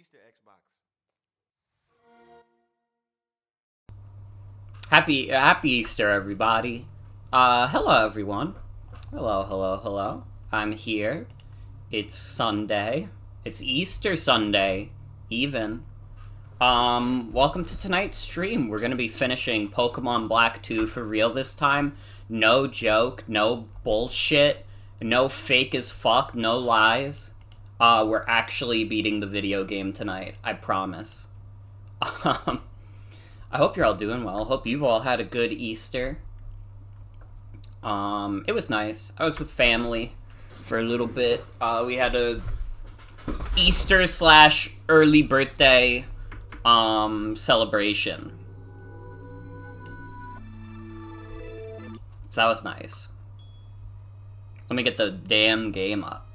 Easter Xbox. Happy Easter, everybody. Hello, everyone. Hello. I'm here. It's Sunday. It's Easter Sunday, even. Welcome to tonight's stream. We're gonna be finishing Pokemon Black 2 for real this time. No joke, no bullshit, no fake as fuck, no lies. We're actually beating the video game tonight, I promise. I hope you're all doing well. Hope you've all had a good Easter. It was nice. I was with family for a little bit. We had a Easter / early birthday celebration. So that was nice. Let me get the damn game up,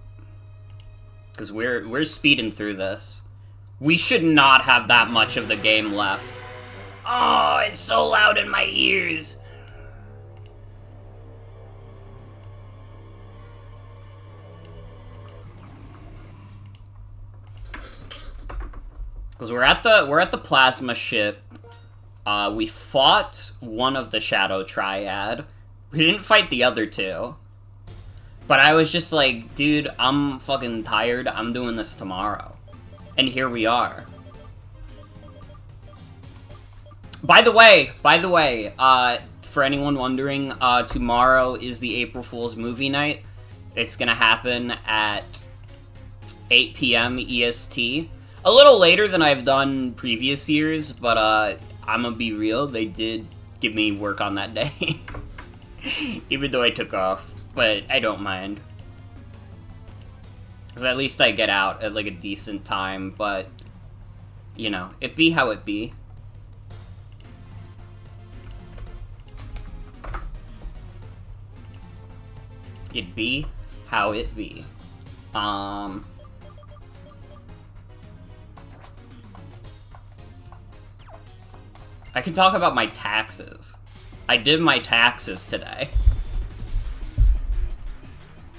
because we're speeding through this. We should not have that much of the game left. Oh, it's so loud in my ears. Because we're at the plasma ship. We fought one of the Shadow Triad. We didn't fight the other two. But I was just like, dude, I'm fucking tired. I'm doing this tomorrow. And here we are. By the way, for anyone wondering, tomorrow is the April Fool's movie night. It's gonna happen at 8 p.m. EST. A little later than I've done previous years, but I'm gonna be real, they did give me work on that day. Even though I took off, but I don't mind. Because at least I get out at like a decent time, but, you know, it be how it be. It be how it be. I can talk about my taxes. I did my taxes today.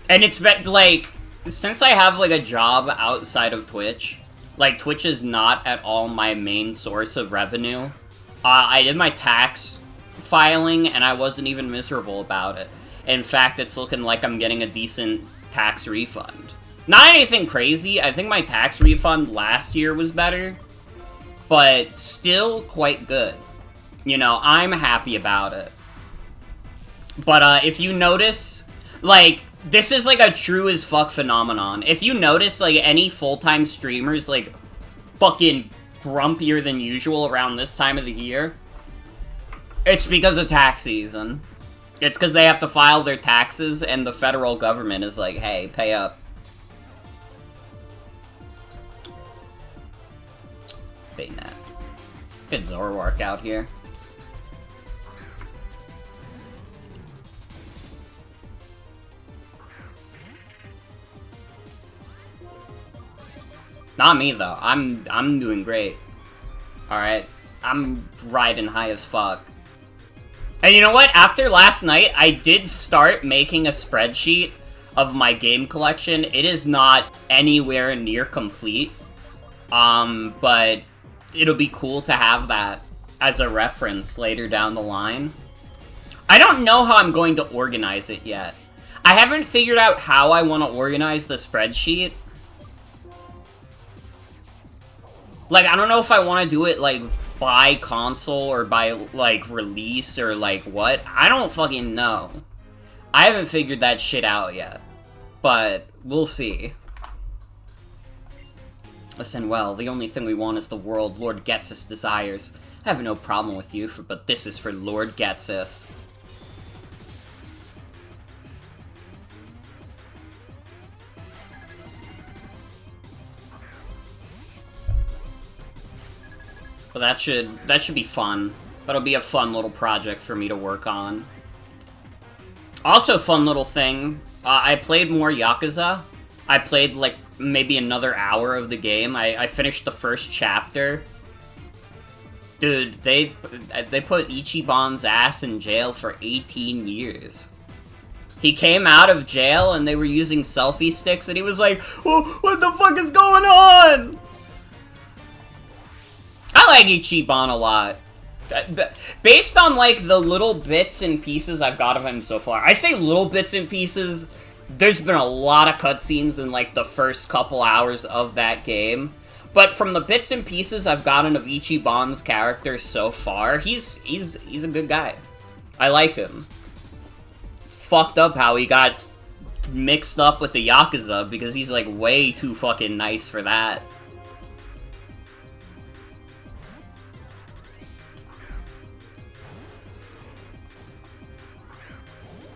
And it's been, like, since I have, like, a job outside of Twitch, like, Twitch is not at all my main source of revenue. I did my tax filing, and I wasn't even miserable about it. In fact, it's looking like I'm getting a decent tax refund. Not anything crazy. I think my tax refund last year was better, but still quite good. You know, I'm happy about it. But, if you notice, like, this is, like, a true as fuck phenomenon. If you notice, like, any full-time streamers, like, fucking grumpier than usual around this time of the year, it's because of tax season. It's because they have to file their taxes, and the federal government is like, hey, pay up. Baynet. Good Zoroark out here. Not me, though. I'm doing great. Alright? I'm riding high as fuck. And you know what? After last night, I did start making a spreadsheet of my game collection. It is not anywhere near complete. But it'll be cool to have that as a reference later down the line. I don't know how I'm going to organize it yet. I haven't figured out how I want to organize the spreadsheet. Like, I don't know if I want to do it, like, by console or by, like, release or, like, what. I don't fucking know. I haven't figured that shit out yet. But, we'll see. Listen, well, the only thing we want is the world Lord Getsus desires. I have no problem with you, but this is for Lord Getsus. Well, that should be fun. That'll be a fun little project for me to work on. Also, fun little thing. I played more Yakuza. I played, like, maybe another hour of the game. I finished the first chapter. Dude, they put Ichiban's ass in jail for 18 years. He came out of jail and they were using selfie sticks and he was like, oh, what the fuck is going on? like Ichiban a lot. Based on, like, the little bits and pieces I've got of him so far. I say little bits and pieces. There's been a lot of cutscenes in, like, the first couple hours of that game. But from the bits and pieces I've gotten of Ichiban's character so far, he's a good guy. I like him. Fucked up how he got mixed up with the Yakuza, because he's, like, way too fucking nice for that.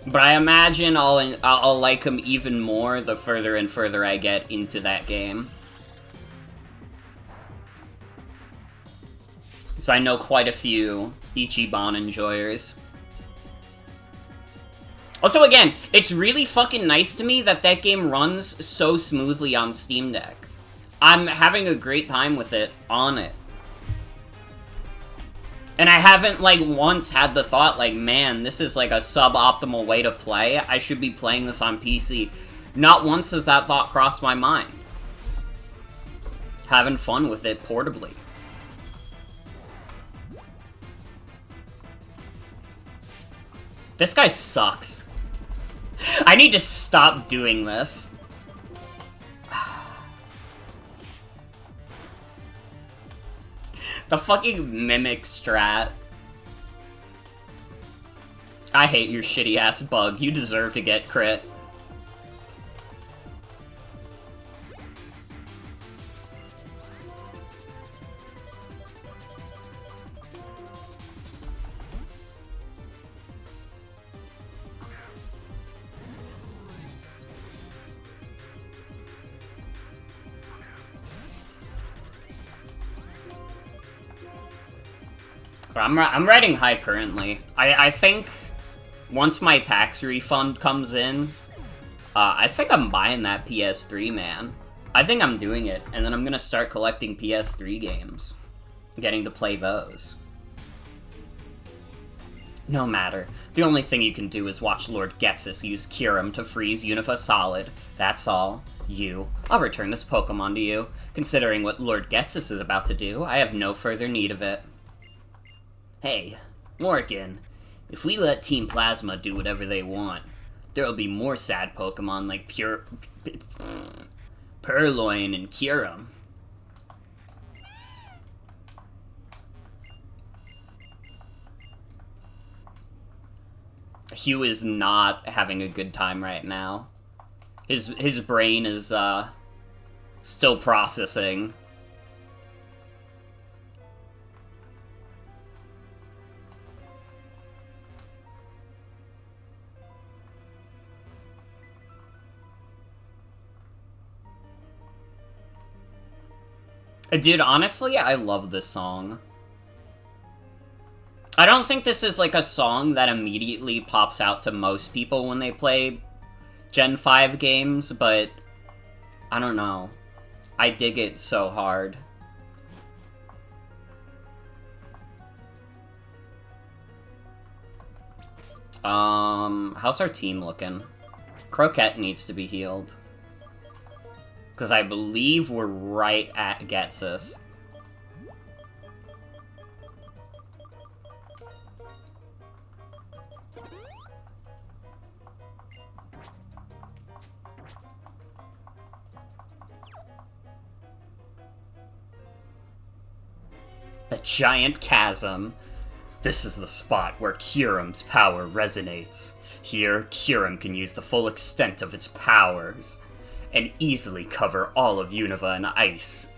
But I imagine I'll like him even more the further and further I get into that game. So I know quite a few Ichiban enjoyers. Also, again, it's really fucking nice to me that that game runs so smoothly on Steam Deck. I'm having a great time with it on it. And I haven't, like, once had the thought, like, man, this is, like, a suboptimal way to play. I should be playing this on PC. Not once has that thought crossed my mind. Having fun with it portably. This guy sucks. I need to stop doing this. The fucking mimic strat. I hate your shitty ass bug. You deserve to get crit. I'm riding high currently. I think once my tax refund comes in, I think I'm buying that PS3, man. I think I'm doing it, and then I'm gonna start collecting PS3 games. Getting to play those. No matter. The only thing you can do is watch Lord Getsus use Kyurem to freeze Unifa Solid. That's all. I'll return this Pokemon to you. Considering what Lord Getsus is about to do, I have no further need of it. Hey, Morgan, if we let Team Plasma do whatever they want, there'll be more sad Pokemon like Purloin and Kyurem. Hugh is not having a good time right now. His brain is, still processing. Dude, honestly, I love this song. I don't think this is, like, a song that immediately pops out to most people when they play Gen 5 games, but I don't know. I dig it so hard. How's our team looking? Croquette needs to be healed. Because I believe we're right at Getsus. The giant chasm. This is the spot where Kyurem's power resonates. Here, Kyurem can use the full extent of its powers and easily cover all of Unova in ice.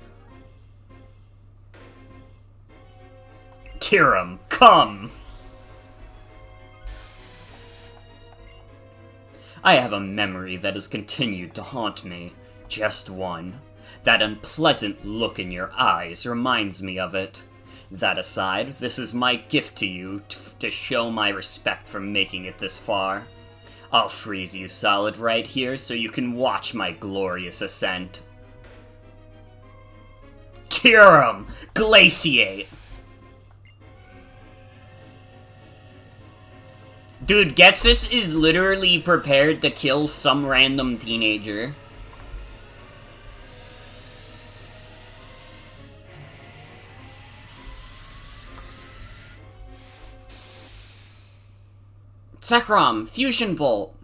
Kyurem, come! I have a memory that has continued to haunt me. Just one. That unpleasant look in your eyes reminds me of it. That aside, this is my gift to you to show my respect for making it this far. I'll freeze you solid right here so you can watch my glorious ascent. Kyurem, glaciate! Dude, Getsus is literally prepared to kill some random teenager. Zekrom, Fusion Bolt!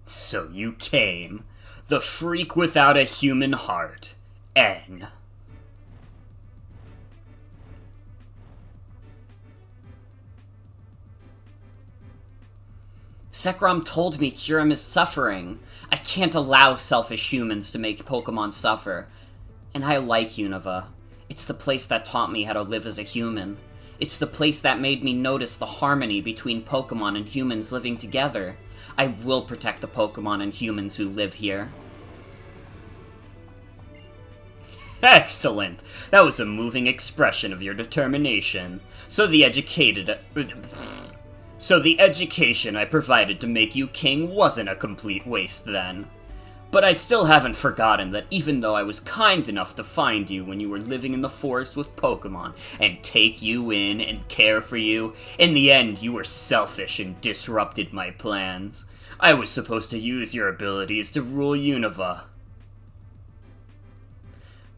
So you came. The freak without a human heart. N. Zekrom told me Kyurem is suffering. I can't allow selfish humans to make Pokemon suffer. And I like Unova. It's the place that taught me how to live as a human. It's the place that made me notice the harmony between Pokemon and humans living together. I will protect the Pokemon and humans who live here. Excellent! That was a moving expression of your determination. So the education I provided to make you king wasn't a complete waste then. But I still haven't forgotten that even though I was kind enough to find you when you were living in the forest with Pokemon, and take you in and care for you, in the end you were selfish and disrupted my plans. I was supposed to use your abilities to rule Unova.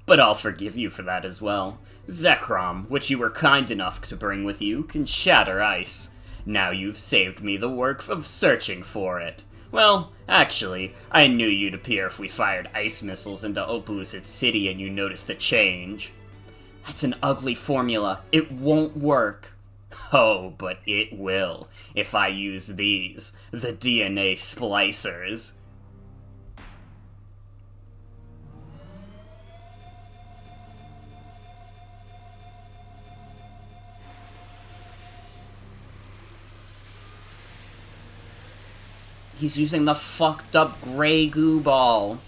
But I'll forgive you for that as well. Zekrom, which you were kind enough to bring with you, can shatter ice. Now you've saved me the work of searching for it. Well, actually, I knew you'd appear if we fired ice missiles into Opelucid City and you noticed the change. That's an ugly formula. It won't work. Oh, but it will, if I use these, the DNA splicers. He's using the fucked up gray goo ball.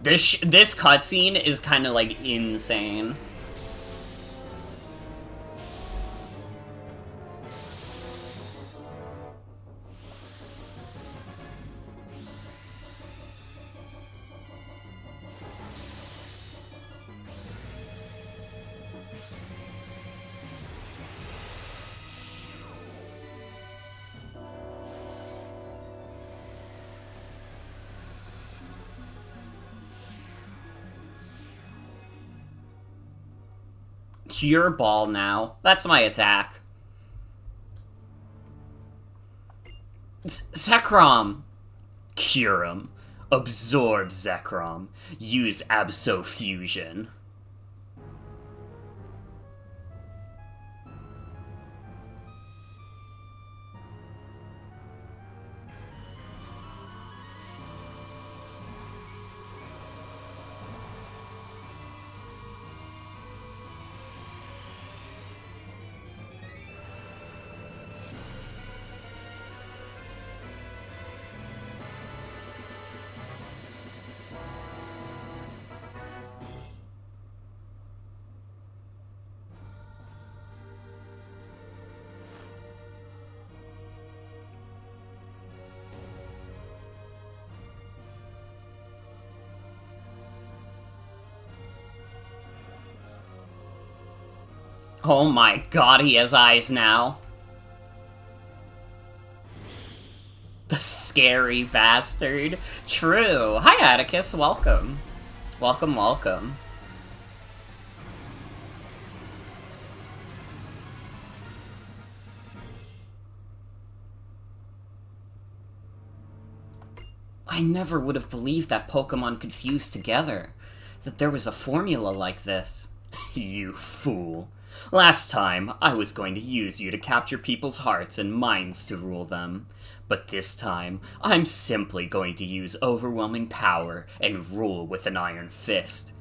This cutscene is kind of, like, insane. Cure Ball now. That's my attack. Zekrom. Cure him. Absorb Zekrom. Use Abso Fusion. Oh my god, he has eyes now. The scary bastard. True. Hi, Atticus. Welcome. Welcome, welcome. I never would have believed that Pokemon could fuse together. That there was a formula like this. You fool. Last time, I was going to use you to capture people's hearts and minds to rule them. But this time, I'm simply going to use overwhelming power and rule with an iron fist.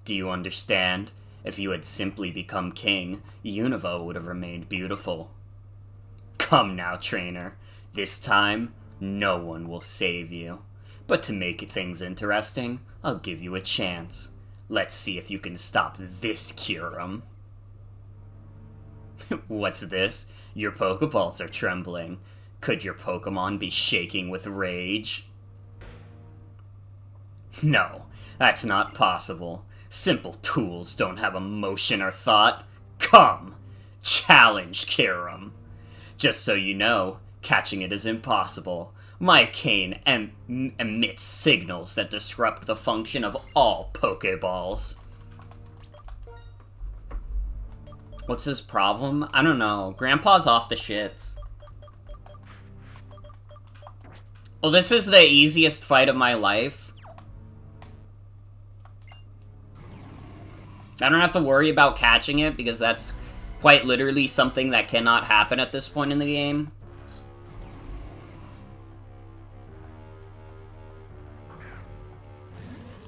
Do you understand? If you had simply become king, Unova would have remained beautiful. Come now, trainer. This time, no one will save you. But to make things interesting, I'll give you a chance. Let's see if you can stop this Kyurem. What's this? Your Pokeballs are trembling. Could your Pokemon be shaking with rage? No, that's not possible. Simple tools don't have emotion or thought. Come! Challenge Kyurem. Just so you know, catching it is impossible. My cane emits signals that disrupt the function of all Pokeballs. What's his problem? I don't know. Grandpa's off the shits. Well, this is the easiest fight of my life. I don't have to worry about catching it, because that's quite literally something that cannot happen at this point in the game.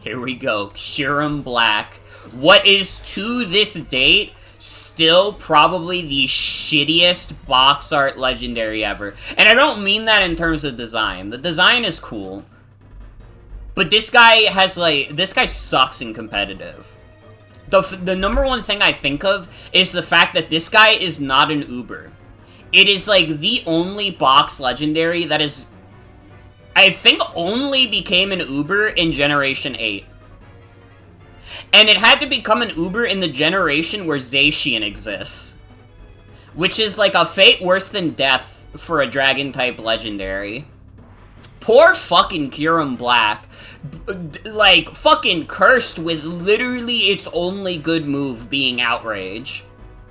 Here we go, Kyurem Black. What is, to this date, still probably the shittiest box art legendary ever. And I don't mean that in terms of design. The design is cool. But this guy has, like, this guy sucks in competitive. The number one thing I think of is the fact that this guy is not an Uber. It is, like, the only box legendary that is, I think, only became an Uber in Generation 8. And it had to become an Uber in the generation where Zacian exists. Which is, like, a fate worse than death for a Dragon-type legendary. Poor fucking Kyurem Black. Like, fucking cursed with literally its only good move being Outrage.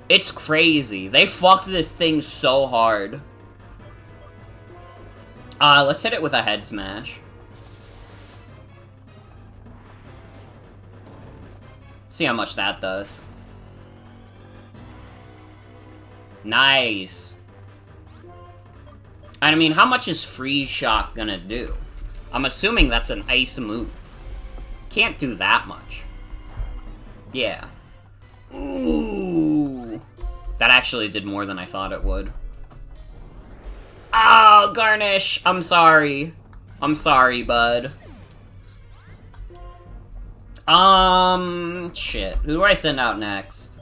It's crazy. They fucked this thing so hard. Let's hit it with a head smash. See how much that does. Nice. I mean, how much is Freeze Shock gonna do? I'm assuming that's an ice move. Can't do that much. Yeah. Ooh. That actually did more than I thought it would. Oh, Garnish! I'm sorry. I'm sorry, bud. Shit. Who do I send out next?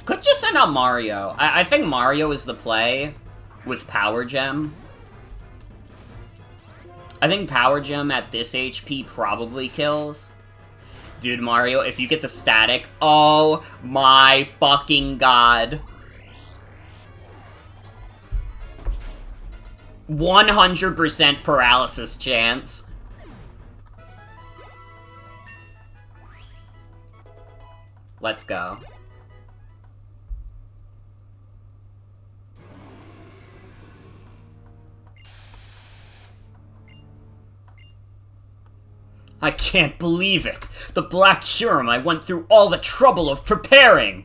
Could just send out Mario. I think Mario is the play with Power Gem. I think Power Gem at this HP probably kills. Dude, Mario, if you get the static, oh my fucking god. 100% paralysis chance. Let's go. I can't believe it! The Black Kyurem I went through all the trouble of preparing!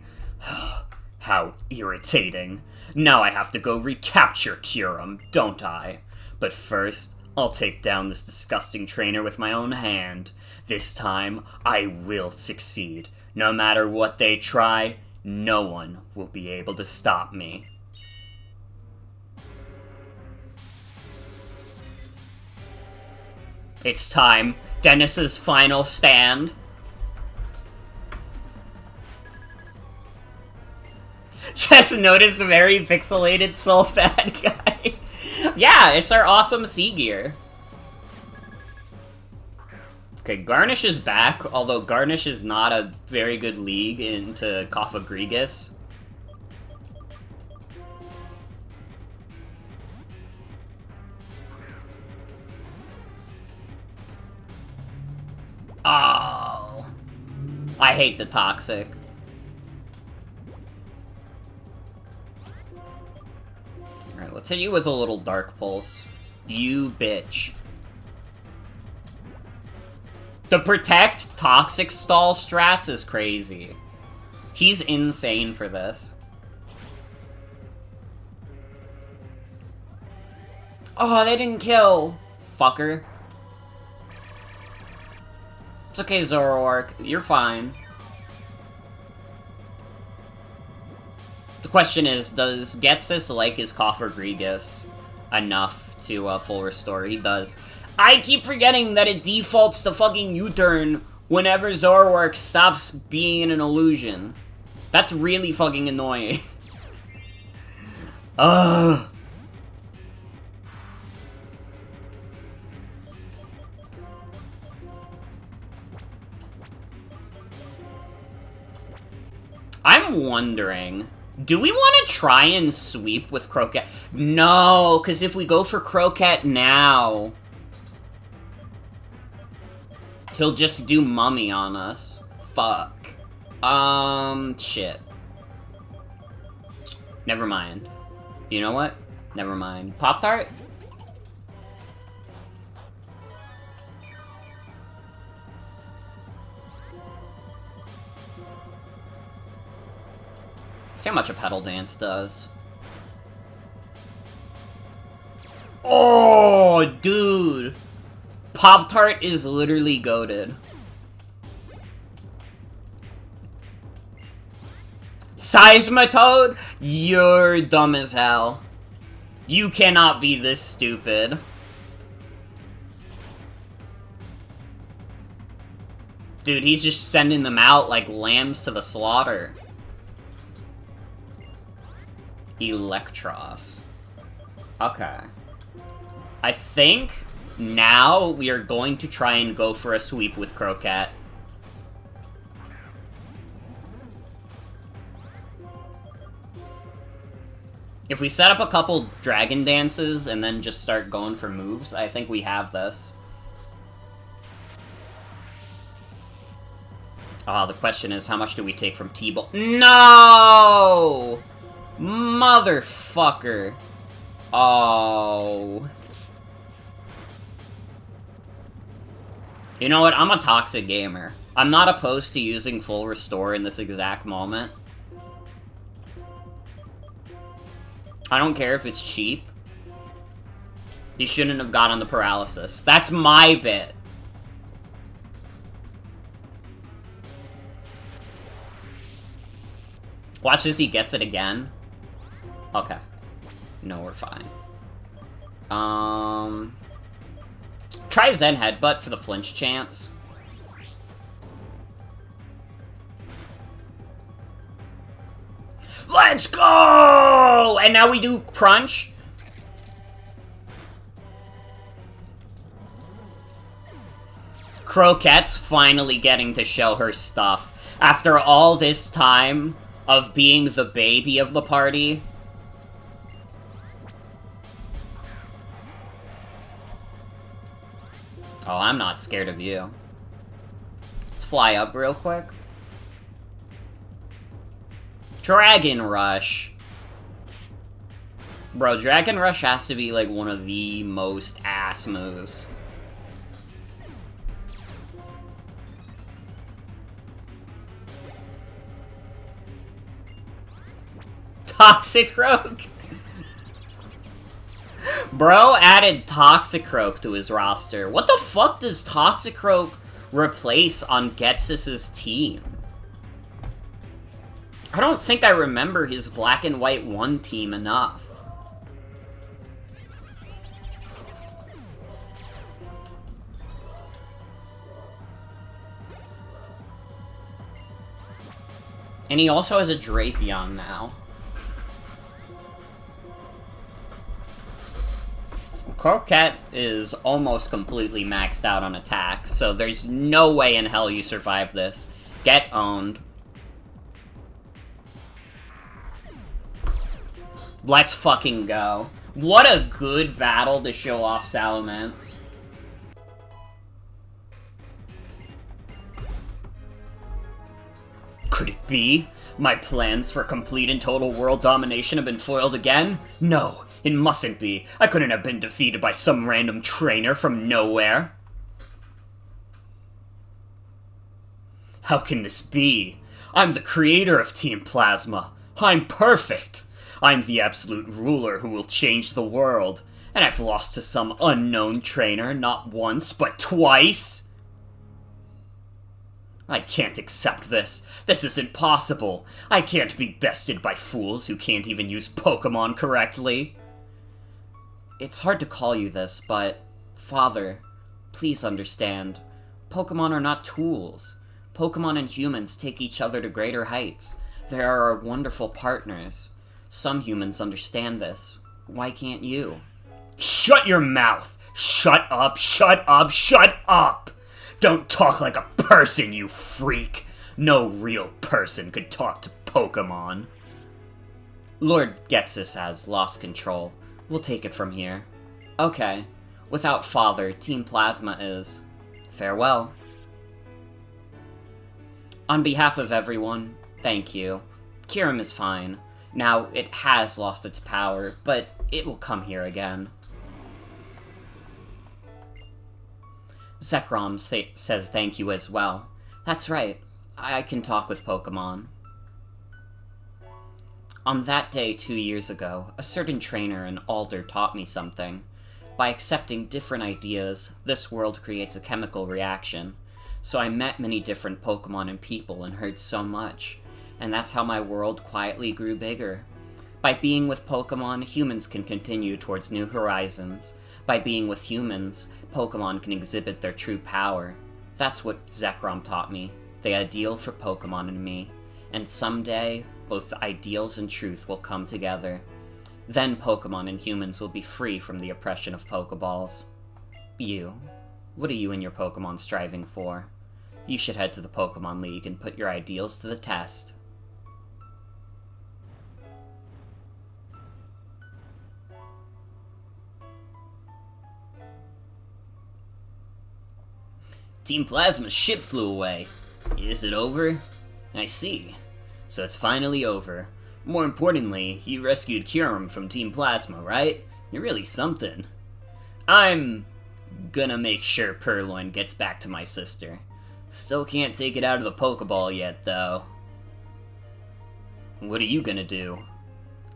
How irritating. Now I have to go recapture Kyurem, don't I? But first, I'll take down this disgusting trainer with my own hand. This time, I will succeed. No matter what they try, no one will be able to stop me. It's time. Dennis's final stand. Just noticed the very pixelated soul bad guy. Yeah, it's our awesome sea gear. Okay, Garnish is back, although Garnish is not a very good league into Cofagrigus. Oh. I hate the Toxic. Alright, let's hit you with a little Dark Pulse. You bitch. The Protect Toxic Stall strats is crazy. He's insane for this. Oh, they didn't kill. Fucker. It's okay, Zoroark. You're fine. The question is, does Ghetsis like his Cofagrigus enough to full restore? He does. I keep forgetting that it defaults to fucking U-turn whenever Zoroark stops being an illusion. That's really fucking annoying. Ugh! I'm wondering, do we want to try and sweep with Crocat? No, because if we go for Crocat now, he'll just do Mummy on us. Fuck. Shit. Never mind. You know what? Never mind. Pop-Tart? See how much a pedal dance does. Oh, dude! Pop-Tart is literally goated. Seismitoad? You're dumb as hell. You cannot be this stupid. Dude, he's just sending them out like lambs to the slaughter. Electros. Okay. I think now we are going to try and go for a sweep with Crocat. If we set up a couple dragon dances and then just start going for moves, I think we have this. Ah, the question is, how much do we take from T-Ball? No! Motherfucker. Oh. You know what? I'm a toxic gamer. I'm not opposed to using full restore in this exact moment. I don't care if it's cheap. He shouldn't have gotten the paralysis. That's my bit. Watch as he gets it again. Okay. No, we're fine. Try Zen Headbutt for the flinch chance. Let's go! And now we do Crunch. Croquette's finally getting to show her stuff. After all this time of being the baby of the party. Oh, I'm not scared of you. Let's fly up real quick. Dragon Rush. Bro, Dragon Rush has to be like one of the most ass moves. Toxicroak? Bro added Toxicroak to his roster. What the fuck does Toxicroak replace on Ghetsis' team? I don't think I remember his Black and White 1 team enough. And he also has a Drapion now. Croquette is almost completely maxed out on attack, so there's no way in hell you survive this. Get owned. Let's fucking go. What a good battle to show off Salamence. Could it be? My plans for complete and total world domination have been foiled again? No, it mustn't be. I couldn't have been defeated by some random trainer from nowhere. How can this be? I'm the creator of Team Plasma. I'm perfect. I'm the absolute ruler who will change the world. And I've lost to some unknown trainer not once, but twice? I can't accept this. This isn't possible. I can't be bested by fools who can't even use Pokemon correctly. It's hard to call you this, but... Father, please understand. Pokemon are not tools. Pokemon and humans take each other to greater heights. They are our wonderful partners. Some humans understand this. Why can't you? Shut your mouth! Shut up, shut up, shut up! Don't talk like a person, you freak! No real person could talk to Pokemon. Lord Getsus has lost control. We'll take it from here. Okay. Without Father, Team Plasma is... farewell. On behalf of everyone, thank you. Kyurem is fine. Now, it has lost its power, but it will come here again. Zekrom says thank you as well. That's right. I can talk with Pokemon. On that day 2 years ago, a certain trainer in Alder taught me something. By accepting different ideas, this world creates a chemical reaction. So I met many different Pokemon and people and heard so much. And that's how my world quietly grew bigger. By being with Pokemon, humans can continue towards new horizons. By being with humans, Pokemon can exhibit their true power. That's what Zekrom taught me, the ideal for Pokemon and me. And someday, both the ideals and truth will come together. Then Pokemon and humans will be free from the oppression of Pokeballs. You. What are you and your Pokemon striving for? You should head to the Pokemon League and put your ideals to the test. Team Plasma's ship flew away. Is it over? I see. So it's finally over. More importantly, you rescued Kyurem from Team Plasma, right? You're really something. I'm gonna make sure Purloin gets back to my sister. Still can't take it out of the Pokeball yet, though. What are you gonna do?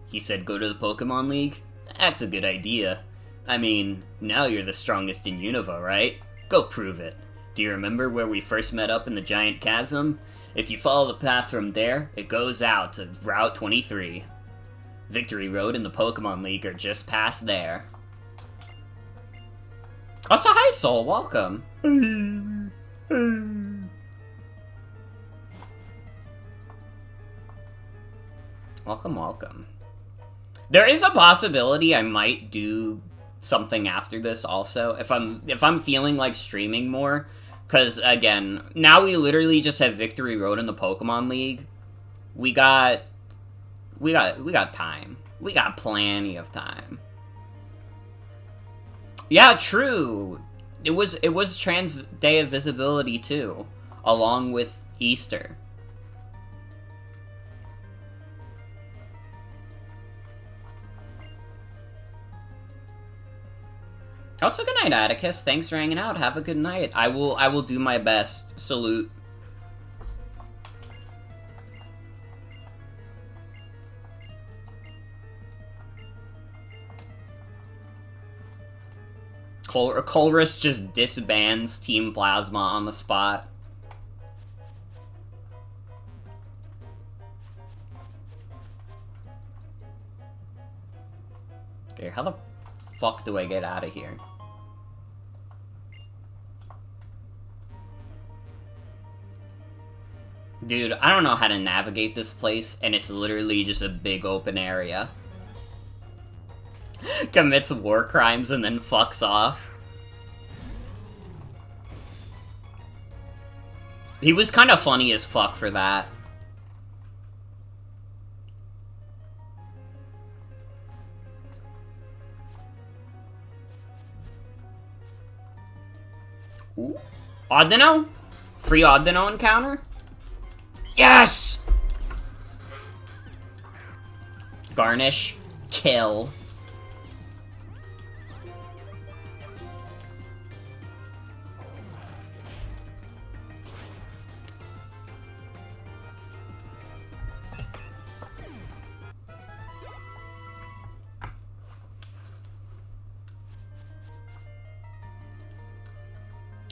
He said go to the Pokemon League? That's a good idea. I mean, now you're the strongest in Unova, right? Go prove it. Do you remember where we first met up in the Giant Chasm? If you follow the path from there, it goes out to Route 23. Victory Road and the Pokemon League are just past there. Also, hi Soul, welcome. Welcome, welcome. There is a possibility I might do something after this also, if I'm feeling like streaming more. Because, again, now we literally just have Victory Road in the Pokemon League. We got time. We got plenty of time. Yeah, true. It was Trans Day of Visibility, too. Along with Easter. Also, good night, Atticus. Thanks for hanging out. Have a good night. I will do my best. Salute. Colress just disbands Team Plasma on the spot. Okay, how the fuck do I get out of here? Dude, I don't know how to navigate this place, and it's literally just a big open area. Commits war crimes and then fucks off. He was kind of funny as fuck for that. Ooh. Audino? Free Audino encounter? Yes! Garnish. Kill.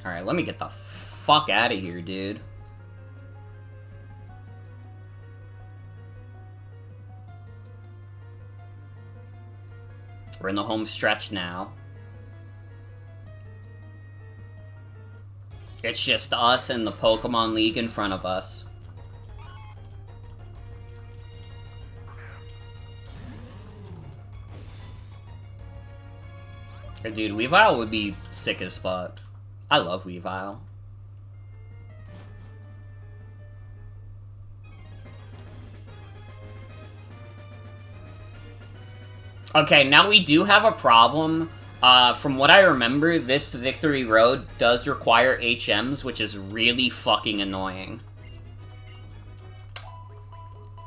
Alright, let me get the fuck out of here, dude. We're in the home stretch now. It's just us and the Pokemon League in front of us. Dude, Weavile would be sick as fuck. I love Weavile. Okay, now we do have a problem. From what I remember, this Victory Road does require HMs, which is really fucking annoying.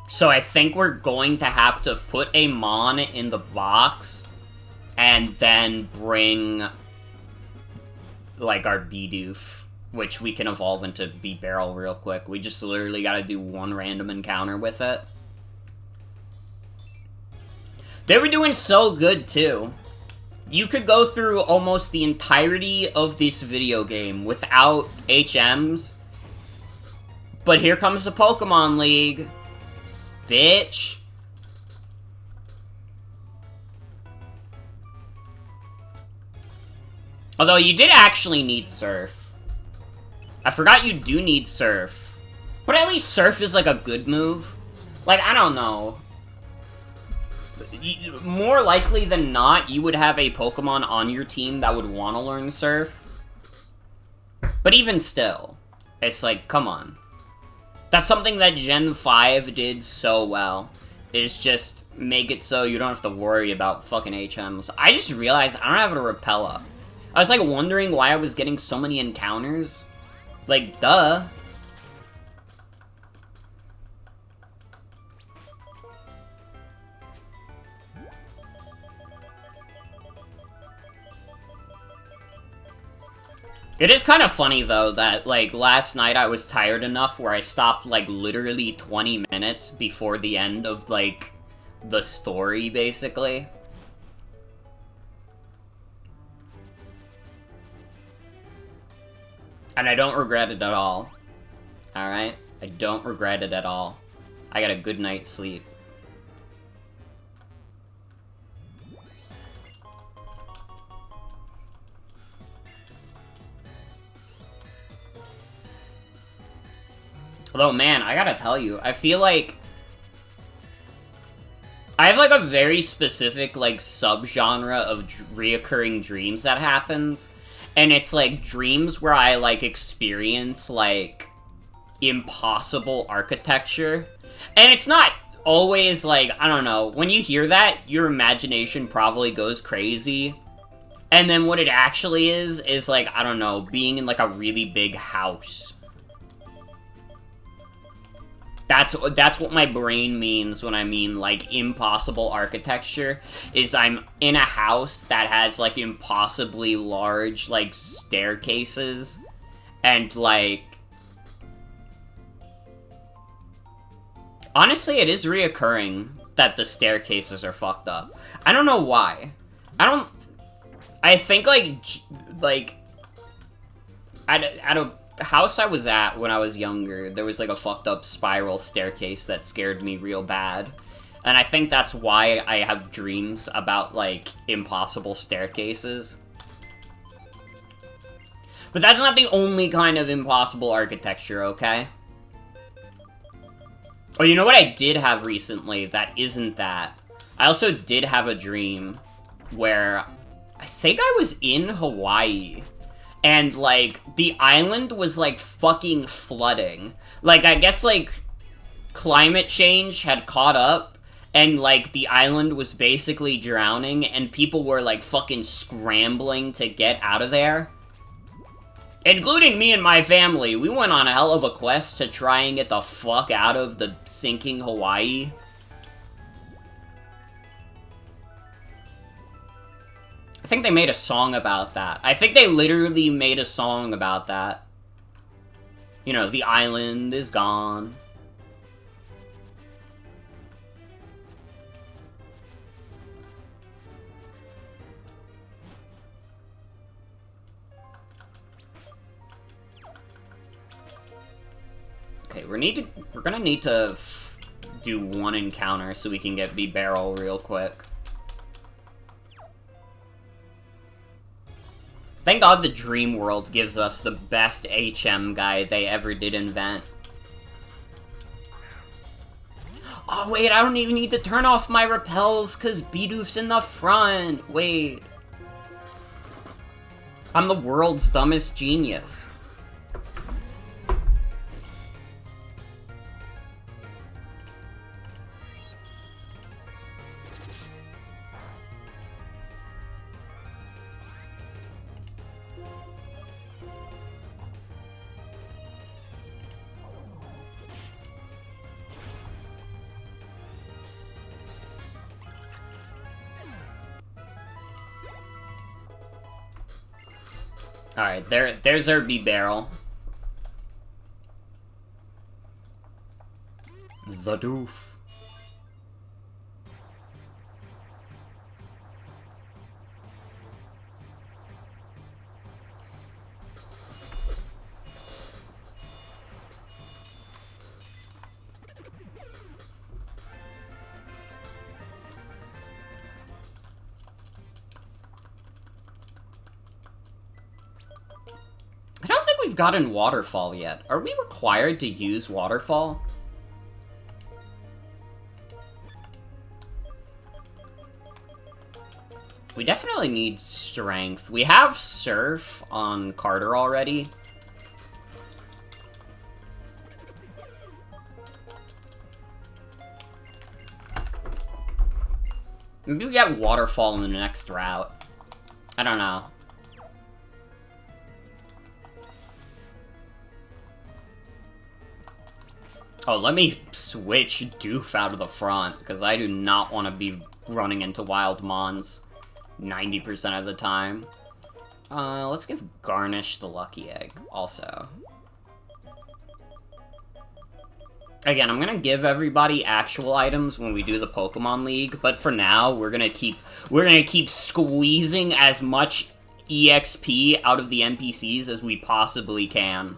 So I think we're going to have to put a Mon in the box, and then bring, like, our Bidoof, which we can evolve into B-Barrel real quick. We just literally gotta do one random encounter with it. They were doing so good, too. You could go through almost the entirety of this video game without HMs. But here comes the Pokemon League. Bitch. Although, you did actually need Surf. I forgot you do need Surf. But at least Surf is, like, a good move. Like, I don't know. More likely than not, you would have a Pokemon on your team that would want to learn Surf. But even still, it's like, come on. That's something that Gen 5 did so well, is just make it so you don't have to worry about fucking HMs. I just realized I don't have a Repel up. I was, like, wondering why I was getting so many encounters. Like, duh. It is kind of funny, though, that, like, last night I was tired enough where I stopped, like, literally 20 minutes before the end of, like, the story, basically. And I don't regret it at all. Alright? I don't regret it at all. I got a good night's sleep. Although, man, I gotta tell you, I feel like I have, like, a very specific, like, subgenre of reoccurring dreams that happens. And it's, like, dreams where I, like, experience, like, impossible architecture. And it's not always, like, I don't know, when you hear that, your imagination probably goes crazy. And then what it actually is, like, I don't know, being in, like, a really big house. That's what my brain means when I mean, like, impossible architecture, is I'm in a house that has, like, impossibly large, like, staircases, and, like... Honestly, it is reoccurring that the staircases are fucked up. I don't know why. I think, like, at a house I was at when I was younger, there was, like, a fucked up spiral staircase that scared me real bad. And I think that's why I have dreams about, like, impossible staircases. But that's not the only kind of impossible architecture, okay? Oh, you know what I did have recently that isn't that? I also did have a dream where I think I was in Hawaii. And, like, the island was, like, fucking flooding. Like, I guess, like, climate change had caught up, and, like, the island was basically drowning, and people were, like, fucking scrambling to get out of there. Including me and my family. We went on a hell of a quest to try and get the fuck out of the sinking Hawaii. I think they made a song about that. I think they literally made a song about that. You know, the island is gone. Okay, we're gonna need to do one encounter so we can get B-Barrel real quick. Thank God the Dream World gives us the best HM guy they ever did invent. Oh, wait, I don't even need to turn off my repels because Bidoof's in the front. Wait. I'm the world's dumbest genius. Alright, there's our B barrel. The doof. I don't think we've gotten Waterfall yet. Are we required to use Waterfall? We definitely need Strength. We have Surf on Carter already. Maybe we get Waterfall in the next route. I don't know. Oh, let me switch Doof out of the front, because I do not want to be running into Wild Mons 90% of the time. Let's give Garnish the Lucky Egg, also. Again, I'm gonna give everybody actual items when we do the Pokemon League, but for now, we're gonna keep squeezing as much EXP out of the NPCs as we possibly can.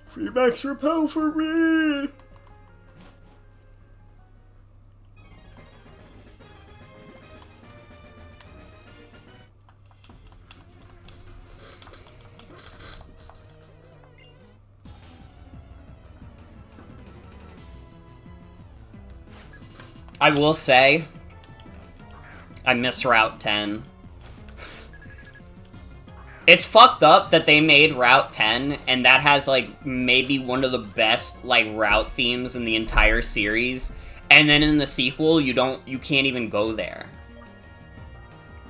Free max repel for me! I will say, I miss Route 10. It's fucked up that they made Route 10, and that has, like, maybe one of the best, like, route themes in the entire series, and then in the sequel, you can't even go there.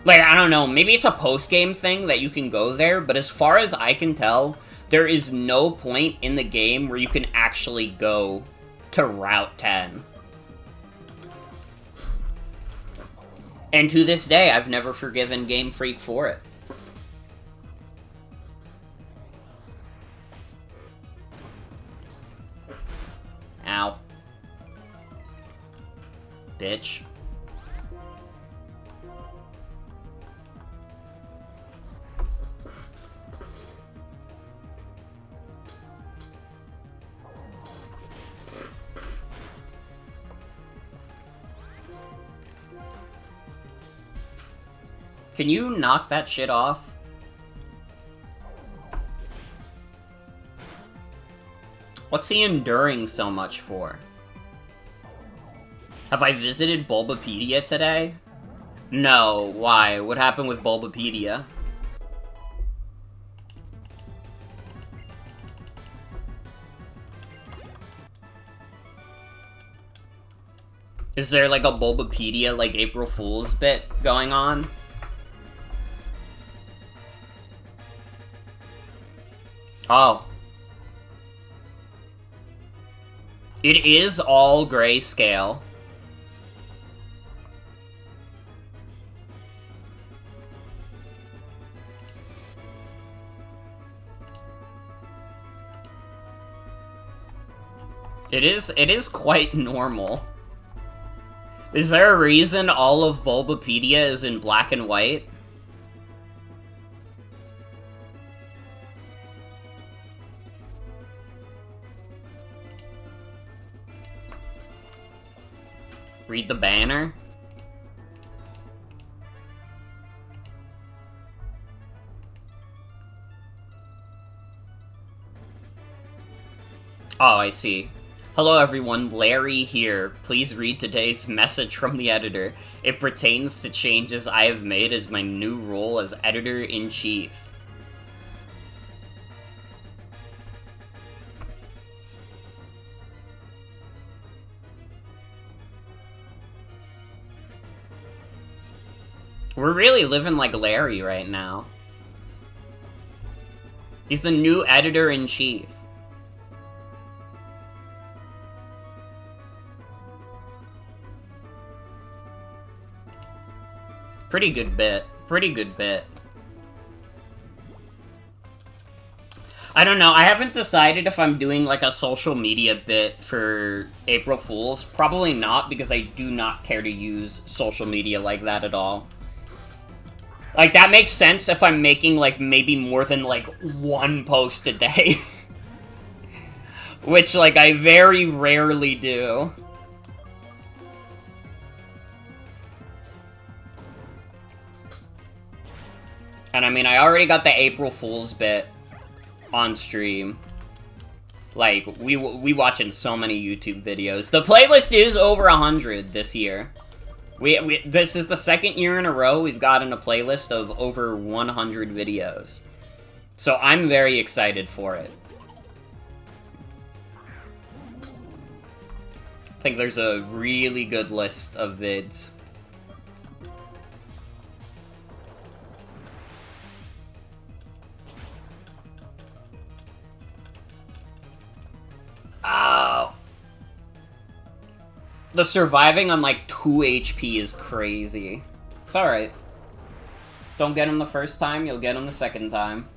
Like, I don't know, maybe it's a post-game thing that you can go there, but as far as I can tell, there is no point in the game where you can actually go to Route 10. And to this day, I've never forgiven Game Freak for it. Ow. Bitch. Can you knock that shit off? What's he enduring so much for? Have I visited Bulbapedia today? No, why? What happened with Bulbapedia? Is there like a Bulbapedia, like, April Fool's bit going on? Oh. It is all grayscale. It is quite normal. Is there a reason all of Bulbapedia is in black and white? Read the banner. Oh, I see. Hello everyone, Larry here. Please read today's message from the editor. It pertains to changes I have made as my new role as editor-in-chief. We're really living like Larry right now. He's the new editor-in-chief. Pretty good bit. Pretty good bit. I don't know, I haven't decided if I'm doing like a social media bit for April Fools. Probably not, because I do not care to use social media like that at all. Like, that makes sense if I'm making, like, maybe more than, like, one post a day. Which, like, I very rarely do. And, I mean, I already got the April Fool's bit on stream. Like, we watching so many YouTube videos. The playlist is over 100 this year. This is the second year in a row we've gotten a playlist of over 100 videos. So I'm very excited for it. I think there's a really good list of vids. Ow. The surviving on, like, 2 HP is crazy. It's alright. Don't get him the first time, you'll get him the second time.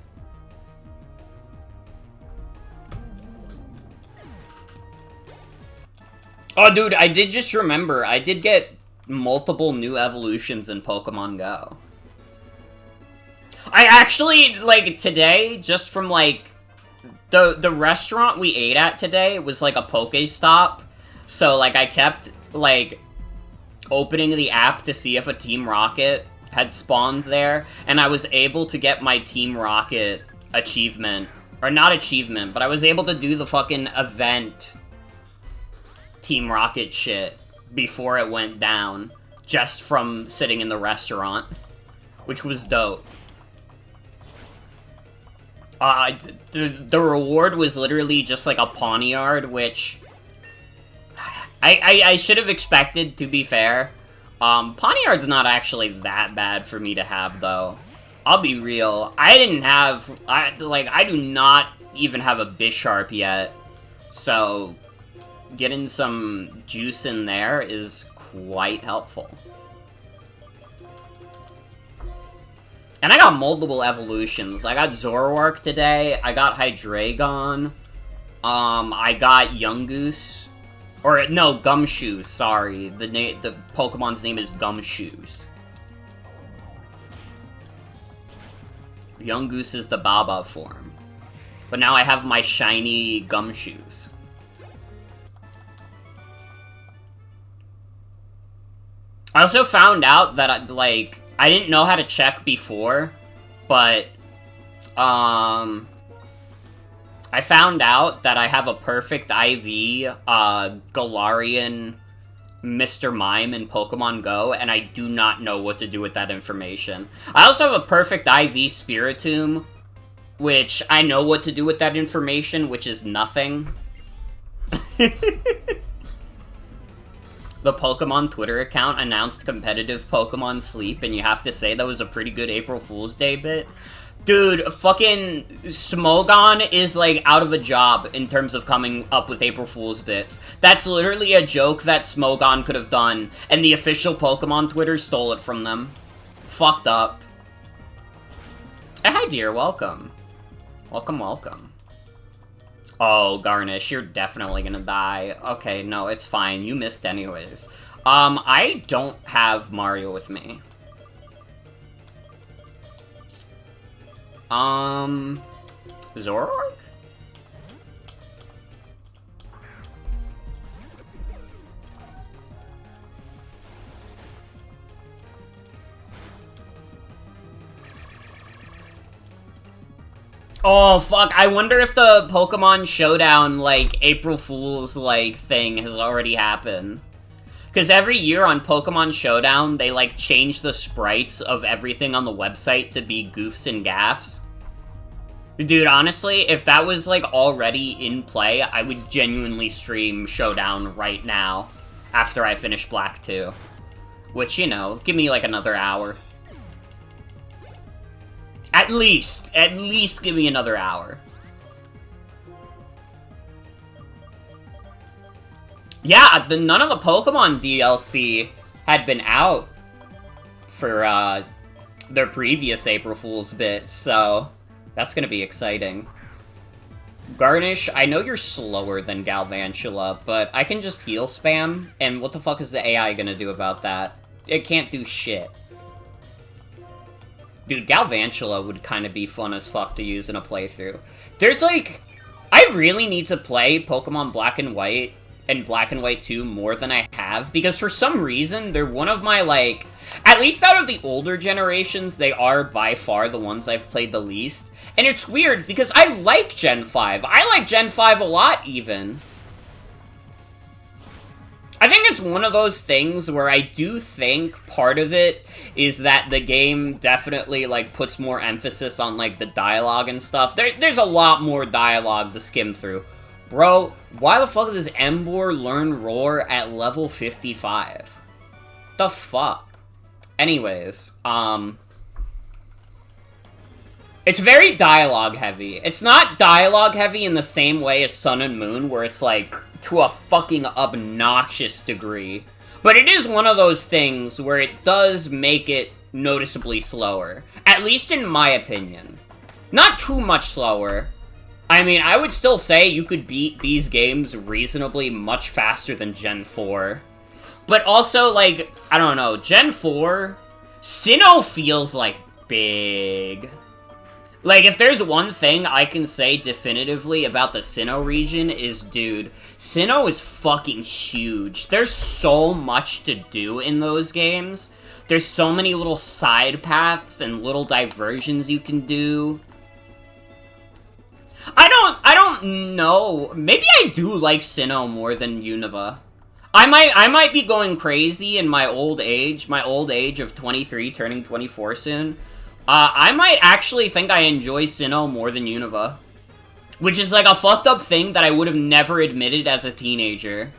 Oh, dude, I did just remember, I did get multiple new evolutions in Pokemon Go. I actually, like, today, just from, like, the restaurant we ate at today was, like, a Pokestop. So, like, I kept, like, opening the app to see if a Team Rocket had spawned there, and I was able to get my Team Rocket achievement. Or not achievement, but I was able to do the fucking event Team Rocket shit before it went down, just from sitting in the restaurant, which was dope. The reward was literally just, like, a Pawniard, which I should have expected, to be fair. Pawniard's not actually that bad for me to have, though. I'll be real. I do not even have a Bisharp yet. So, getting some juice in there is quite helpful. And I got multiple evolutions. I got Zoroark today, I got Hydreigon, I got Yungoos. Or, no, Gumshoes, sorry. The Pokemon's name is Gumshoes. Yungoos is the Baba form. But now I have my shiny Gumshoes. I also found out that, I didn't know how to check before, but, I found out that I have a perfect IV, Galarian Mr. Mime in Pokemon Go, and I do not know what to do with that information. I also have a perfect IV Spiritomb, which I know what to do with that information, which is nothing. The Pokemon Twitter account announced competitive Pokemon Sleep, and you have to say that was a pretty good April Fool's Day bit. Dude, fucking Smogon is, like, out of a job in terms of coming up with April Fool's bits. That's literally a joke that Smogon could have done, and the official Pokemon Twitter stole it from them. Fucked up. Hey, hi, dear. Welcome. Welcome, welcome. Oh, Garnish, you're definitely gonna die. Okay, no, it's fine. You missed anyways. I don't have Mario with me. Zoroark? Oh, fuck. I wonder if the Pokemon Showdown, like, April Fool's, like, thing has already happened. Because every year on Pokemon Showdown, they, like, change the sprites of everything on the website to be goofs and gaffs. Dude, honestly, if that was, like, already in play, I would genuinely stream Showdown right now, after I finish Black 2. Which, you know, give me, like, another hour. At least give me another hour. Yeah, none of the Pokemon DLC had been out for, their previous April Fool's bit, so that's gonna be exciting. Garnish, I know you're slower than Galvantula, but I can just heal spam, and what the fuck is the AI gonna do about that? It can't do shit. Dude, Galvantula would kind of be fun as fuck to use in a playthrough. There's, like... I really need to play Pokemon Black and White and Black and White 2 more than I have, because for some reason, they're one of my, like... At least out of the older generations, they are by far the ones I've played the least. And it's weird, because I like Gen 5. I like Gen 5 a lot, even. I think it's one of those things where I do think part of it is that the game definitely, like, puts more emphasis on, like, the dialogue and stuff. There's a lot more dialogue to skim through. Bro, why the fuck does Emboar learn Roar at level 55? The fuck? Anyways, it's very dialogue heavy. It's not dialogue heavy in the same way as Sun and Moon, where it's, like, to a fucking obnoxious degree. But it is one of those things where it does make it noticeably slower. At least in my opinion. Not too much slower. I mean, I would still say you could beat these games reasonably much faster than Gen 4. But also, like, I don't know, Gen 4, Sinnoh feels, like, big. Like, if there's one thing I can say definitively about the Sinnoh region is, dude, Sinnoh is fucking huge. There's so much to do in those games. There's so many little side paths and little diversions you can do. I don't know. Maybe I do like Sinnoh more than Unova. I might be going crazy in my old age of 23, turning 24 soon. I might actually think I enjoy Sinnoh more than Unova. Which is like a fucked up thing that I would have never admitted as a teenager.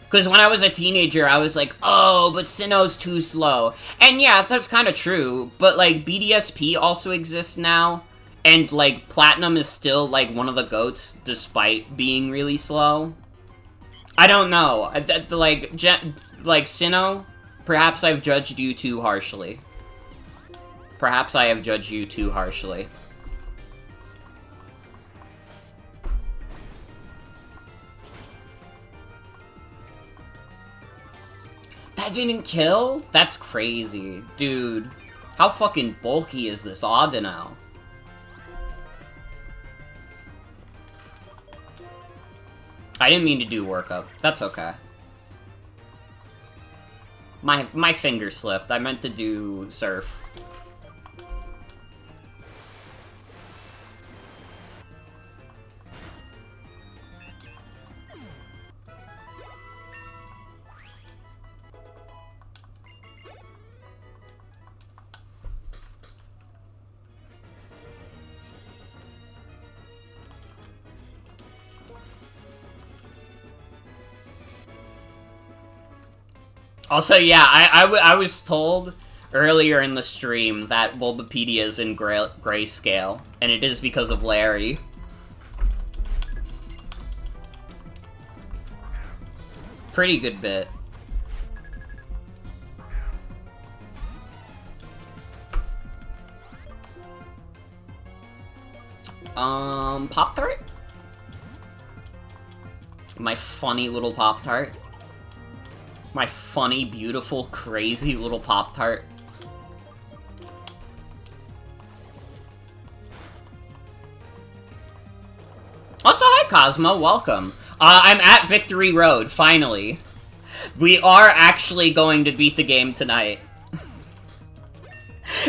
Because when I was a teenager, I was like, oh, but Sinnoh's too slow. And yeah, that's kind of true. But like, BDSP also exists now. And like, Platinum is still like one of the GOATs despite being really slow. I don't know. Like Sinnoh, perhaps I've judged you too harshly. Perhaps I have judged you too harshly. That didn't kill? That's crazy. Dude, how fucking bulky is this Audino? I didn't mean to do workup. That's okay. My finger slipped. I meant to do surf. Also, yeah, I was told earlier in the stream that Bulbapedia is in grayscale, and it is because of Larry. Pretty good bit. Pop-Tart? My funny little Pop-Tart. My funny, beautiful, crazy little Pop-Tart. Also, hi Cosmo, welcome. I'm at Victory Road, finally. We are actually going to beat the game tonight.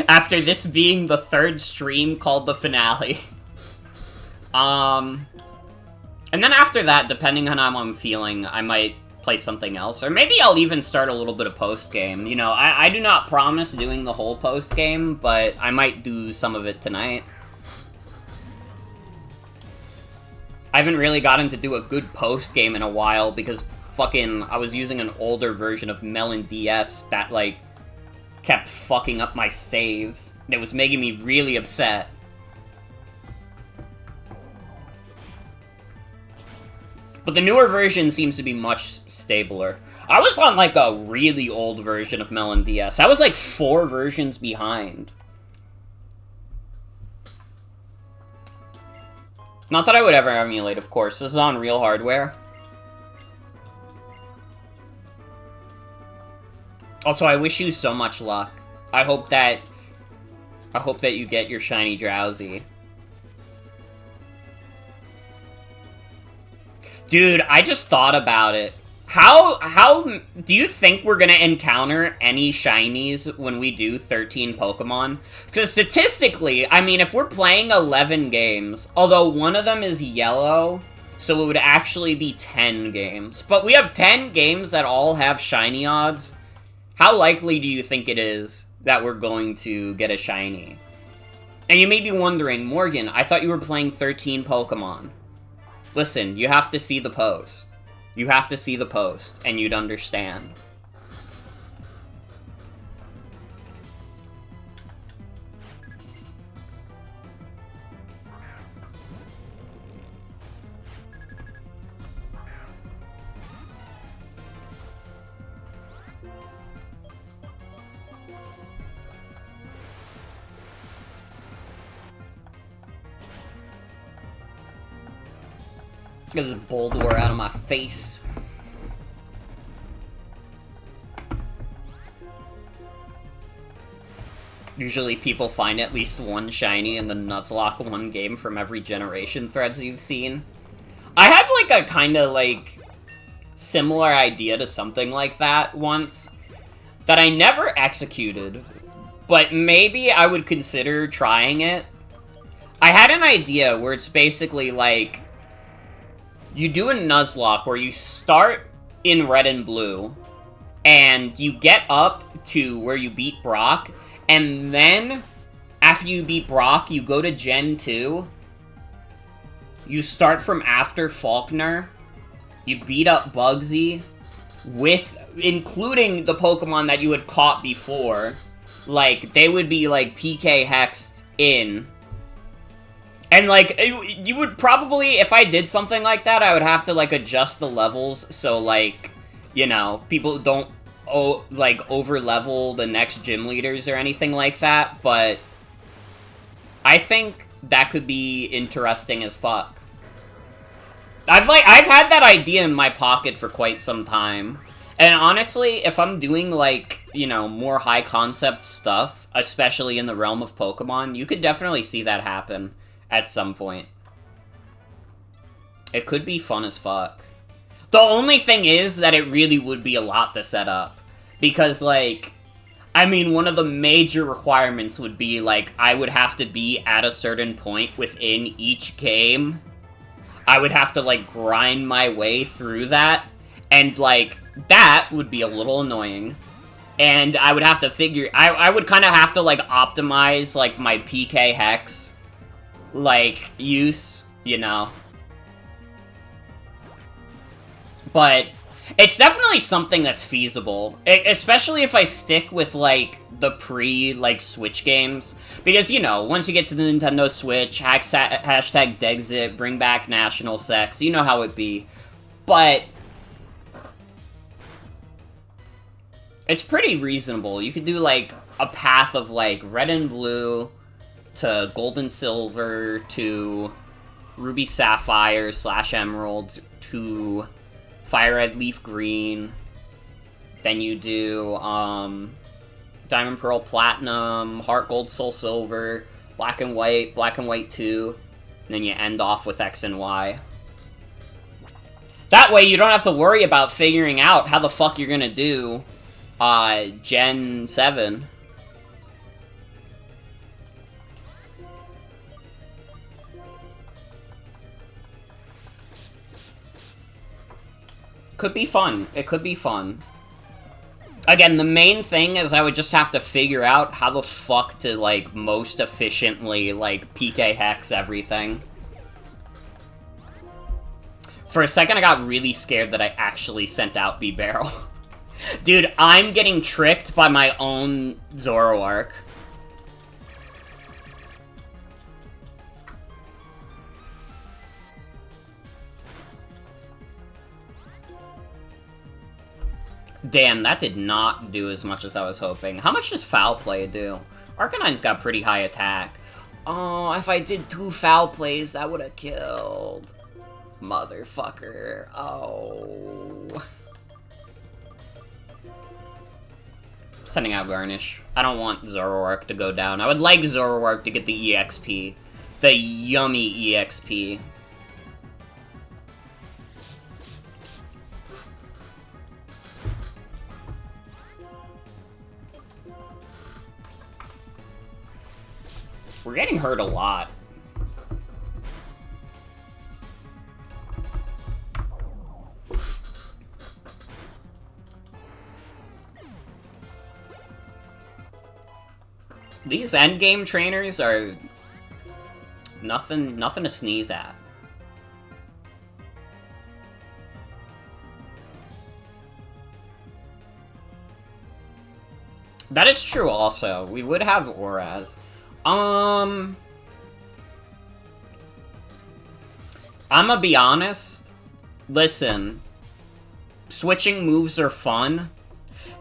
After this being the third stream called the finale. And then after that, depending on how I'm feeling, I might play something else. Or maybe I'll even start a little bit of post-game. You know, I do not promise doing the whole post-game, but I might do some of it tonight. I haven't really gotten to do a good post-game in a while because fucking I was using an older version of Melon DS that, like, kept fucking up my saves. It was making me really upset. But the newer version seems to be much stabler. I was on, like, a really old version of Melon DS. I was, like, 4 versions behind. Not that I would ever emulate, of course. This is on real hardware. Also, I wish you so much luck. I hope that you get your shiny Drowsy. Dude, I just thought about it. How do you think we're gonna encounter any shinies when we do 13 Pokemon? Because statistically, I mean, if we're playing 11 games, although one of them is yellow, so it would actually be 10 games. But we have 10 games that all have shiny odds. How likely do you think it is that we're going to get a shiny? And you may be wondering, Morgan, I thought you were playing 13 Pokemon. Listen, you have to see the post. You have to see the post, and you'd understand. Get this Boldore out of my face. Usually people find at least one shiny in the Nuzlocke one game from every generation threads you've seen. I had like a kinda like similar idea to something like that once that I never executed, but maybe I would consider trying it. I had an idea where it's basically like you do a Nuzlocke where you start in red and blue, and you get up to where you beat Brock, and then, after you beat Brock, you go to Gen 2, you start from after Faulkner, you beat up Bugsy, including the Pokemon that you had caught before. Like, they would be, like, PK hexed in. And, like, you would probably, if I did something like that, I would have to, like, adjust the levels so, like, you know, people don't, over-level the next gym leaders or anything like that, but I think that could be interesting as fuck. I've had that idea in my pocket for quite some time. And honestly, if I'm doing, like, you know, more high-concept stuff, especially in the realm of Pokemon, you could definitely see that happen at some point. It could be fun as fuck. The only thing is that it really would be a lot to set up. Because, like, I mean, one of the major requirements would be, like, I would have to be at a certain point within each game. I would have to, like, grind my way through that. And, like, that would be a little annoying. And I would have to figure... I would kind of have to, like, optimize, like, my PK Hex like, use, you know. But it's definitely something that's feasible, especially if I stick with, like, the like, Switch games. Because, you know, once you get to the Nintendo Switch, hashtag Dexit, bring back National Sex, you know how it be. But it's pretty reasonable. You could do, like, a path of, like, Red and Blue to Gold and Silver to Ruby Sapphire / Emerald to Fire Red Leaf Green. Then you do Diamond Pearl Platinum, Heart Gold Soul Silver, Black and White 2, and then you end off with X and Y. That way you don't have to worry about figuring out how the fuck you're gonna do Gen 7. Could be fun. It could be fun. Again, the main thing is I would just have to figure out how the fuck to, like, most efficiently, like, PK hex everything. For a second, I got really scared that I actually sent out B-Barrel. Dude, I'm getting tricked by my own Zoroark. Damn, that did not do as much as I was hoping. How much does Foul Play do? Arcanine's got pretty high attack. Oh, if I did 2 Foul Plays, that would have killed. Motherfucker. Oh. Sending out Garnish. I don't want Zoroark to go down. I would like Zoroark to get the EXP. The yummy EXP. We're getting hurt a lot. These endgame trainers are nothing to sneeze at. That is true also. We would have auras. I'ma be honest. Listen. Switching moves are fun.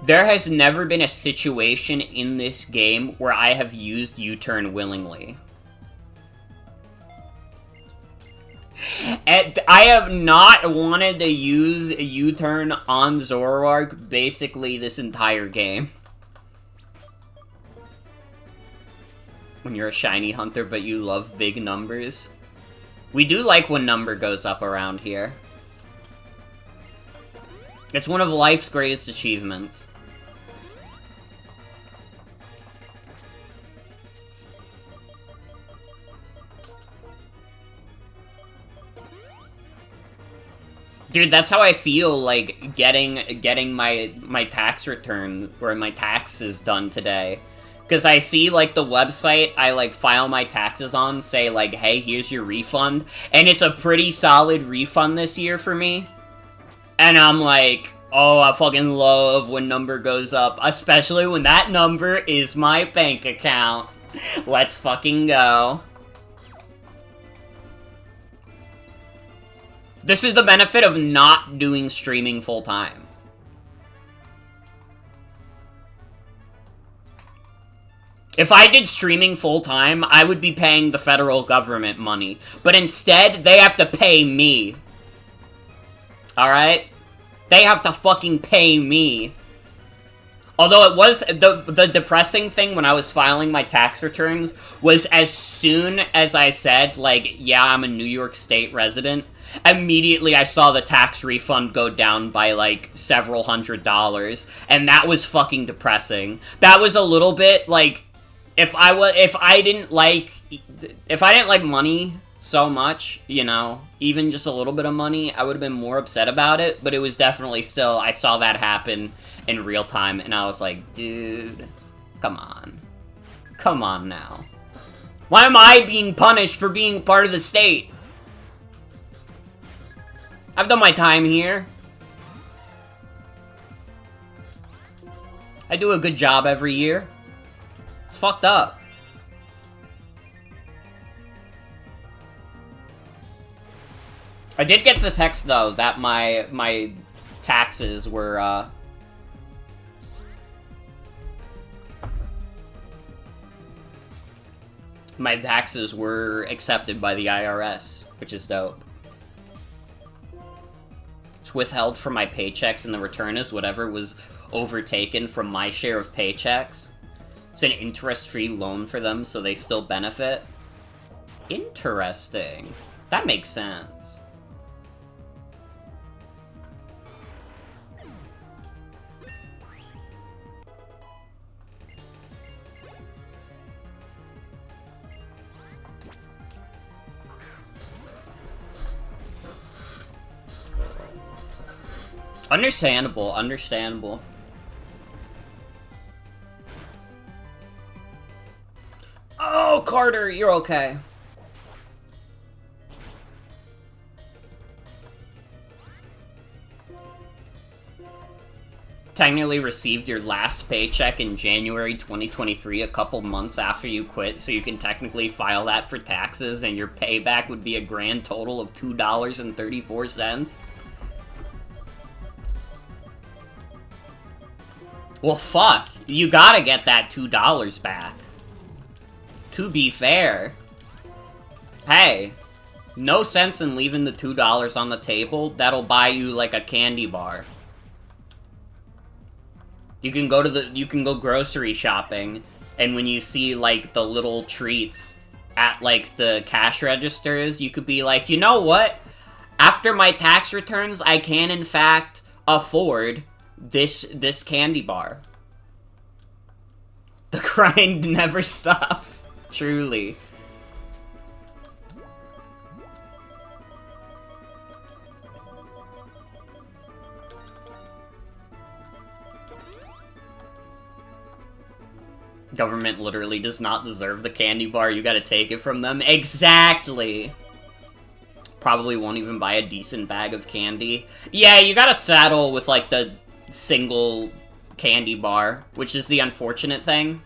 There has never been a situation in this game where I have used U-turn willingly. And I have not wanted to use a U-turn on Zoroark basically this entire game. When you're a shiny hunter, but you love big numbers. We do like when number goes up around here. It's one of life's greatest achievements. Dude, that's how I feel, like, getting my tax return, or my taxes done today. Because I see, like, the website I, like, file my taxes on say, like, hey, here's your refund. And it's a pretty solid refund this year for me. And I'm like, oh, I fucking love when number goes up. Especially when that number is my bank account. Let's fucking go. This is the benefit of not doing streaming full-time. If I did streaming full-time, I would be paying the federal government money. But instead, they have to pay me. Alright? They have to fucking pay me. Although it was, the depressing thing when I was filing my tax returns was as soon as I said, like, yeah, I'm a New York State resident, immediately I saw the tax refund go down by, like, several $100s. And that was fucking depressing. That was a little bit, like, if I didn't like money so much, you know, even just a little bit of money, I would have been more upset about it, but it was definitely still, I saw that happen in real time, and I was like, dude, come on. Come on now. Why am I being punished for being part of the state? I've done my time here. I do a good job every year. It's fucked up. I did get the text, though, that my taxes were, my taxes were accepted by the IRS, which is dope. It's withheld from my paychecks, and the return is whatever was overtaken from my share of paychecks. It's an interest-free loan for them, so they still benefit. Interesting. That makes sense. Understandable, understandable. Oh, Carter, you're okay. Technically received your last paycheck in January 2023, a couple months after you quit, so you can technically file that for taxes, and your payback would be a grand total of $2.34. Well, fuck. You gotta get that $2 back. To be fair. Hey, no sense in leaving the $2 on the table. That'll buy you, like, a candy bar. You can go grocery shopping, and when you see, like, the little treats at, like, the cash registers, you could be like, you know what? After my tax returns, I can, in fact, afford this candy bar. The grind never stops. Truly. Government literally does not deserve the candy bar. You gotta take it from them. Exactly. Probably won't even buy a decent bag of candy. Yeah, you gotta saddle with, like, the single candy bar, which is the unfortunate thing.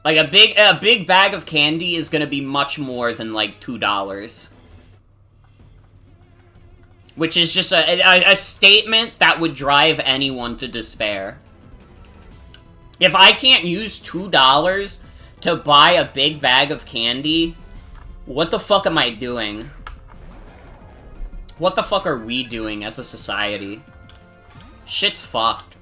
Like, a big bag of candy is gonna be much more than, like, $2. Which is just a statement that would drive anyone to despair. If I can't use $2 to buy a big bag of candy, what the fuck am I doing? What the fuck are we doing as a society? Shit's fucked.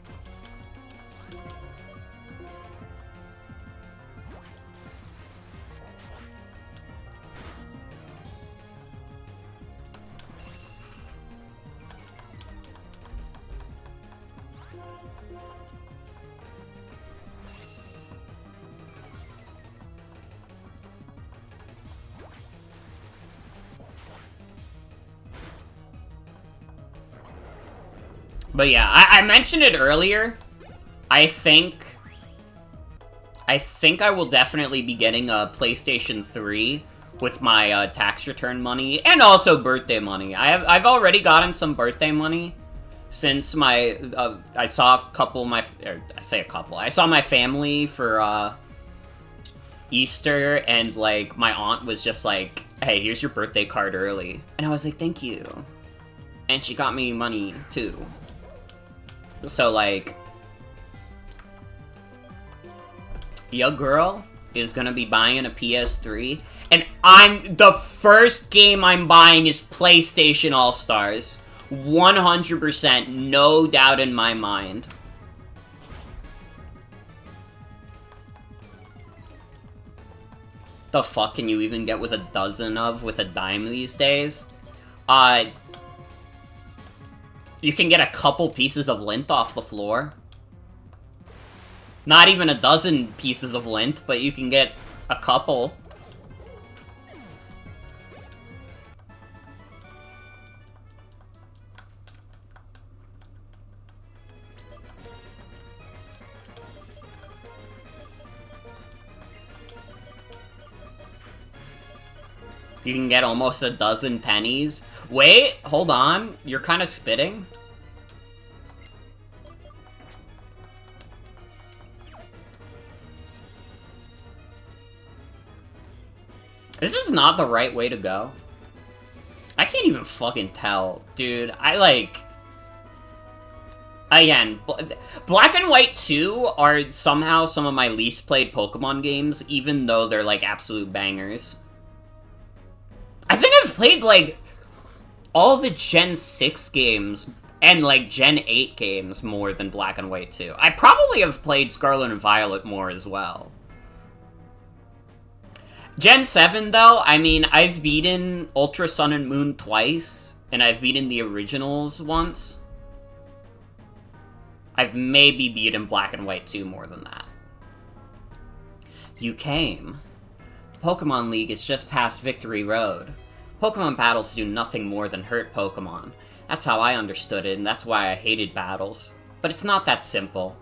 But yeah, I mentioned it earlier. I think I will definitely be getting a PlayStation 3 with my tax return money and also birthday money. I've already gotten some birthday money since my I saw a couple of my I saw my family for Easter, and like my aunt was just like, "Hey, here's your birthday card early," and I was like, "Thank you," and she got me money too. So, like, your girl is gonna be buying a PS3, and the first game I'm buying is PlayStation All-Stars. 100%, no doubt in my mind. The fuck can you even get with a dozen of with a dime these days? You can get a couple pieces of lint off the floor. Not even a dozen pieces of lint, but you can get a couple. You can get almost a dozen pennies. Wait, hold on. You're kind of spitting. This is not the right way to go. I can't even fucking tell, dude. Again, Black and White 2 are somehow some of my least played Pokemon games, even though they're, like, absolute bangers. I think I've played, like, all the Gen 6 games and, like, Gen 8 games more than Black and White 2. I probably have played Scarlet and Violet more as well. Gen 7, though, I mean, I've beaten Ultra Sun and Moon twice, and I've beaten the originals once. I've maybe beaten Black and White 2 more than that. You came. Pokemon League is just past Victory Road. Pokemon battles do nothing more than hurt Pokemon. That's how I understood it, and that's why I hated battles. But it's not that simple.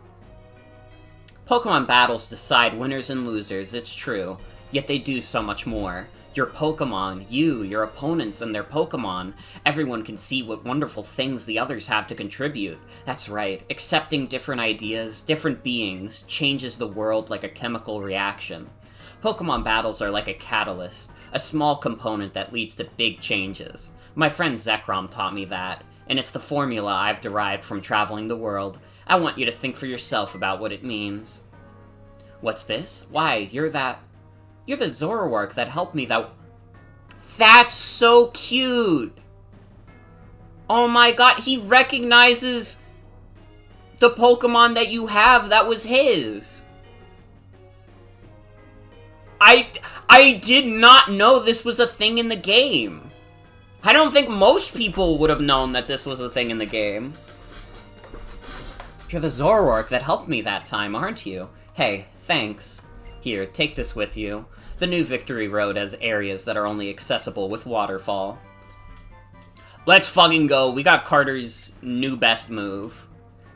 Pokemon battles decide winners and losers, it's true, yet they do so much more. Your Pokemon, you, your opponents, and their Pokemon, everyone can see what wonderful things the others have to contribute. That's right, accepting different ideas, different beings, changes the world like a chemical reaction. Pokemon battles are like a catalyst, a small component that leads to big changes. My friend Zekrom taught me that, and it's the formula I've derived from traveling the world. I want you to think for yourself about what it means. What's this? Why, you're the Zoroark that helped me That's so cute! Oh my god, he recognizes the Pokemon that you have that was his! I did not know this was a thing in the game. I don't think most people would have known that this was a thing in the game. You're the Zoroark that helped me that time, aren't you? Hey, thanks. Here, take this with you. The new Victory Road has areas that are only accessible with Waterfall. Let's fucking go. We got Carter's new best move.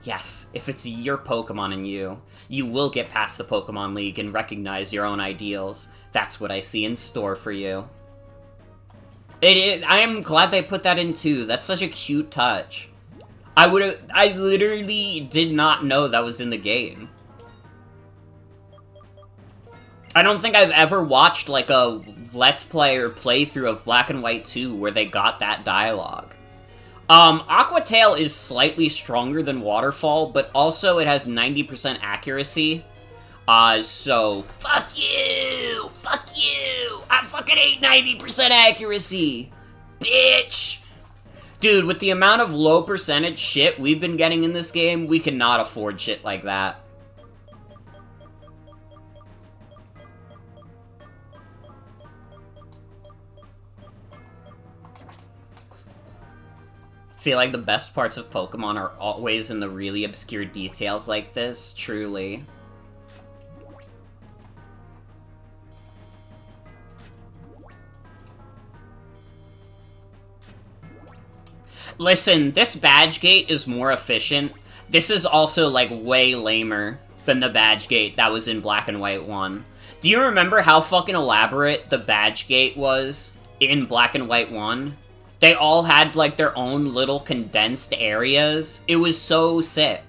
Yes, if it's your Pokemon and you will get past the Pokemon League and recognize your own ideals. That's what I see in store for you. I am glad they put that in too. That's such a cute touch. I literally did not know that was in the game. I don't think I've ever watched like a Let's Play or playthrough of Black and White 2 where they got that dialogue. Aqua Tail is slightly stronger than Waterfall, but also it has 90% accuracy. So, fuck you! Fuck you! I fucking hate 90% accuracy! Bitch! Dude, with the amount of low percentage shit we've been getting in this game, we cannot afford shit like that. I feel like the best parts of Pokemon are always in the really obscure details like this, truly. Listen, this badge gate is more efficient. This is also, like, way lamer than the badge gate that was in Black and White 1. Do you remember how fucking elaborate the badge gate was in Black and White 1? They all had, like, their own little condensed areas. It was so sick.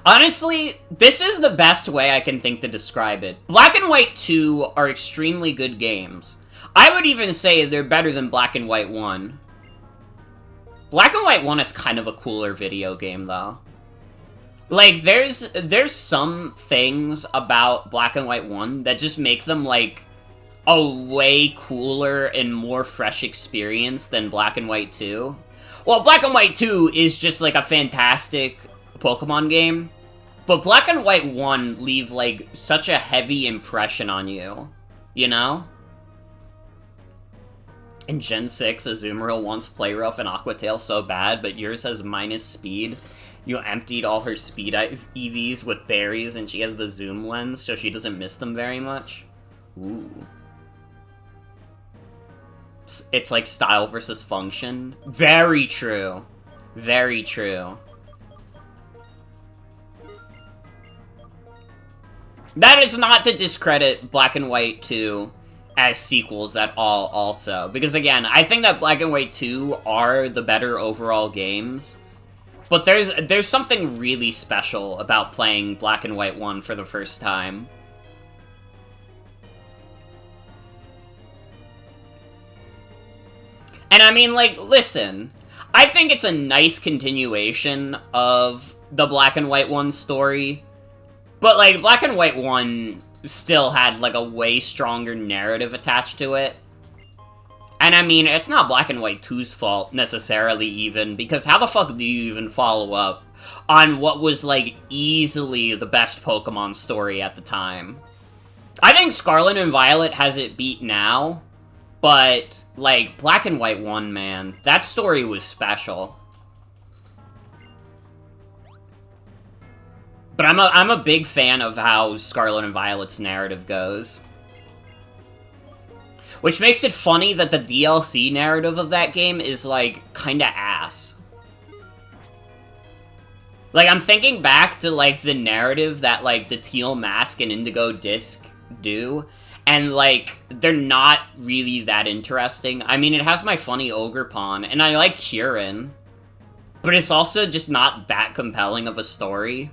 Honestly, this is the best way I can think to describe it. Black and White 2 are extremely good games. I would even say they're better than Black and White 1. Black and White 1 is kind of a cooler video game, though. Like, there's some things about Black and White 1 that just make them, like, a way cooler and more fresh experience than Black and White 2. Well, Black and White 2 is just, like, a fantastic Pokemon game, but Black and White 1 leave, like, such a heavy impression on you, you know? In Gen 6, Azumarill wants Play Rough and Aqua Tail so bad, but yours has minus speed. You emptied all her speed EVs with berries, and she has the zoom lens, so she doesn't miss them very much. Ooh. It's like style versus function. Very true. Very true. That is not to discredit Black and White 2 as sequels at all, also. Because, again, I think that Black and White 2 are the better overall games. But there's something really special about playing Black and White 1 for the first time. And I mean, like, listen, I think it's a nice continuation of the Black and White 1 story. But, like, Black and White 1 still had, like, a way stronger narrative attached to it. And, I mean, it's not Black and White 2's fault, necessarily, even, because how the fuck do you even follow up on what was, like, easily the best Pokemon story at the time? I think Scarlet and Violet has it beat now, but, like, Black and White 1, man, that story was special. But I'm a big fan of how Scarlet and Violet's narrative goes. Which makes it funny that the DLC narrative of that game is, like, kinda ass. Like, I'm thinking back to, like, the narrative that, like, the Teal Mask and Indigo Disc do, and, like, they're not really that interesting. I mean, it has my funny Ogre Pawn, and I like Kieran, but it's also just not that compelling of a story.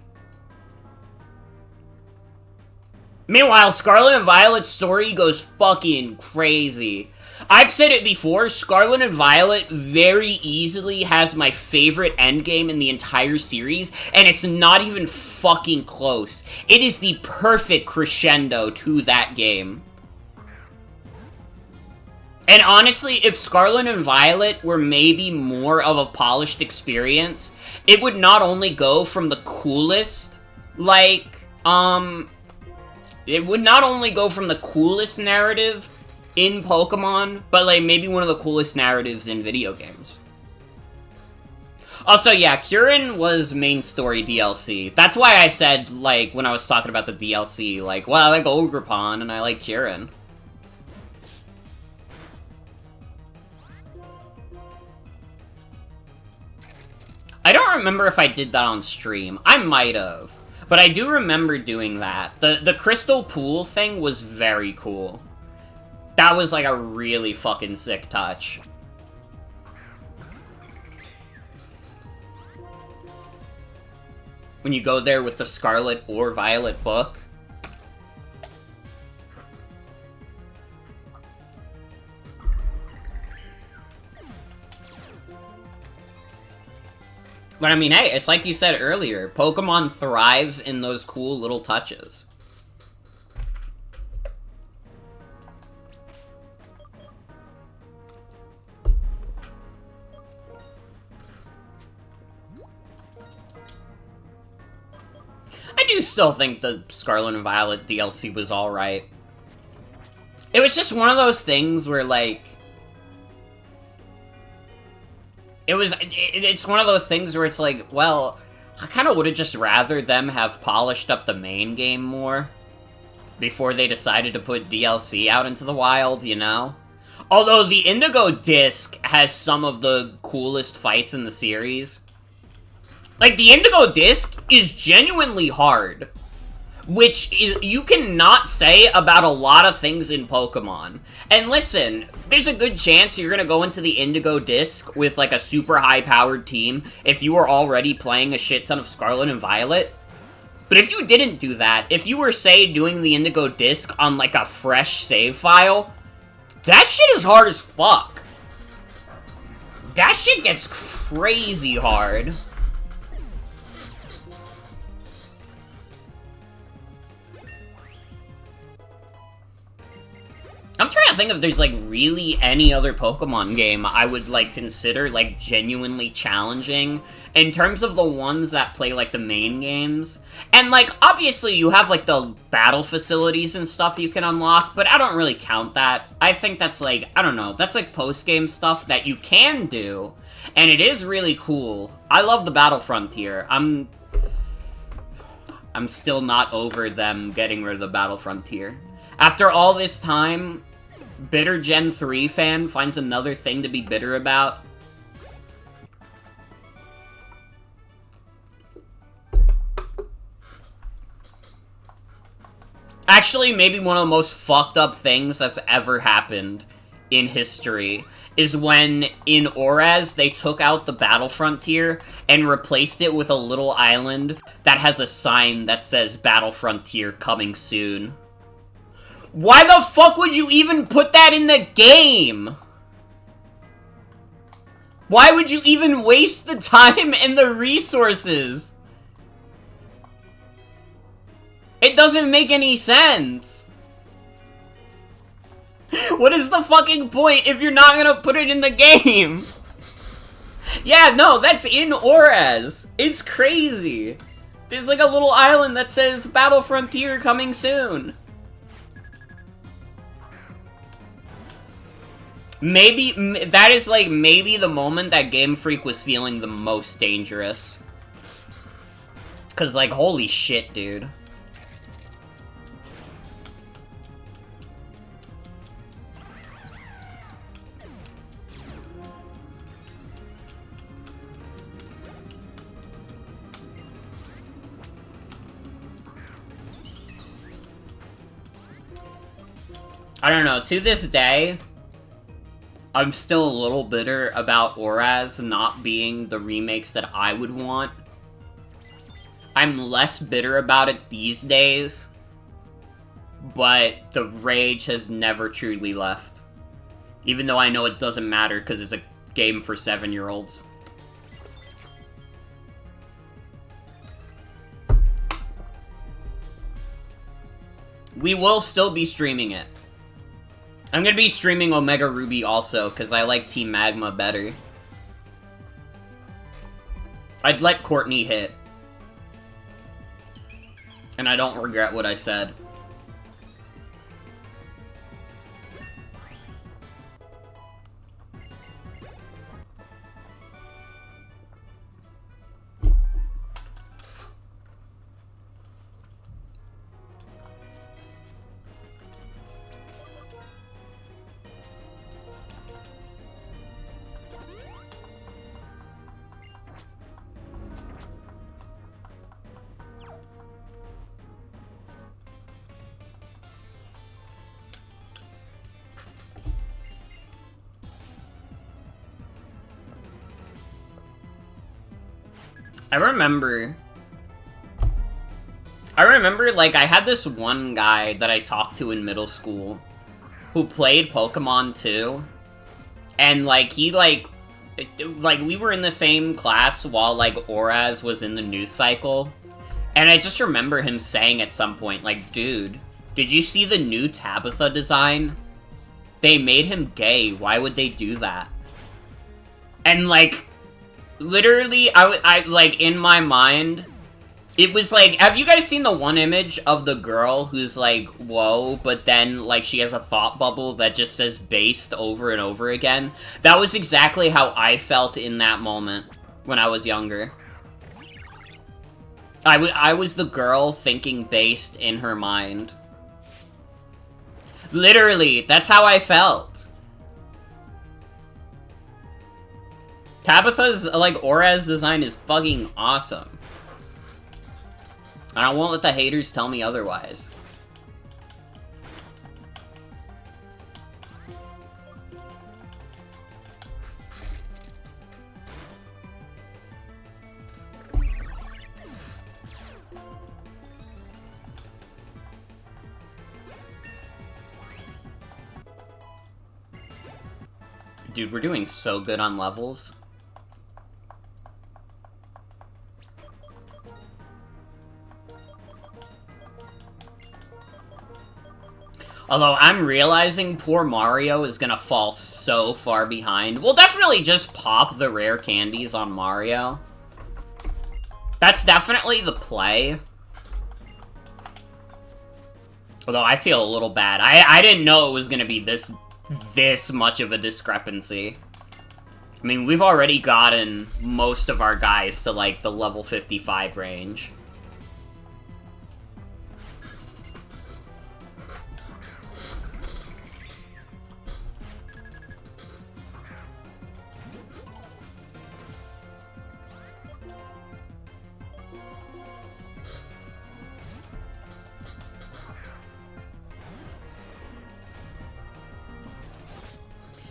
Meanwhile, Scarlet and Violet's story goes fucking crazy. I've said it before, Scarlet and Violet very easily has my favorite endgame in the entire series, and it's not even fucking close. It is the perfect crescendo to that game. And honestly, if Scarlet and Violet were maybe more of a polished experience, it would not only go from the coolest, like, it would not only go from the coolest narrative in Pokemon, but, like, maybe one of the coolest narratives in video games. Also, yeah, Kieran was main story DLC. That's why I said, like, when I was talking about the DLC, like, well, I like Ogre Pawn, and I like Kieran. I don't remember if I did that on stream. I might have. But I do remember doing that. The Crystal Pool thing was very cool. That was, like, a really fucking sick touch. When you go there with the Scarlet or Violet book. But I mean, hey, it's like you said earlier, Pokemon thrives in those cool little touches. I do still think the Scarlet and Violet DLC was alright. It was just one of those things where, like, it's one of those things where it's like, well, I kind of would have just rather them have polished up the main game more before they decided to put DLC out into the wild, you know? Although the Indigo Disc has some of the coolest fights in the series. Like, the Indigo Disc is genuinely hard, which is, you cannot say about a lot of things in Pokemon. And listen, there's a good chance you're gonna go into the Indigo Disc with, like, a super high-powered team if you were already playing a shit ton of Scarlet and Violet. But if you didn't do that, if you were, say, doing the Indigo Disc on, like, a fresh save file, that shit is hard as fuck. That shit gets crazy hard. I'm trying to think if there's, like, really any other Pokemon game I would, like, consider, like, genuinely challenging in terms of the ones that play, like, the main games. And, like, obviously you have, like, the battle facilities and stuff you can unlock, but I don't really count that. I think that's, like, I don't know, that's, like, post-game stuff that you can do, and it is really cool. I love the Battle Frontier. I'm still not over them getting rid of the Battle Frontier. After all this time, bitter Gen 3 fan finds another thing to be bitter about. Actually, maybe one of the most fucked up things that's ever happened in history is when, in Oraz, they took out the Battle Frontier and replaced it with a little island that has a sign that says Battle Frontier coming soon. Why the fuck would you even put that in the game? Why would you even waste the time and the resources? It doesn't make any sense. What is the fucking point if you're not gonna put it in the game? Yeah, no, that's in Oraz. It's crazy. There's like a little island that says Battle Frontier coming soon. Maybe, that is, like, maybe the moment that Game Freak was feeling the most dangerous. Cause, like, holy shit, dude. I don't know, to this day, I'm still a little bitter about Oraz not being the remakes that I would want. I'm less bitter about it these days, but the rage has never truly left. Even though I know it doesn't matter because it's a game for 7-year-olds. We will still be streaming it. I'm gonna be streaming Omega Ruby also, because I like Team Magma better. I'd let Courtney hit. And I don't regret what I said. I remember, like, I had this one guy that I talked to in middle school who played Pokemon too, and, like, he, like, we were in the same class while, like, Oraz was in the news cycle, and I just remember him saying at some point, like, dude, did you see the new Tabitha design? They made him gay, why would they do that? And, like, literally, I like, in my mind, it was like, have you guys seen the one image of the girl who's like, whoa, but then, like, she has a thought bubble that just says based over and over again? That was exactly how I felt in that moment when I was younger. I was the girl thinking based in her mind. Literally, that's how I felt. Tabitha's, like, Oraz design is fucking awesome. And I won't let the haters tell me otherwise. Dude, we're doing so good on levels. Although, I'm realizing poor Mario is gonna fall so far behind. We'll definitely just pop the rare candies on Mario. That's definitely the play. Although, I feel a little bad. I didn't know it was gonna be this much of a discrepancy. I mean, we've already gotten most of our guys to, like, the level 55 range.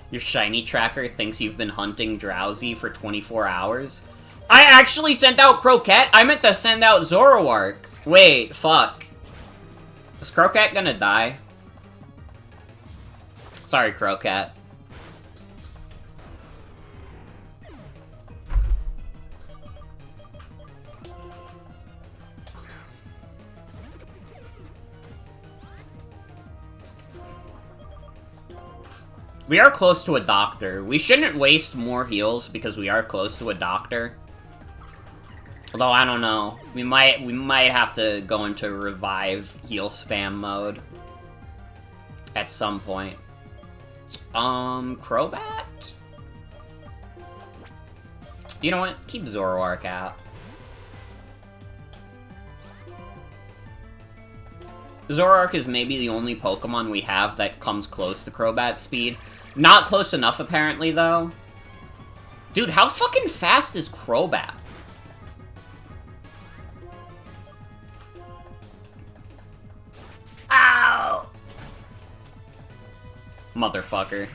Your shiny tracker thinks you've been hunting Drowsy for 24 hours? I actually sent out Croquette? I meant to send out Zoroark. Wait, fuck. Is Croquette gonna die? Sorry, Croquette. We are close to a doctor. We shouldn't waste more heals because we are close to a doctor. Although, I don't know. We might have to go into revive heal spam mode at some point. Crobat? You know what? Keep Zoroark out. Zoroark is maybe the only Pokemon we have that comes close to Crobat's speed. Not close enough, apparently, though. Dude, how fucking fast is Crobat? Ow! Motherfucker.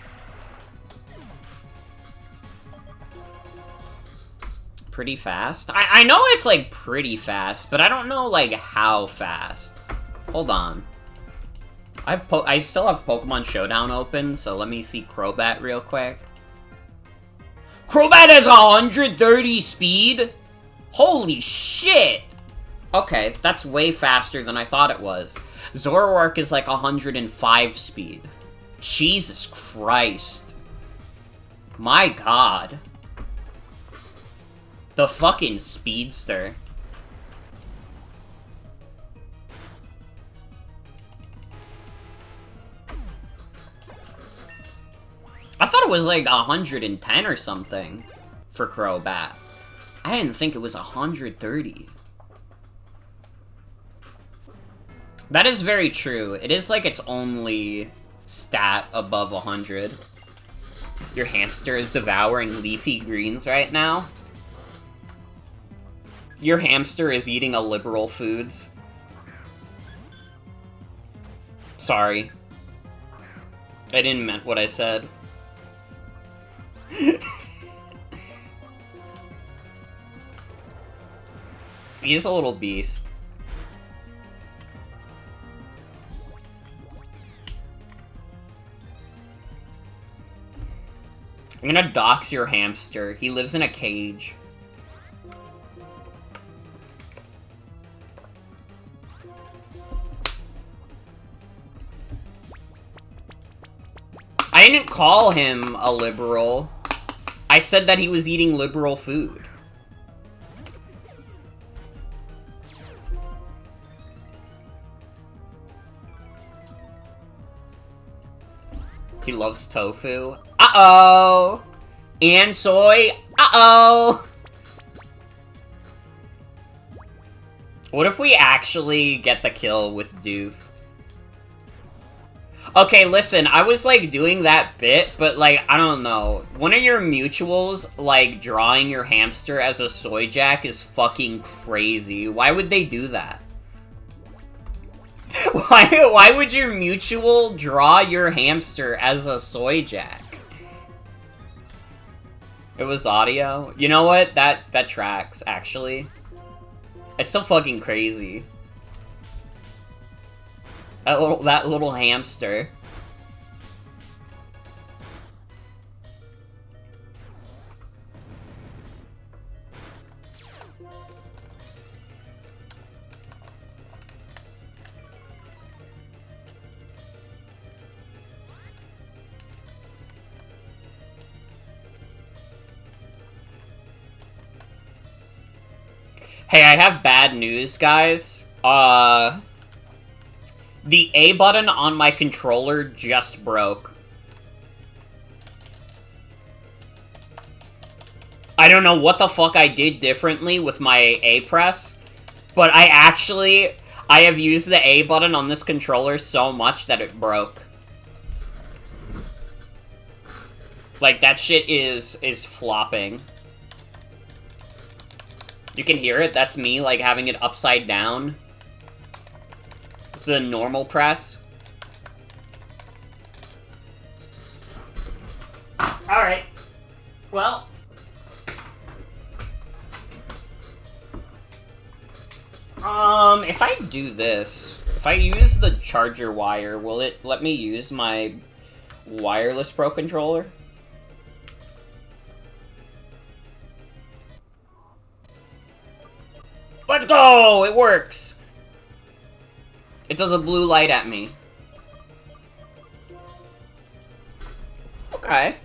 Pretty fast? I know it's, like, pretty fast, but I don't know, like, how fast. Hold on. I still have Pokemon Showdown open, so let me see Crobat real quick. Crobat has 130 speed? Holy shit! Okay, that's way faster than I thought it was. Zoroark is like 105 speed. Jesus Christ. My god. The fucking speedster. I thought it was like 110 or something for Crobat. I didn't think it was 130. That is very true. It is like its only stat above 100. Your hamster is devouring leafy greens right now. Your hamster is eating a liberal foods. Sorry. I didn't mean what I said. He's a little beast. I'm gonna dox your hamster. He lives in a cage. I didn't call him a liberal. I said that he was eating liberal food. He loves tofu. Uh-oh! And soy. Uh-oh! What if we actually get the kill with Doof? Okay, listen, I was, like, doing that bit, but, like, I don't know. One of your mutuals, like, drawing your hamster as a soy jack is fucking crazy. Why would they do that? Why would your mutual draw your hamster as a soy jack? It was audio? You know what? That tracks, actually. It's still fucking crazy. That little hamster. Hey, I have bad news, guys. The A button on my controller just broke. I don't know what the fuck I did differently with my A press, but I have used the A button on this controller so much that it broke. Like, that shit is flopping. You can hear it, that's me, like, having it upside down. It's a normal press. Alright. Well. If I do this, if I use the charger wire, will it let me use my wireless Pro Controller? Let's go! It works! It does a blue light at me. Okay.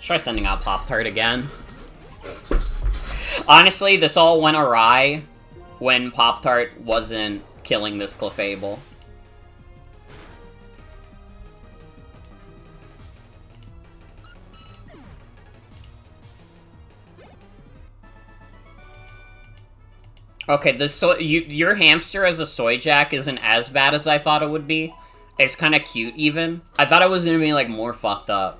Let's try sending out Pop-Tart again. Honestly, this all went awry when Pop-Tart wasn't killing this Clefable. Okay, your hamster as a soy jack isn't as bad as I thought it would be. It's kind of cute, even. I thought it was gonna be, like, more fucked up.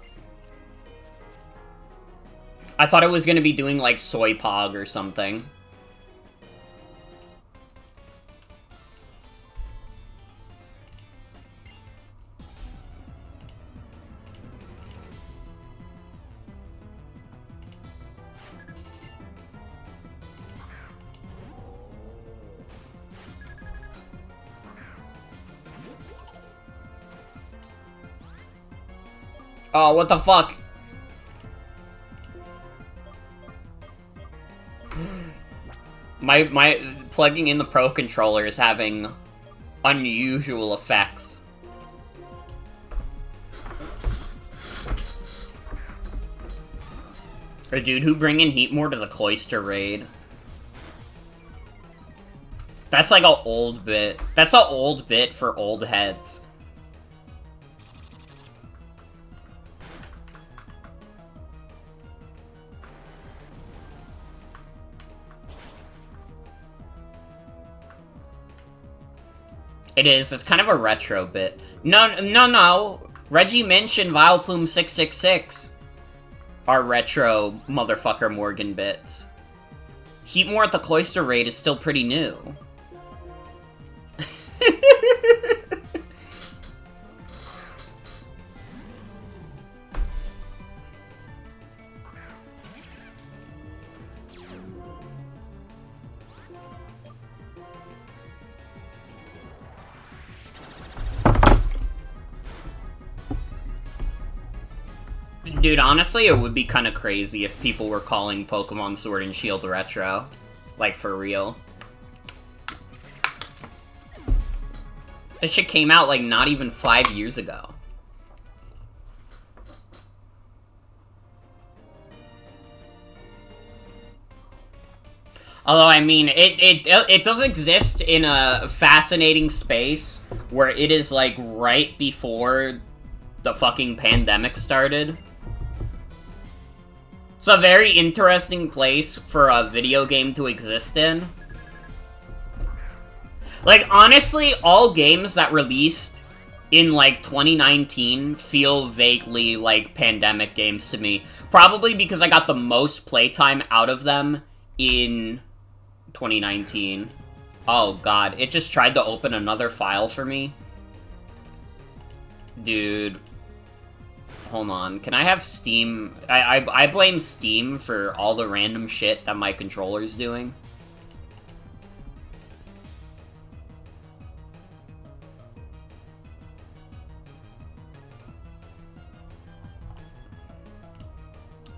I thought it was gonna be doing, like, soy pog or something. Oh, what the fuck? My plugging in the Pro Controller is having unusual effects. Or dude, who bringing Heatmore to the Cloister raid? That's like a old bit. That's a old bit for old heads. It is. It's kind of a retro bit. No. Reggie Minch and Vileplume 666 are retro motherfucker Morgan bits. Heatmore at the Cloister raid is still pretty new. Dude, honestly, it would be kind of crazy if people were calling Pokemon Sword and Shield retro. Like, for real. This shit came out, like, not even 5 years ago. Although, I mean, it does exist in a fascinating space where it is, like, right before the fucking pandemic started. It's a very interesting place for a video game to exist in. Like, honestly, all games that released in, like, 2019 feel vaguely like pandemic games to me. Probably because I got the most playtime out of them in 2019. Oh, God. It just tried to open another file for me. Dude. Hold on, can I have Steam? I blame Steam for all the random shit that my controller's doing.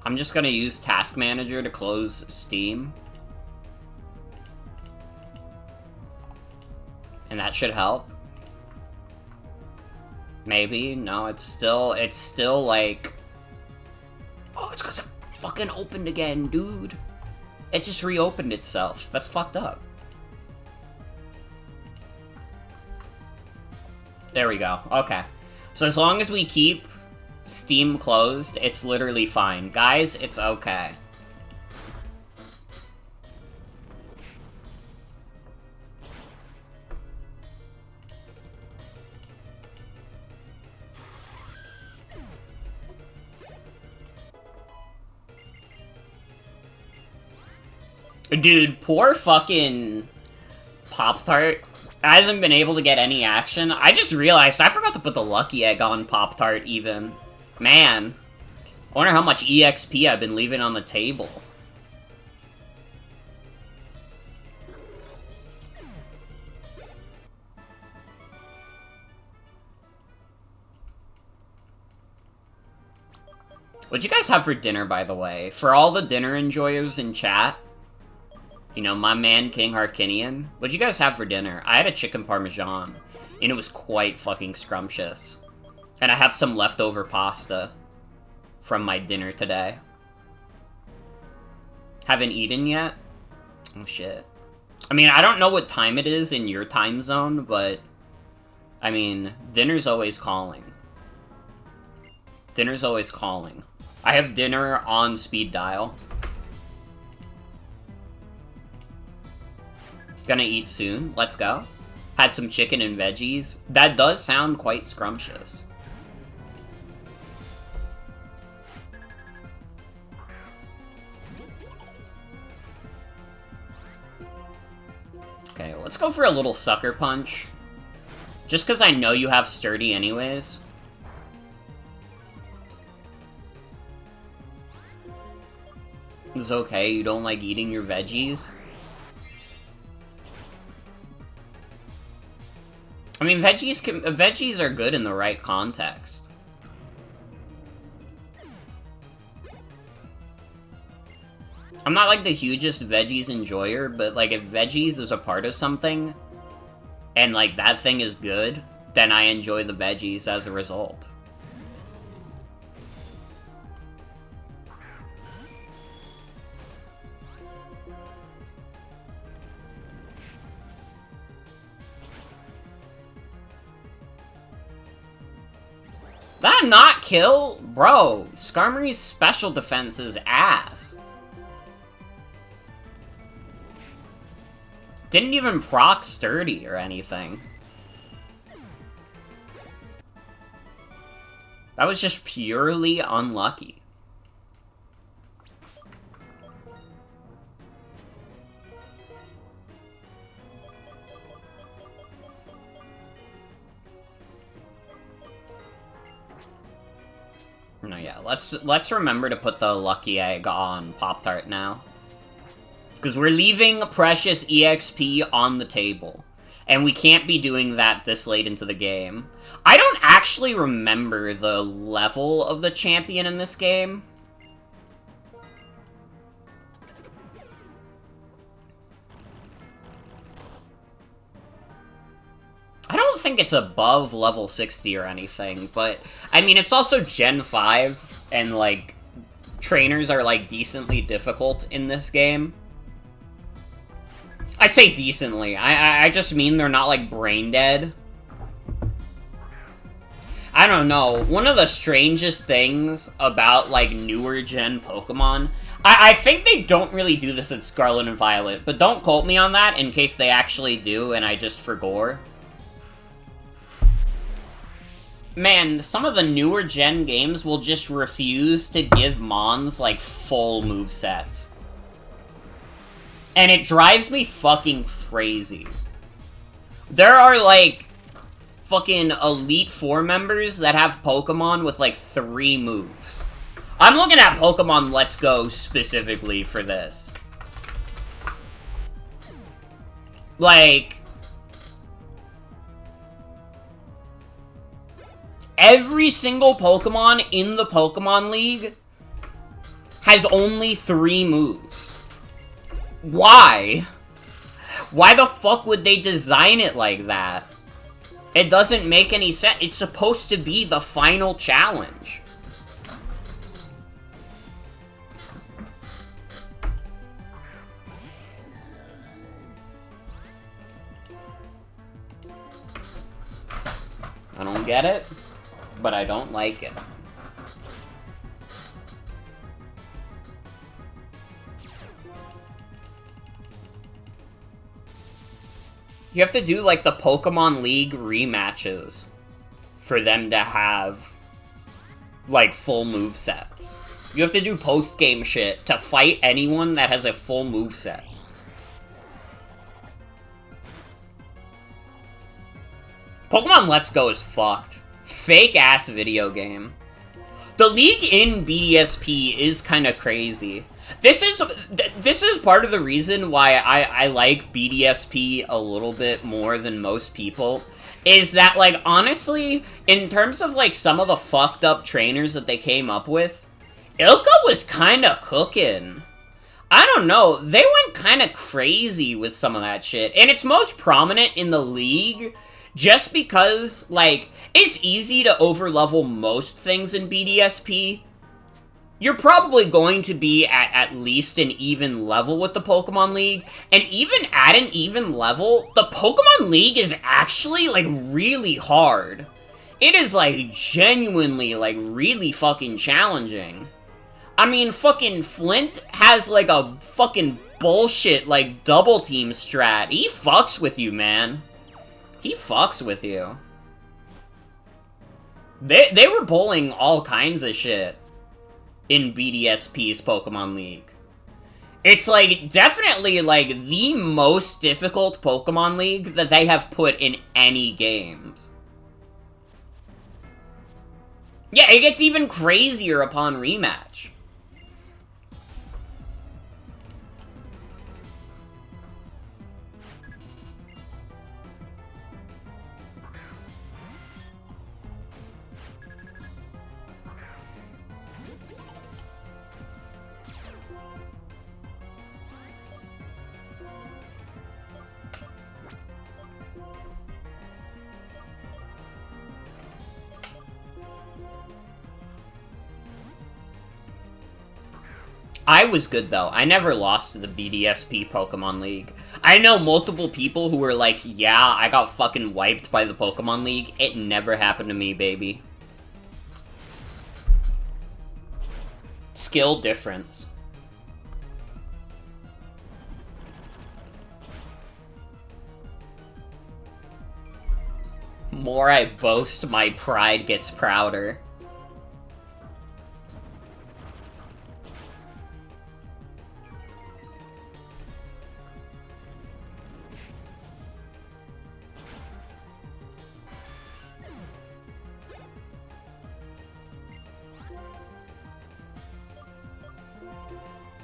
I'm just gonna use Task Manager to close Steam. And that should help. Maybe. No, it's still, like... Oh, it's because it fucking opened again, dude. It just reopened itself. That's fucked up. There we go. Okay. So as long as we keep Steam closed, it's literally fine. Guys, it's okay. Dude, poor fucking Pop-Tart hasn't been able to get any action. I just realized I forgot to put the Lucky Egg on Pop-Tart even. Man. I wonder how much EXP I've been leaving on the table. What'd you guys have for dinner, by the way? For all the dinner enjoyers in chat, you know, my man, King Harkinian. What'd you guys have for dinner? I had a chicken parmesan, and it was quite fucking scrumptious. And I have some leftover pasta from my dinner today. Haven't eaten yet? Oh, shit. I mean, I don't know what time it is in your time zone, but... I mean, dinner's always calling. Dinner's always calling. I have dinner on speed dial. Gonna eat soon. Let's go. Had some chicken and veggies. That does sound quite scrumptious. Okay, let's go for a little sucker punch. Just because I know you have sturdy anyways. It's okay, you don't like eating your veggies? I mean, veggies are good in the right context. I'm not like the hugest veggies enjoyer, but like if veggies is a part of something, and like that thing is good, then I enjoy the veggies as a result. That not kill? Bro, Skarmory's special defense is ass. Didn't even proc sturdy or anything. That was just purely unlucky. No, yeah, let's remember to put the lucky egg on Pop-Tart now. Because we're leaving precious EXP on the table. And we can't be doing that this late into the game. I don't actually remember the level of the champion in this game. I don't think it's above level 60 or anything, but, I mean, it's also Gen 5, and, like, trainers are, like, decently difficult in this game. I say decently, I just mean they're not, like, brain dead. I don't know, one of the strangest things about, like, newer gen Pokemon, I think they don't really do this in Scarlet and Violet, but don't quote me on that in case they actually do and I just forgot. Man, some of the newer gen games will just refuse to give Mons, like, full movesets. And it drives me fucking crazy. There are, like, fucking Elite Four members that have Pokemon with, like, 3 moves. I'm looking at Pokemon Let's Go specifically for this. Like... every single Pokemon in the Pokemon League has only 3 moves. Why? Why the fuck would they design it like that? It doesn't make any sense. It's supposed to be the final challenge. I don't get it, but I don't like it. You have to do, like, the Pokemon League rematches for them to have, like, full movesets. You have to do post-game shit to fight anyone that has a full moveset. Pokemon Let's Go is fucked. Fake-ass video game. The League in BDSP is kind of crazy. This is part of the reason why I like BDSP a little bit more than most people. Is that, like, honestly, in terms of, like, some of the fucked up trainers that they came up with, Ilka was kind of cooking. I don't know, they went kind of crazy with some of that shit. And it's most prominent in the League just because, like, it's easy to overlevel most things in BDSP. you're probably going to be at least an even level with the Pokemon League, and even at an even level, the Pokemon League is actually, like, really hard. It is, like, genuinely, like, really fucking challenging. I mean, fucking Flint has, like, a fucking bullshit, like, double team strat. He fucks with you, man. He fucks with you. They were pulling all kinds of shit in BDSP's Pokemon League. It's, like, definitely, like, the most difficult Pokemon League that they have put in any games. Yeah, it gets even crazier upon rematch. I was good, though. I never lost to the BDSP Pokemon League. I know multiple people who were like, yeah, I got fucking wiped by the Pokemon League. It never happened to me, baby. Skill difference. More I boast, my pride gets prouder.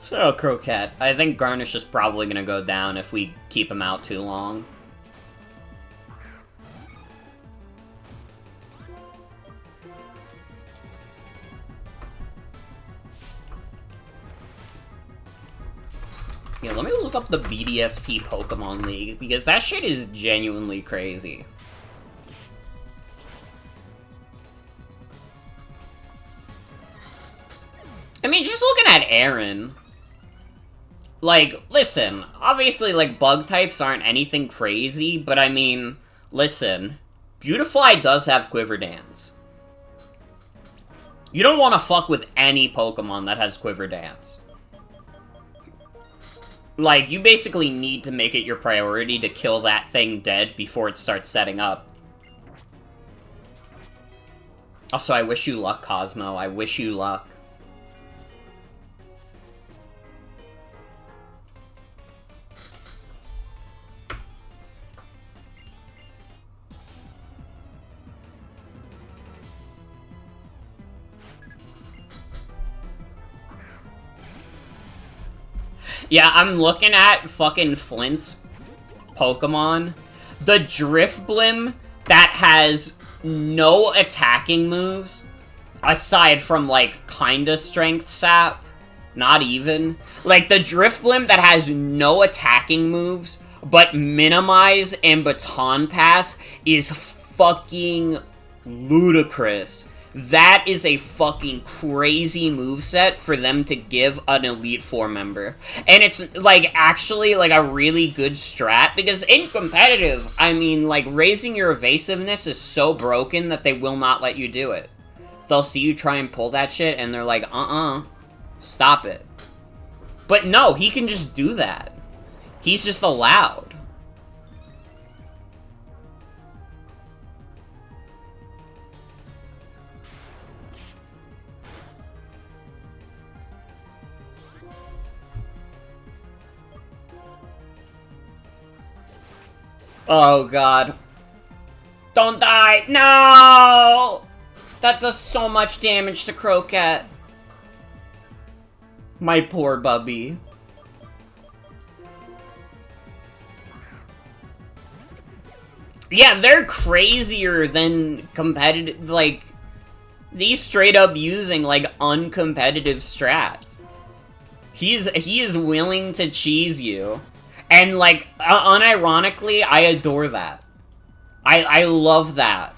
So, Croquette, I think Garnish is probably gonna go down if we keep him out too long. Yeah, let me look up the BDSP Pokemon League, because that shit is genuinely crazy. I mean, just looking at Aaron... Like, listen, obviously, like, bug types aren't anything crazy, but I mean, listen, Beautifly does have Quiver Dance. You don't want to fuck with any Pokemon that has Quiver Dance. Like, you basically need to make it your priority to kill that thing dead before it starts setting up. Also, I wish you luck, Cosmo. I wish you luck. Yeah, I'm looking at fucking Flint's Pokemon. The Drifblim that has no attacking moves, aside from, like, kinda Strength Sap. Not even. Like, the Drifblim that has no attacking moves, but Minimize and Baton Pass is fucking ludicrous. That is a fucking crazy moveset for them to give an Elite Four member. And it's, like, actually, like, a really good strat, because in competitive, I mean, like, raising your evasiveness is so broken that they will not let you do it. They'll see you try and pull that shit, and they're like, stop it. But no, he can just do that. He's just allowed. Oh, God. Don't die. No! That does so much damage to Croquette. My poor bubby. Yeah, they're crazier than competitive, like, these straight up using, like, uncompetitive strats. He is willing to cheese you. And, like, unironically, I adore that. I love that.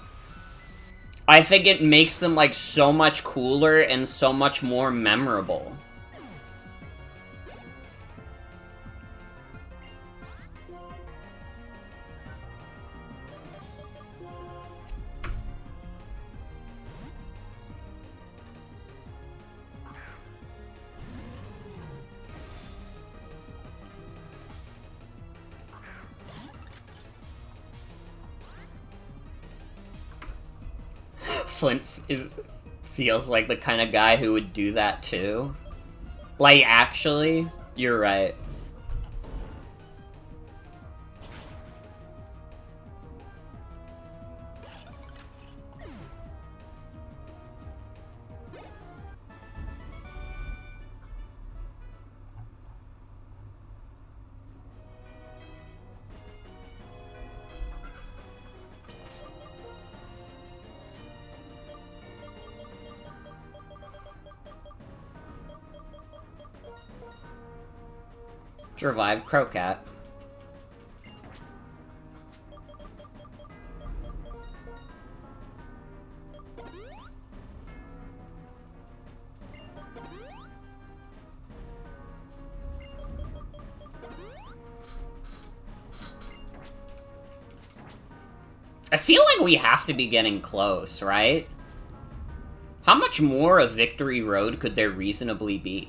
I think it makes them, like, so much cooler and so much more memorable. Flint feels like the kind of guy who would do that too. Like, actually, you're right. Revive Crocat. I feel like we have to be getting close, right? How much more of Victory Road could there reasonably be?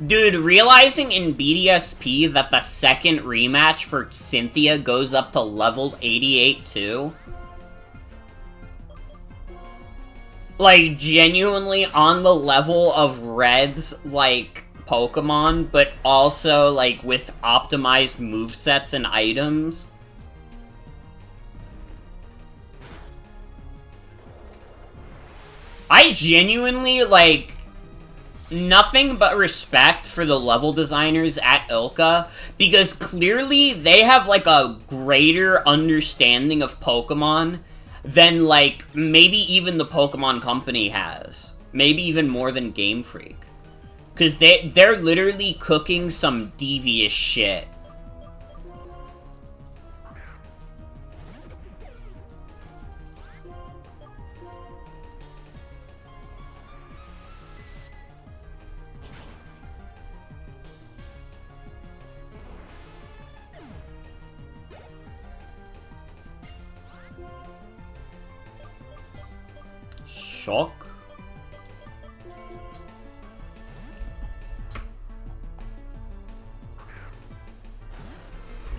Dude, realizing in BDSP that the second rematch for Cynthia goes up to level 88 too? Like, genuinely on the level of Red's, like, Pokemon, but also, like, with optimized movesets and items. I genuinely, like, nothing but respect for the level designers at Ilka, because clearly they have, like, a greater understanding of Pokemon than, like, maybe even the Pokemon Company has. Maybe even more than Game Freak. Because they're literally cooking some devious shit. Shock?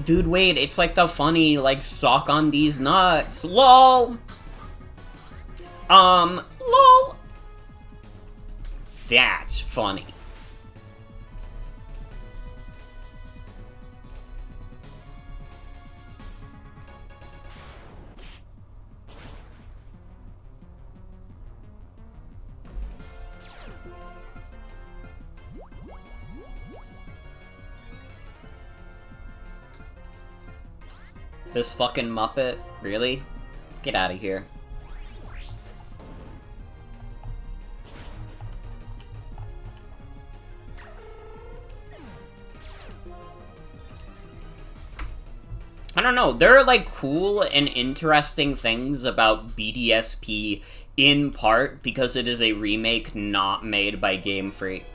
Dude, wait, it's like the funny, like, sock on these nuts. LOL! LOL! That's funny. This fucking Muppet? Really? Get out of here. I don't know, there are, like, cool and interesting things about BDSP in part because it is a remake not made by Game Freak.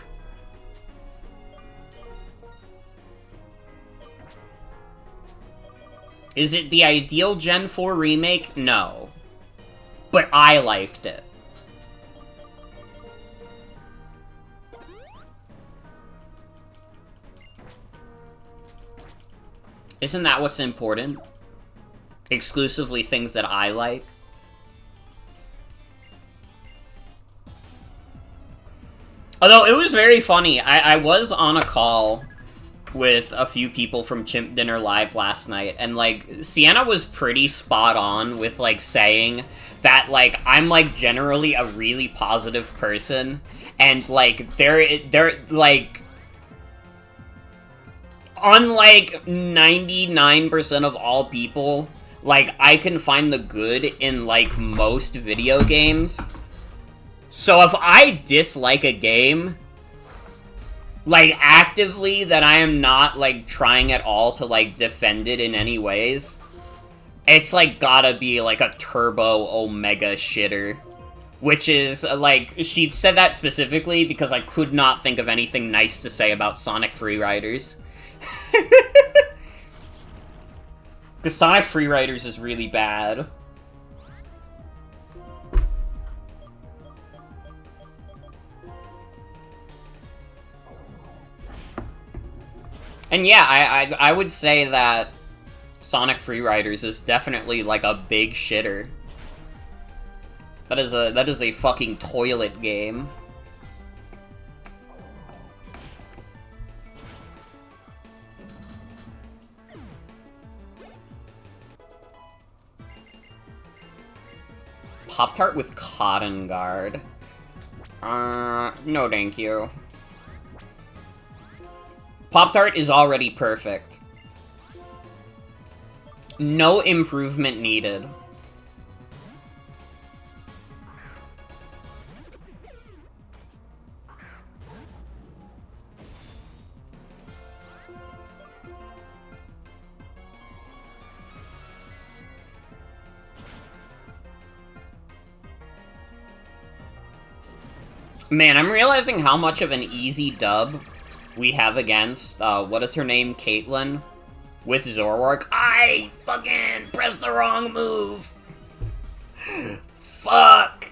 Is it the ideal Gen 4 remake? No. But I liked it. Isn't that what's important? Exclusively things that I like? Although, it was very funny. I was on a call with a few people from Chimp Dinner Live last night, and, like, Sienna was pretty spot on with, like, saying that, like, I'm, like, generally a really positive person, and, like, they're like, unlike 99% of all people, like, I can find the good in, like, most video games. So if I dislike a game, like, actively, that I am not, like, trying at all to, like, defend it in any ways, it's, like, gotta be, like, a turbo omega shitter. Which is, like, she said that specifically because I could not think of anything nice to say about Sonic Freeriders. Because Sonic Freeriders is really bad. And yeah, I would say that Sonic Freeriders is definitely, like, a big shitter. That is a fucking toilet game. Pop-Tart with Cotton Guard. No thank you. Pop-Tart is already perfect. No improvement needed. Man, I'm realizing how much of an easy dub we have against, what is her name, Caitlyn? With Zoroark. I fucking pressed the wrong move! Fuck!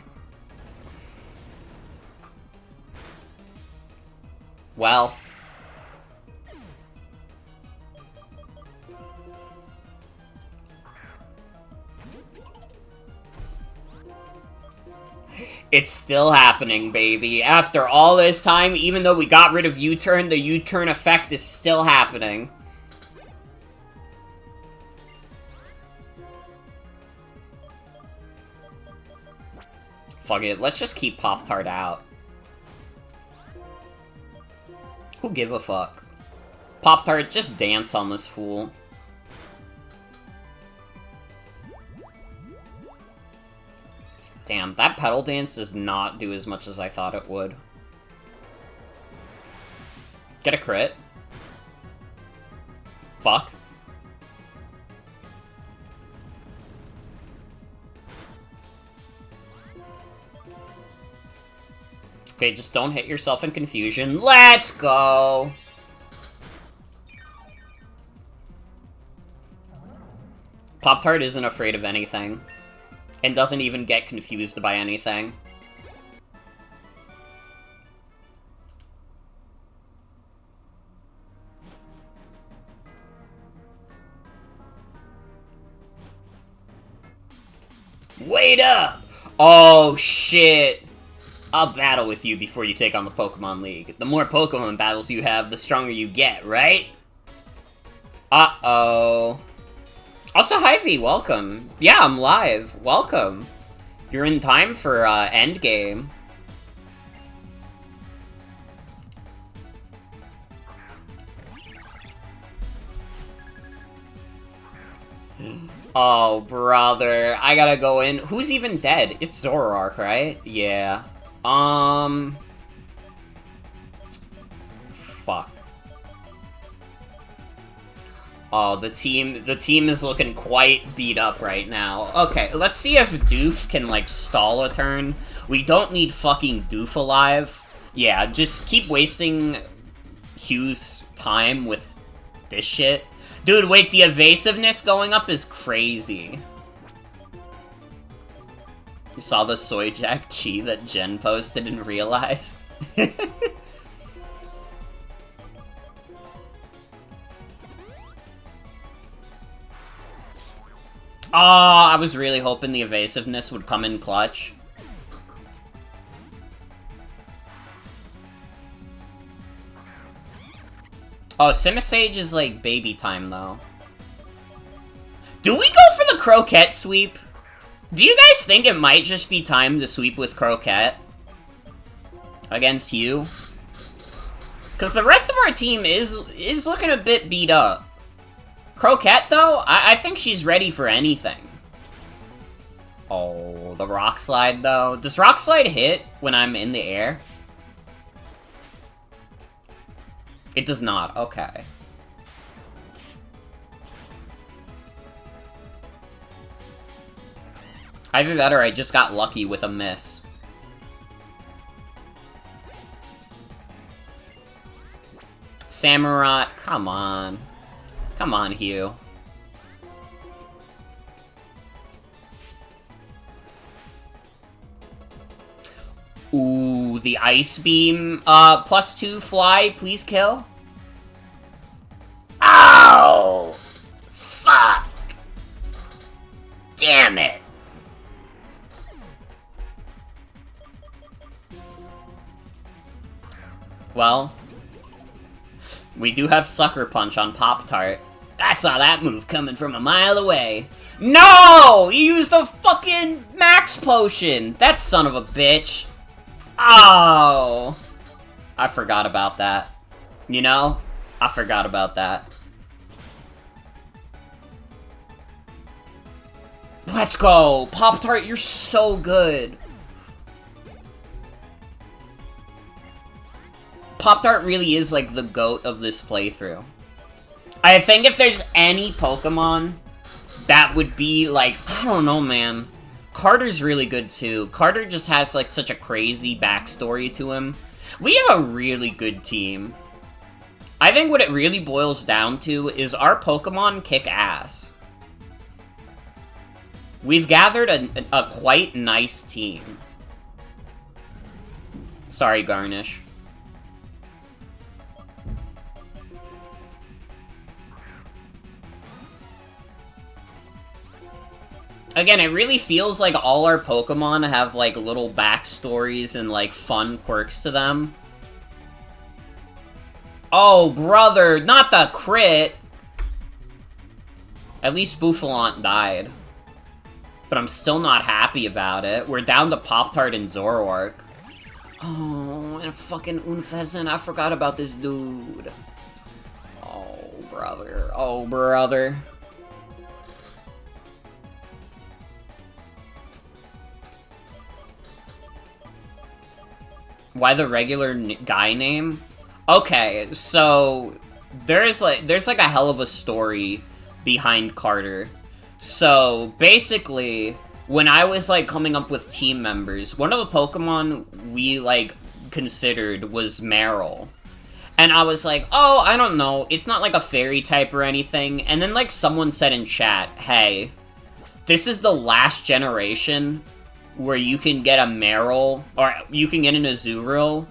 Well. It's still happening, baby. After all this time, even though we got rid of U-turn, the U-turn effect is still happening. Fuck it, let's just keep Pop-Tart out. Who give a fuck? Pop-Tart, just dance on this fool. Damn, that pedal dance does not do as much as I thought it would. Get a crit. Fuck. Okay, just don't hit yourself in confusion. Let's go! Pop-Tart isn't afraid of anything. And doesn't even get confused by anything. Wait up! Oh, shit! I'll battle with you before you take on the Pokemon League. The more Pokemon battles you have, the stronger you get, right? Uh-oh. Also, Hy-Vee, welcome. Yeah, I'm live. Welcome. You're in time for, endgame. Oh, brother. I gotta go in. Who's even dead? It's Zoroark, right? Yeah. Fuck. Oh, the team is looking quite beat up right now. Okay, let's see if Doof can, like, stall a turn. We don't need fucking Doof alive. Yeah, just keep wasting Hugh's time with this shit. Dude, wait, the evasiveness going up is crazy. You saw the Soy Jack Chi that Jen posted and realized? Oh, I was really hoping the evasiveness would come in clutch. Oh, Simisage is like baby time though. Do we go for the Croquette sweep? Do you guys think it might just be time to sweep with Croquette? Against you? Because the rest of our team is looking a bit beat up. Croquette, though, I think she's ready for anything. Oh, the Rock Slide, though. Does Rock Slide hit when I'm in the air? It does not. Okay. Either that or I just got lucky with a miss. Samurott, come on. Come on, Hugh. Ooh, the Ice Beam. +2 fly, please kill. Ow! Fuck! Damn it! Well, we do have Sucker Punch on Pop-Tart. I saw that move coming from a mile away. No! He used a fucking Max Potion! That son of a bitch. Oh! I forgot about that. You know? I forgot about that. Let's go! Pop-Tart, you're so good! Pop-Tart really is, like, the GOAT of this playthrough. I think if there's any Pokemon that would be, like, I don't know, man. Carter's really good, too. Carter just has, like, such a crazy backstory to him. We have a really good team. I think what it really boils down to is our Pokemon kick ass. We've gathered a quite nice team. Sorry, Garnish. Again, it really feels like all our Pokemon have, like, little backstories and, like, fun quirks to them. Oh, brother! Not the crit! At least Bouffalant died. But I'm still not happy about it. We're down to Pop-Tart and Zoroark. Oh, and fucking Unfezant. I forgot about this dude. Oh, brother. Oh, brother. Why the regular guy name? Okay, so there's like a hell of a story behind Carter. So basically, when I was like coming up with team members, one of the Pokemon we like considered was Meryl. And I was like, oh, I don't know, it's not like a fairy type or anything. And then like someone said in chat, hey, this is the last generation where you can get a Meryl, or you can get an Azurill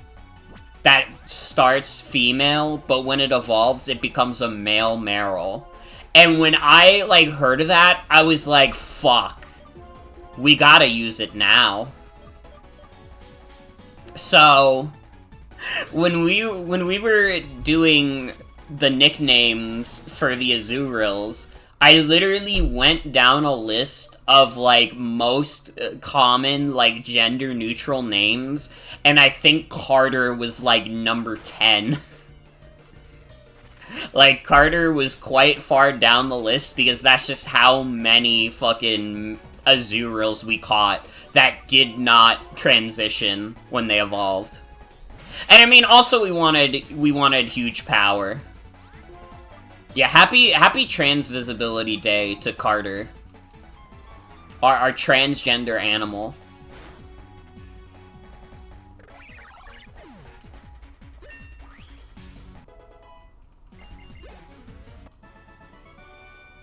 that starts female, but when it evolves, it becomes a male Meryl. And when I, like, heard of that, I was like, fuck. We gotta use it now. So, when we were doing the nicknames for the Azurills, I literally went down a list of, like, most common, like, gender-neutral names, and I think Carter was, like, number 10. Like, Carter was quite far down the list, because that's just how many fucking Azurills we caught that did not transition when they evolved. And, I mean, also we wanted huge power. Yeah, happy Trans Visibility Day to Carter. Our transgender animal.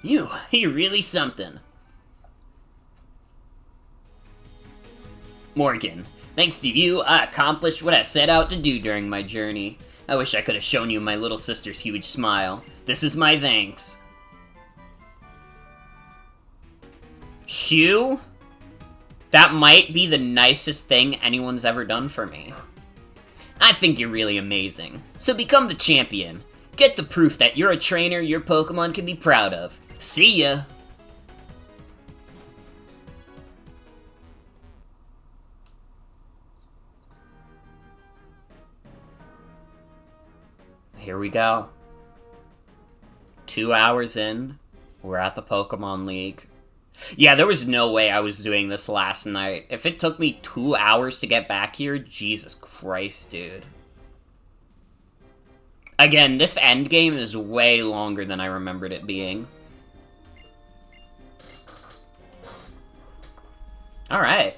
You're really something. Morgan, thanks to you, I accomplished what I set out to do during my journey. I wish I could have shown you my little sister's huge smile. This is my thanks. Hugh? That might be the nicest thing anyone's ever done for me. I think you're really amazing. So become the champion. Get the proof that you're a trainer your Pokemon can be proud of. See ya! Here we go. 2 hours in, we're at the Pokemon League. Yeah, there was no way I was doing this last night. If it took me 2 hours to get back here, Jesus Christ, dude. Again, this endgame is way longer than I remembered it being. Alright.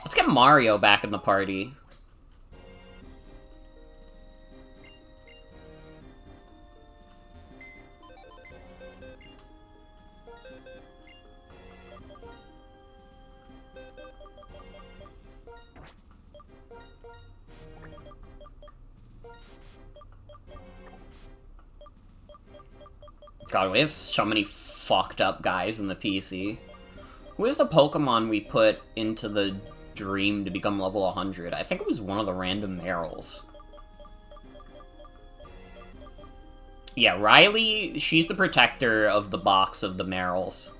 Let's get Mario back in the party. God, we have so many fucked up guys in the PC. Who is the Pokemon we put into the dream to become level 100? I think it was one of the random Merrills. Yeah, Riley, she's the protector of the box of the Merrills.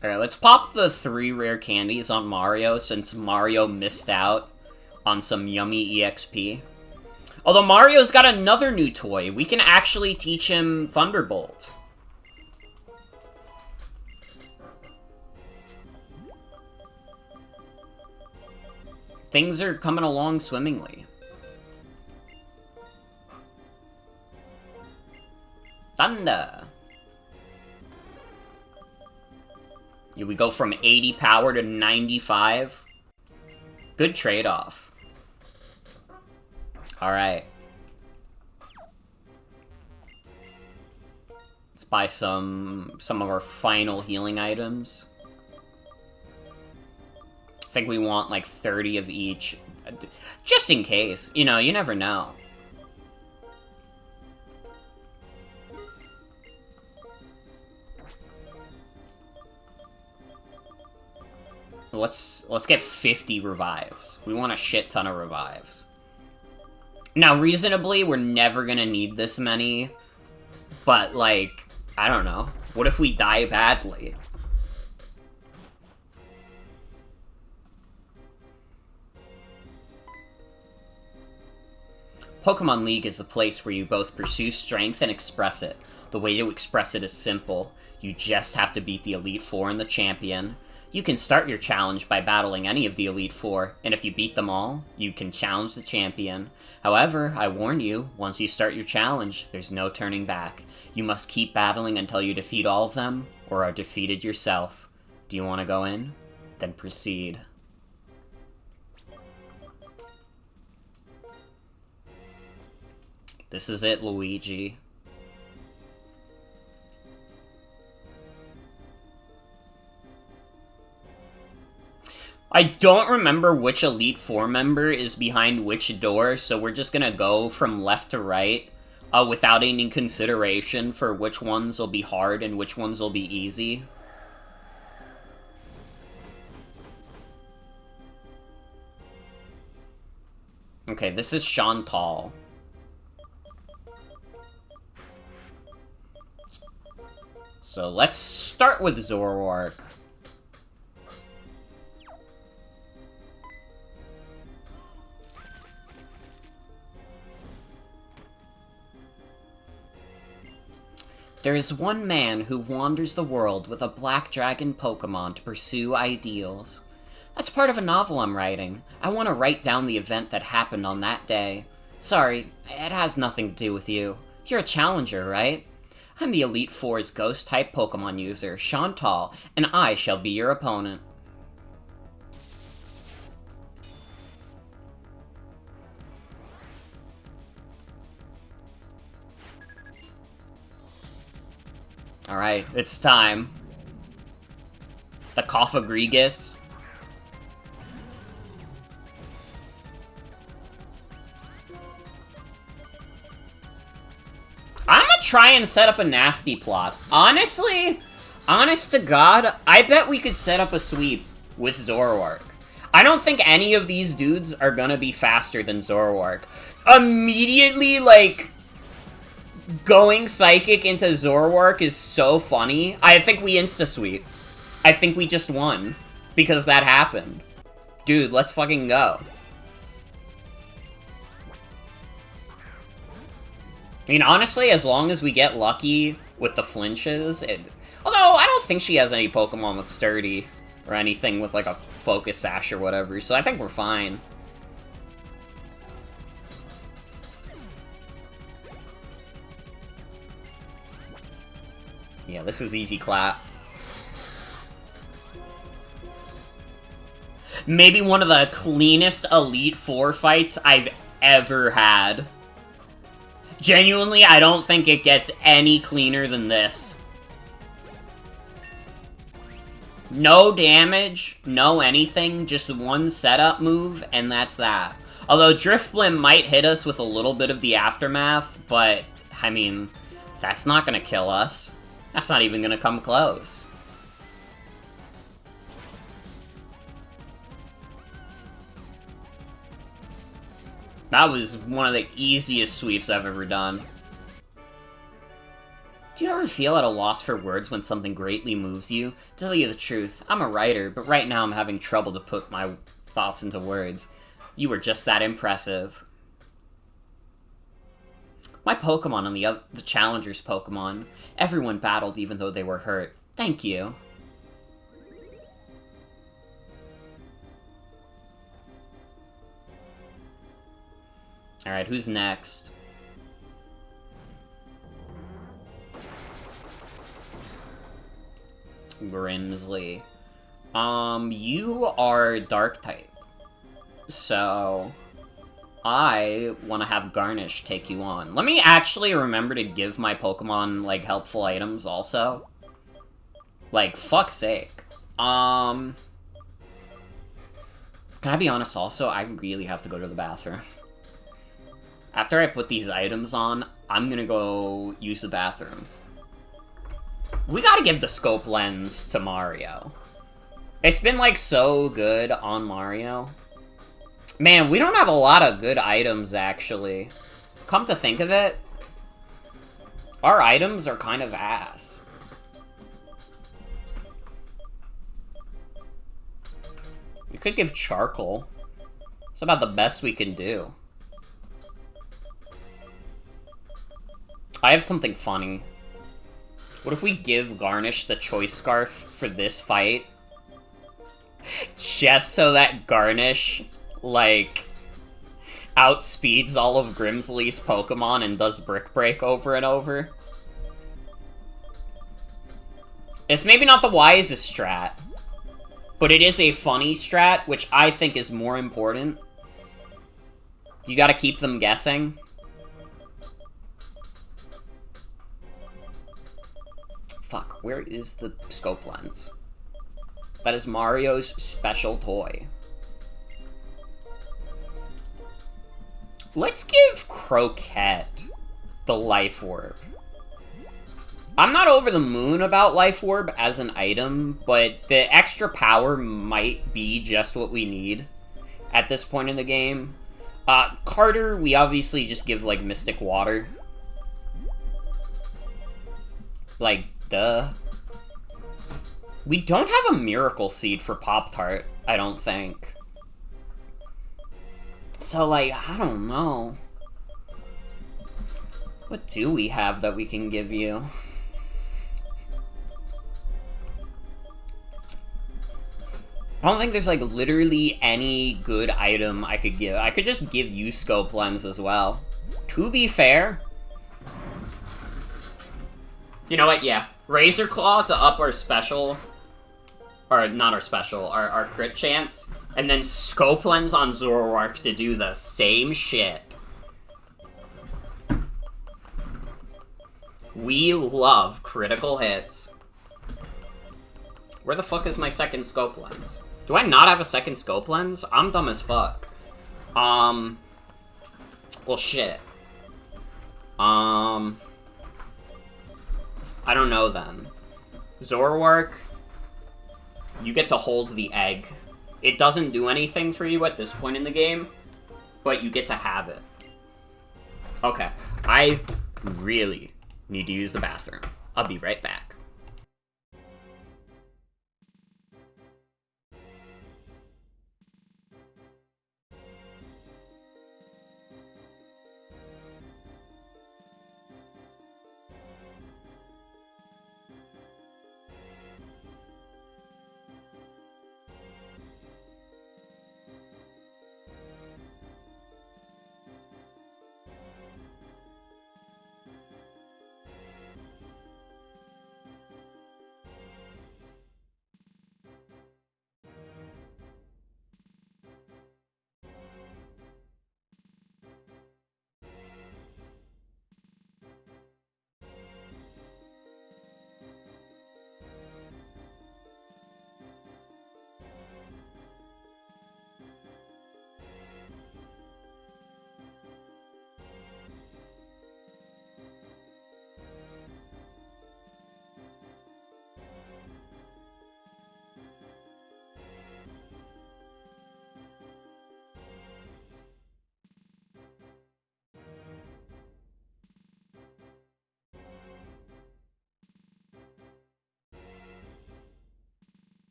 Alright, let's pop the 3 rare candies on Mario, since Mario missed out on some yummy EXP. Although Mario's got another new toy, we can actually teach him Thunderbolt. Things are coming along swimmingly. Thunder! We go from 80 power to 95. Good trade-off. Alright. Let's buy some of our final healing items. I think we want like 30 of each. Just in case. You know, you never know. Let's get 50 revives. We want a shit ton of revives. Now, reasonably, we're never gonna need this many. But, like, I don't know. What if we die badly? Pokemon League is a place where you both pursue strength and express it. The way to express it is simple. You just have to beat the Elite Four and the Champion. You can start your challenge by battling any of the Elite Four, and if you beat them all, you can challenge the Champion. However, I warn you, once you start your challenge, there's no turning back. You must keep battling until you defeat all of them, or are defeated yourself. Do you want to go in? Then proceed. This is it, Luigi. I don't remember which Elite Four member is behind which door, so we're just gonna go from left to right, without any consideration for which ones will be hard and which ones will be easy. Okay, this is Chantal. So let's start with Zoroark. There is one man who wanders the world with a black dragon Pokemon to pursue ideals. That's part of a novel I'm writing. I want to write down the event that happened on that day. Sorry, it has nothing to do with you. You're a challenger, right? I'm the Elite Four's Ghost-type Pokemon user, Chantal, and I shall be your opponent. Alright, it's time. The Coffagrigus. I'm gonna try and set up a nasty plot. Honestly, honest to God, I bet we could set up a sweep with Zoroark. I don't think any of these dudes are gonna be faster than Zoroark. Immediately, like, Going Psychic into Zoroark is so funny. I think we insta-sweep. I think we just won. Because that happened. Dude, let's fucking go. I mean, honestly, as long as we get lucky with the flinches, although, I don't think she has any Pokemon with Sturdy, or anything with, like, a Focus Sash or whatever, so I think we're fine. Yeah, this is easy clap. Maybe one of the cleanest Elite Four fights I've ever had. Genuinely, I don't think it gets any cleaner than this. No damage, no anything, just one setup move, and that's that. Although Drifblim might hit us with a little bit of the aftermath, but, I mean, that's not gonna kill us. That's not even gonna come close. That was one of the easiest sweeps I've ever done. Do you ever feel at a loss for words when something greatly moves you? To tell you the truth, I'm a writer, but right now I'm having trouble to put my thoughts into words. You were just that impressive. My Pokemon and the Challenger's Pokemon. Everyone battled even though they were hurt. Thank you. Alright, who's next? Grimsley. You are Dark type. So, I want to have Garnish take you on. Let me actually remember to give my Pokemon, like, helpful items also. Like, fuck's sake. Can I be honest also? I really have to go to the bathroom. After I put these items on, I'm gonna go use the bathroom. We gotta give the scope lens to Mario. It's been, like, so good on Mario. Man, we don't have a lot of good items, actually. Come to think of it, our items are kind of ass. We could give Charcoal. It's about the best we can do. I have something funny. What if we give Garnish the Choice Scarf for this fight? Just so that Garnish, like, outspeeds all of Grimsley's Pokemon and does Brick Break over and over? It's maybe not the wisest strat, but it is a funny strat, which I think is more important. You gotta keep them guessing. Fuck, where is the scope lens? That is Mario's special toy. Let's give Croquette the Life Orb. I'm not over the moon about Life Orb as an item, but the extra power might be just what we need at this point in the game. Carter, we obviously just give, like, Mystic Water. Like, duh. We don't have a Miracle Seed for Pop-Tart, I don't think. So, like, I don't know. What do we have that we can give you? I don't think there's, like, literally any good item I could give. I could just give you Scope Lens as well. To be fair. You know what, yeah. Razor Claw to up our special, or not our special, our crit chance, and then Scope Lens on Zoroark to do the same shit. We love critical hits. Where the fuck is my second Scope Lens? Do I not have a second Scope Lens? I'm dumb as fuck. Well, shit. I don't know then. Zoroark, you get to hold the egg. It doesn't do anything for you at this point in the game, but you get to have it. Okay, I really need to use the bathroom. I'll be right back.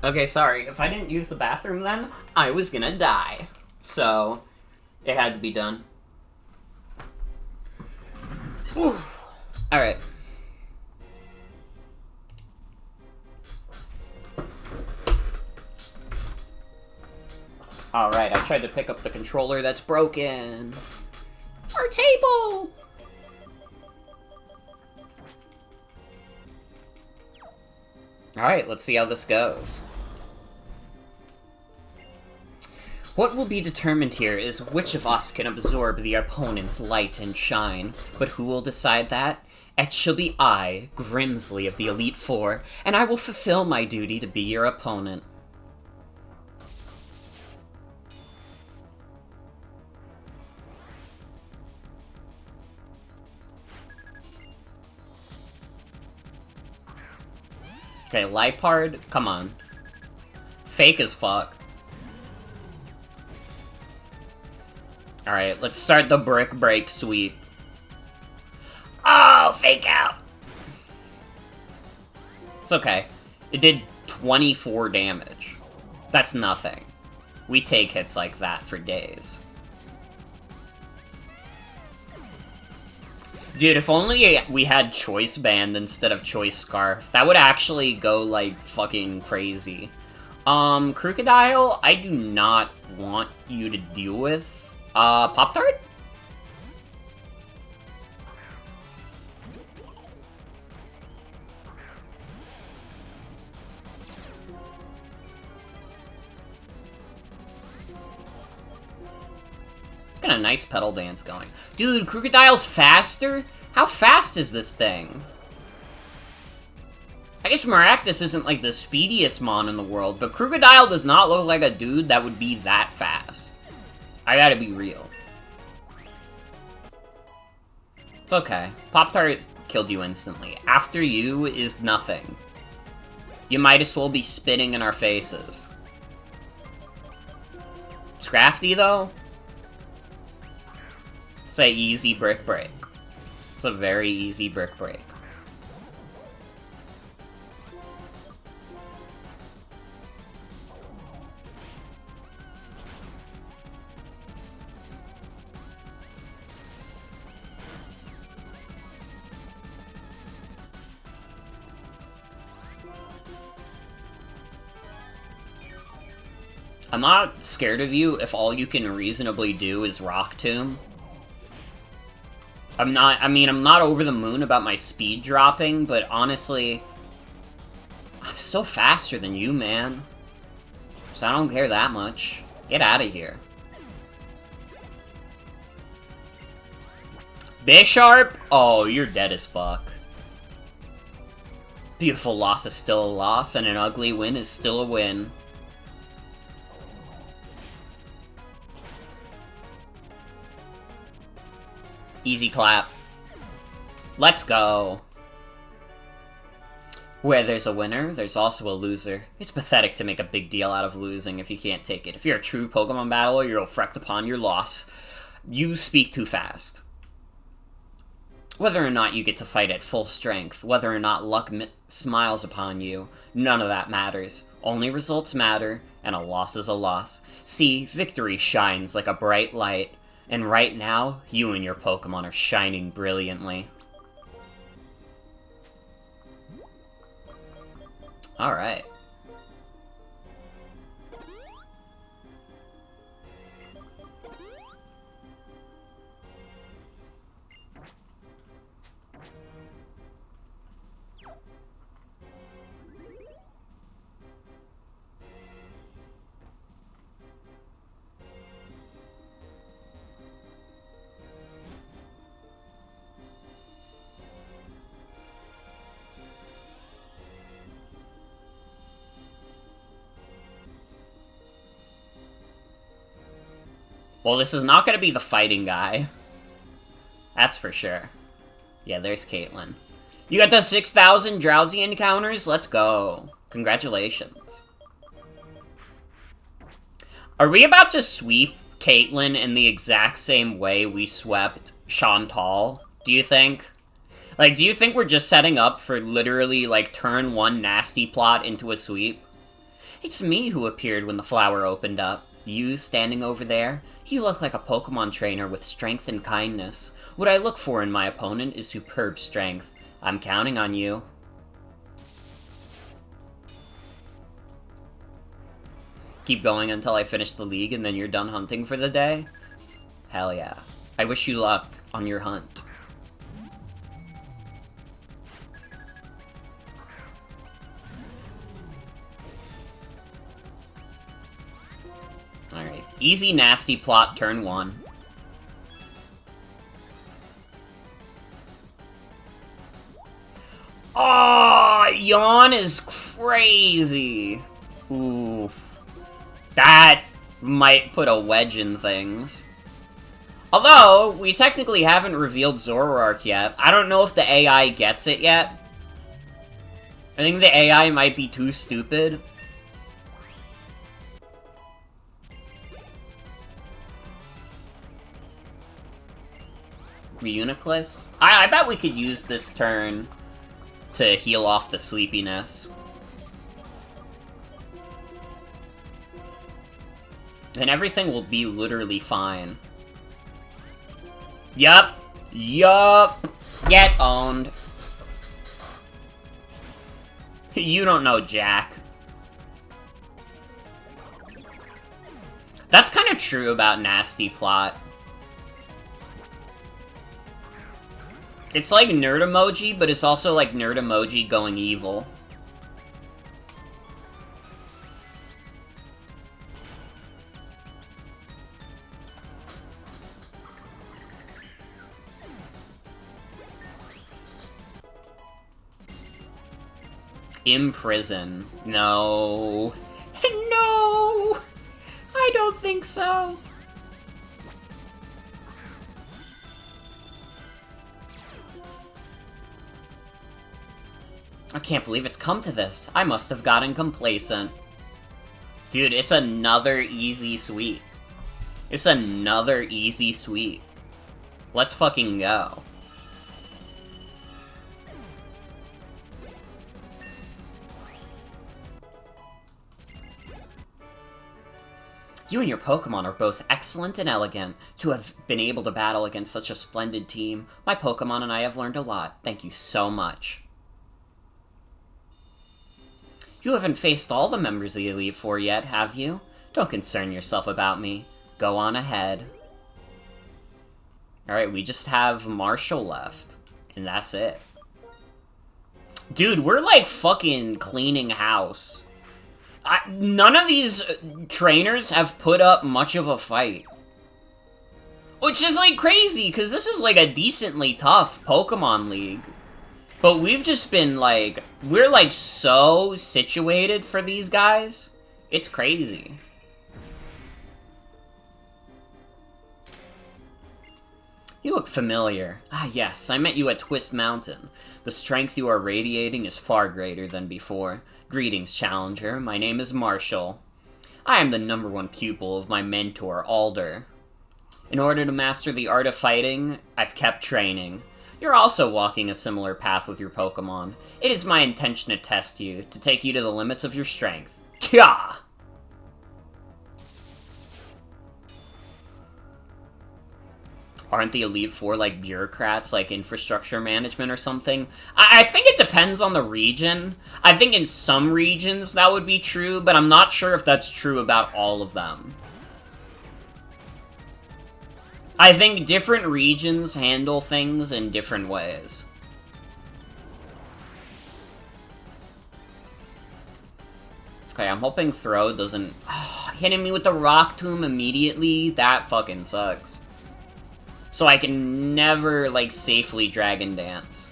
Okay, sorry. If I didn't use the bathroom then, I was gonna die. So, it had to be done. Alright. Alright, I tried to pick up the controller that's broken. Our table! Alright, let's see how this goes. What will be determined here is which of us can absorb the opponent's light and shine. But who will decide that? It shall be I, Grimsley of the Elite Four, and I will fulfill my duty to be your opponent. Okay, Lipard, come on. Fake as fuck. Alright, let's start the Brick Break sweep. Oh, fake out! It's okay. It did 24 damage. That's nothing. We take hits like that for days. Dude, if only we had Choice Band instead of Choice Scarf. That would actually go, like, fucking crazy. Crocodile, I do not want you to deal with. Pop-Tart? Got a nice pedal dance going. Dude, Crocodile's faster? How fast is this thing? I guess Maractus isn't like the speediest mon in the world, but Crocodile does not look like a dude that would be that fast. I gotta be real. It's okay. Pop-Tart killed you instantly. After you is nothing. You might as well be spitting in our faces. Scrafty, though? It's a easy Brick Break. It's a very easy Brick Break. I'm not scared of you if all you can reasonably do is Rock Tomb. I'm not over the moon about my speed dropping, but honestly, I'm still faster than you, man. So I don't care that much. Get out of here. Bisharp? Oh, you're dead as fuck. Beautiful loss is still a loss, and an ugly win is still a win. Easy clap. Let's go. Where there's a winner, there's also a loser. It's pathetic to make a big deal out of losing if you can't take it. If you're a true Pokemon battler, you'll reflect upon your loss. You speak too fast. Whether or not you get to fight at full strength, whether or not luck smiles upon you, none of that matters. Only results matter, and a loss is a loss. See, victory shines like a bright light. And right now, you and your Pokemon are shining brilliantly. Alright. Well, this is not going to be the fighting guy. That's for sure. Yeah, there's Caitlyn. You got the 6,000 Drowsy encounters? Let's go. Congratulations. Are we about to sweep Caitlyn in the exact same way we swept Chantal? Do you think? Like, do you think we're just setting up for literally, like, turn one nasty plot into a sweep? It's me who appeared when the flower opened up. You standing over there? You look like a Pokemon trainer with strength and kindness. What I look for in my opponent is superb strength. I'm counting on you. Keep going until I finish the league and then you're done hunting for the day? Hell yeah. I wish you luck on your hunt. Alright, easy nasty plot turn one. Oh, Yawn is crazy. Ooh. That might put a wedge in things. Although, we technically haven't revealed Zoroark yet. I don't know if the AI gets it yet. I think the AI might be too stupid. Uniclus? I bet we could use this turn to heal off the sleepiness. Then everything will be literally fine. Yup. Yup. Get owned. You don't know Jack. That's kind of true about Nasty Plot. It's like nerd emoji, but it's also like nerd emoji going evil. Imprison. No. No! I don't think so. I can't believe it's come to this. I must have gotten complacent. Dude, it's another easy sweep. It's another easy sweep. Let's fucking go. You and your Pokemon are both excellent and elegant. To have been able to battle against such a splendid team, my Pokemon and I have learned a lot. Thank you so much. You haven't faced all the members of the Elite Four yet, have you? Don't concern yourself about me. Go on ahead. Alright, we just have Marshall left. And that's it. Dude, we're like fucking cleaning house. None of these trainers have put up much of a fight. Which is like crazy, because this is like a decently tough Pokemon League. But we've just been like, we're like so situated for these guys. It's crazy. You look familiar. Ah yes, I met you at Twist Mountain. The strength you are radiating is far greater than before. Greetings, Challenger. My name is Marshall. I am the #1 pupil of my mentor, Alder. In order to master the art of fighting, I've kept training. You're also walking a similar path with your Pokemon. It is my intention to test you, to take you to the limits of your strength. Kya! Aren't the Elite Four like bureaucrats, like infrastructure management or something? I think it depends on the region. I think in some regions that would be true, but I'm not sure if that's true about all of them. I think different regions handle things in different ways. Okay, I'm hoping Throw doesn't... hitting me with the Rock Tomb immediately? That fucking sucks. So I can never, like, safely Dragon Dance.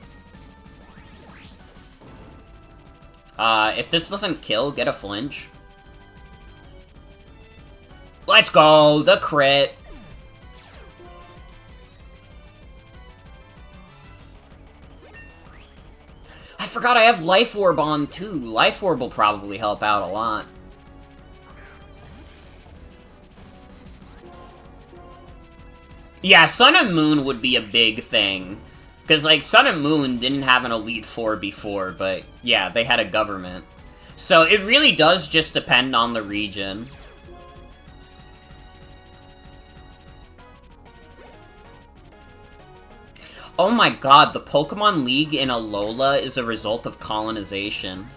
If this doesn't kill, get a flinch. Let's go! The crit! I forgot I have Life Orb on, too. Life Orb will probably help out a lot. Yeah, Sun and Moon would be a big thing. Because, like, Sun and Moon didn't have an Elite Four before, but, yeah, they had a government. So, it really does just depend on the region. Oh my god, the Pokemon League in Alola is a result of colonization.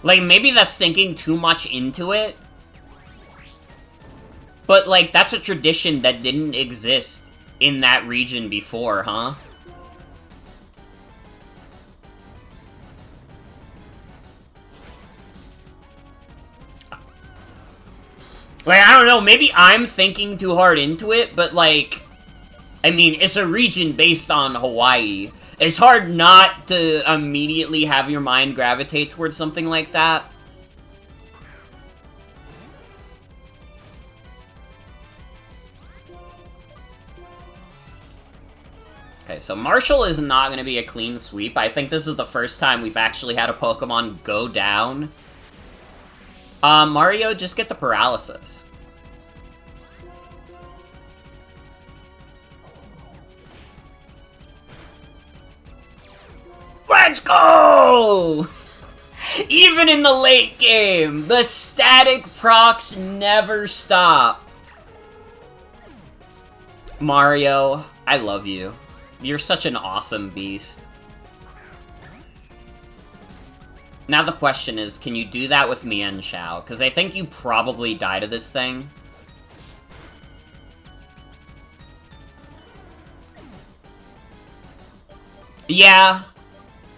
Like, maybe that's thinking too much into it. But, like, that's a tradition that didn't exist in that region before, huh? Like, I don't know, maybe I'm thinking too hard into it, but, like... I mean, it's a region based on Hawaii. It's hard not to immediately have your mind gravitate towards something like that. Okay, so Marshall is not going to be a clean sweep. I think this is the first time we've actually had a Pokemon go down. Mario, just get the paralysis. Let's go! Even in the late game, the static procs never stop. Mario, I love you. You're such an awesome beast. Now the question is, can you do that with Mian Shao? Because I think you probably die to this thing. Yeah.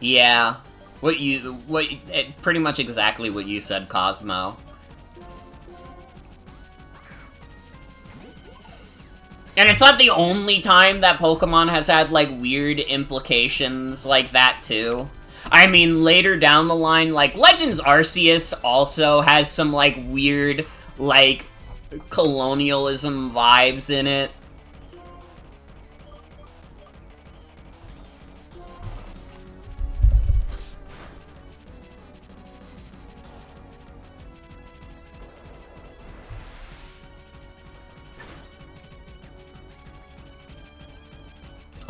Yeah. Pretty much exactly what you said, Cosmo. And it's not the only time that Pokemon has had, like, weird implications like that, too. I mean, later down the line, like, Legends Arceus also has some, like, weird, like, colonialism vibes in it.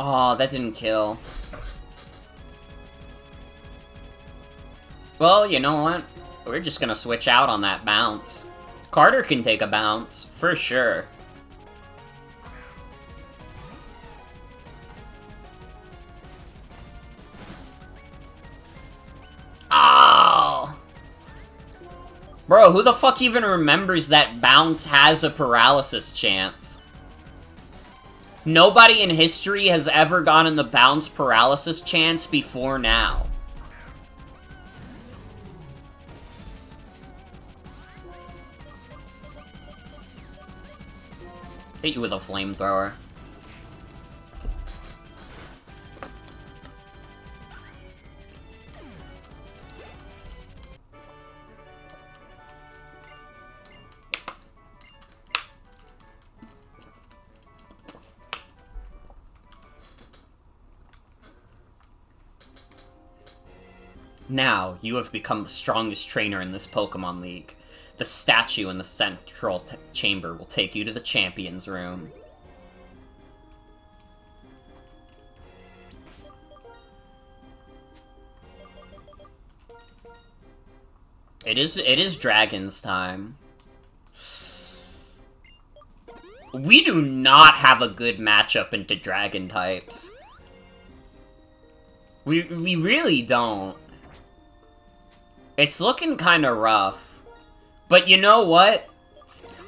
Oh, that didn't kill. Well, you know what? We're just gonna switch out on that bounce. Carter can take a bounce, for sure. Oh! Bro, who the fuck even remembers that bounce has a paralysis chance? Nobody in history has ever gotten the bounce paralysis chance before now. Hit you with a flamethrower. Now, you have become the strongest trainer in this Pokemon League. The statue in the central chamber will take you to the Champions Room. It is Dragon's time. We do not have a good matchup into Dragon types. We really don't. It's looking kinda rough. But you know what?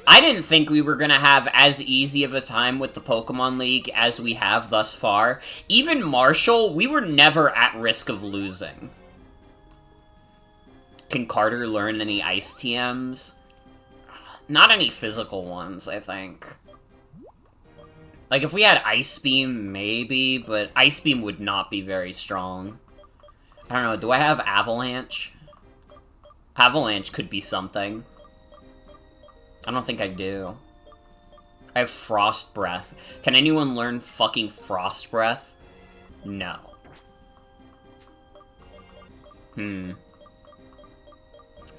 I didn't think we were gonna have as easy of a time with the Pokemon League as we have thus far. Even Marshall, we were never at risk of losing. Can Carter learn any Ice TMs? Not any physical ones, I think. Like, if we had Ice Beam, maybe, but Ice Beam would not be very strong. I don't know, do I have Avalanche? Avalanche could be something. I don't think I do. I have Frost Breath. Can anyone learn fucking Frost Breath? No.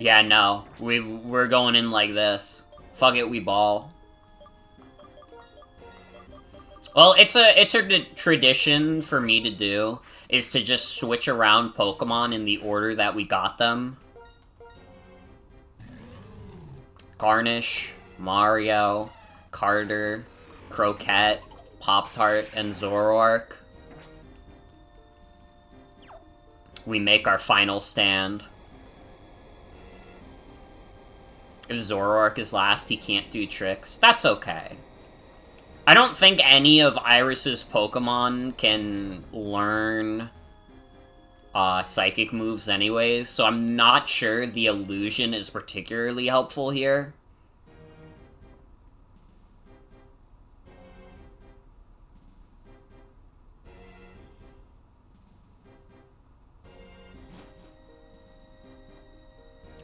Yeah, no. We're going in like this. Fuck it, we ball. Well, it's a tradition for me to do, is to just switch around Pokemon in the order that we got them. Garnish, Mario, Carter, Croquette, Pop-Tart, and Zoroark. We make our final stand. If Zoroark is last, he can't do tricks. That's okay. I don't think any of Iris's Pokemon can learn psychic moves anyways, so I'm not sure the illusion is particularly helpful here.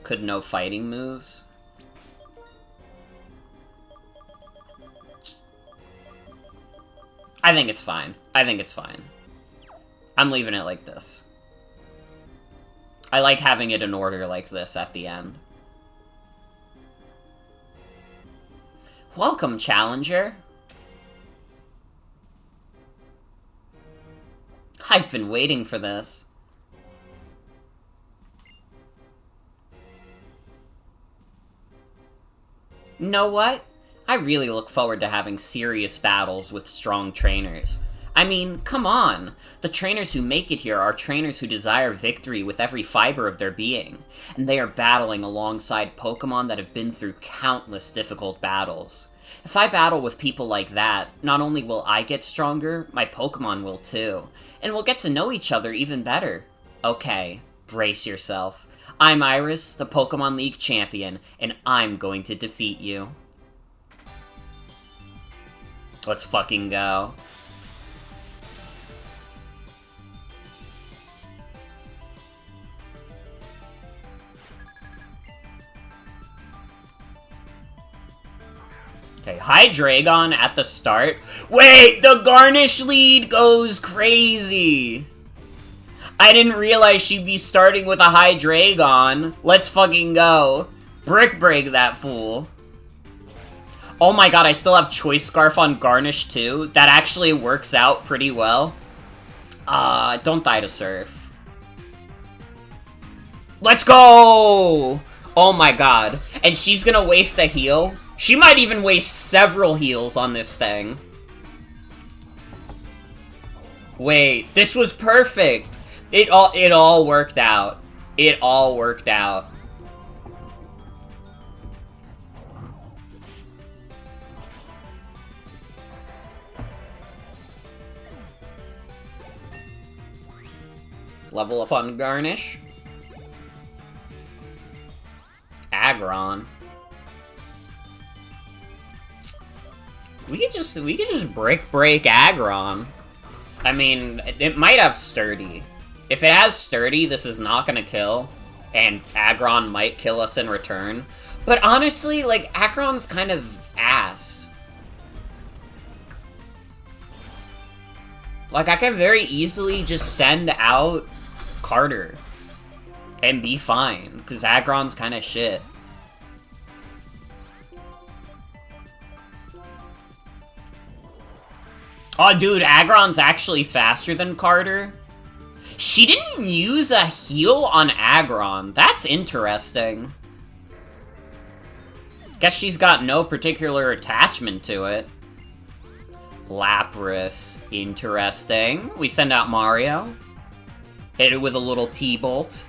Could know fighting moves. I think it's fine. I think it's fine. I'm leaving it like this. I like having it in order like this at the end. Welcome, Challenger. I've been waiting for this. Know what? I really look forward to having serious battles with strong trainers. I mean, come on! The trainers who make it here are trainers who desire victory with every fiber of their being, and they are battling alongside Pokemon that have been through countless difficult battles. If I battle with people like that, not only will I get stronger, my Pokemon will too, and we'll get to know each other even better. Okay, brace yourself. I'm Iris, the Pokemon League champion, and I'm going to defeat you. Let's fucking go. Okay, Hydreigon at the start. Wait, the Garnish lead goes crazy! I didn't realize she'd be starting with a Hydreigon. Let's fucking go. Brick Break that fool. Oh my god, I still have Choice Scarf on Garnish too. That actually works out pretty well. Don't die to Surf. Let's go! Oh my god. And she's gonna waste a heal? She might even waste several heals on this thing. Wait, this was perfect! It all worked out. It all worked out. Level up on Garnish. Aggron. We could just break Aggron. I mean, it might have Sturdy. If it has Sturdy, this is not gonna kill, and Aggron might kill us in return. But honestly, like, Aggron's kind of ass. Like, I can very easily just send out Carter and be fine, because Aggron's kind of shit. Oh, dude, Aggron's actually faster than Carter. She didn't use a heal on Aggron. That's interesting. Guess she's got no particular attachment to it. Lapras. Interesting. We send out Mario. Hit it with a little T-Bolt.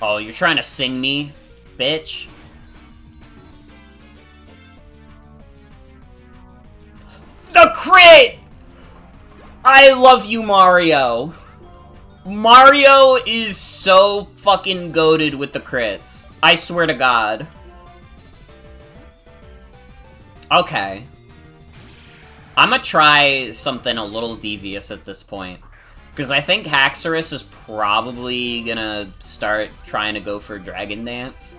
Oh, you're trying to sing me, bitch? The crit! I love you, Mario. Mario is so fucking goated with the crits. I swear to God. Okay. I'm gonna try something a little devious at this point. Because I think Haxorus is probably gonna start trying to go for Dragon Dance.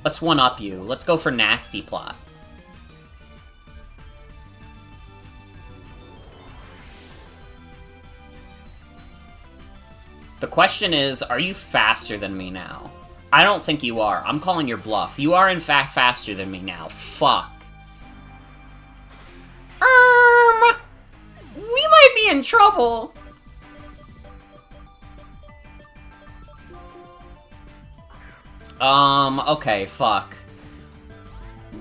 Let's one-up you. Let's go for Nasty Plot. The question is, are you faster than me now? I don't think you are. I'm calling your bluff. You are in fact faster than me now. Fuck. We might be in trouble. Okay, fuck.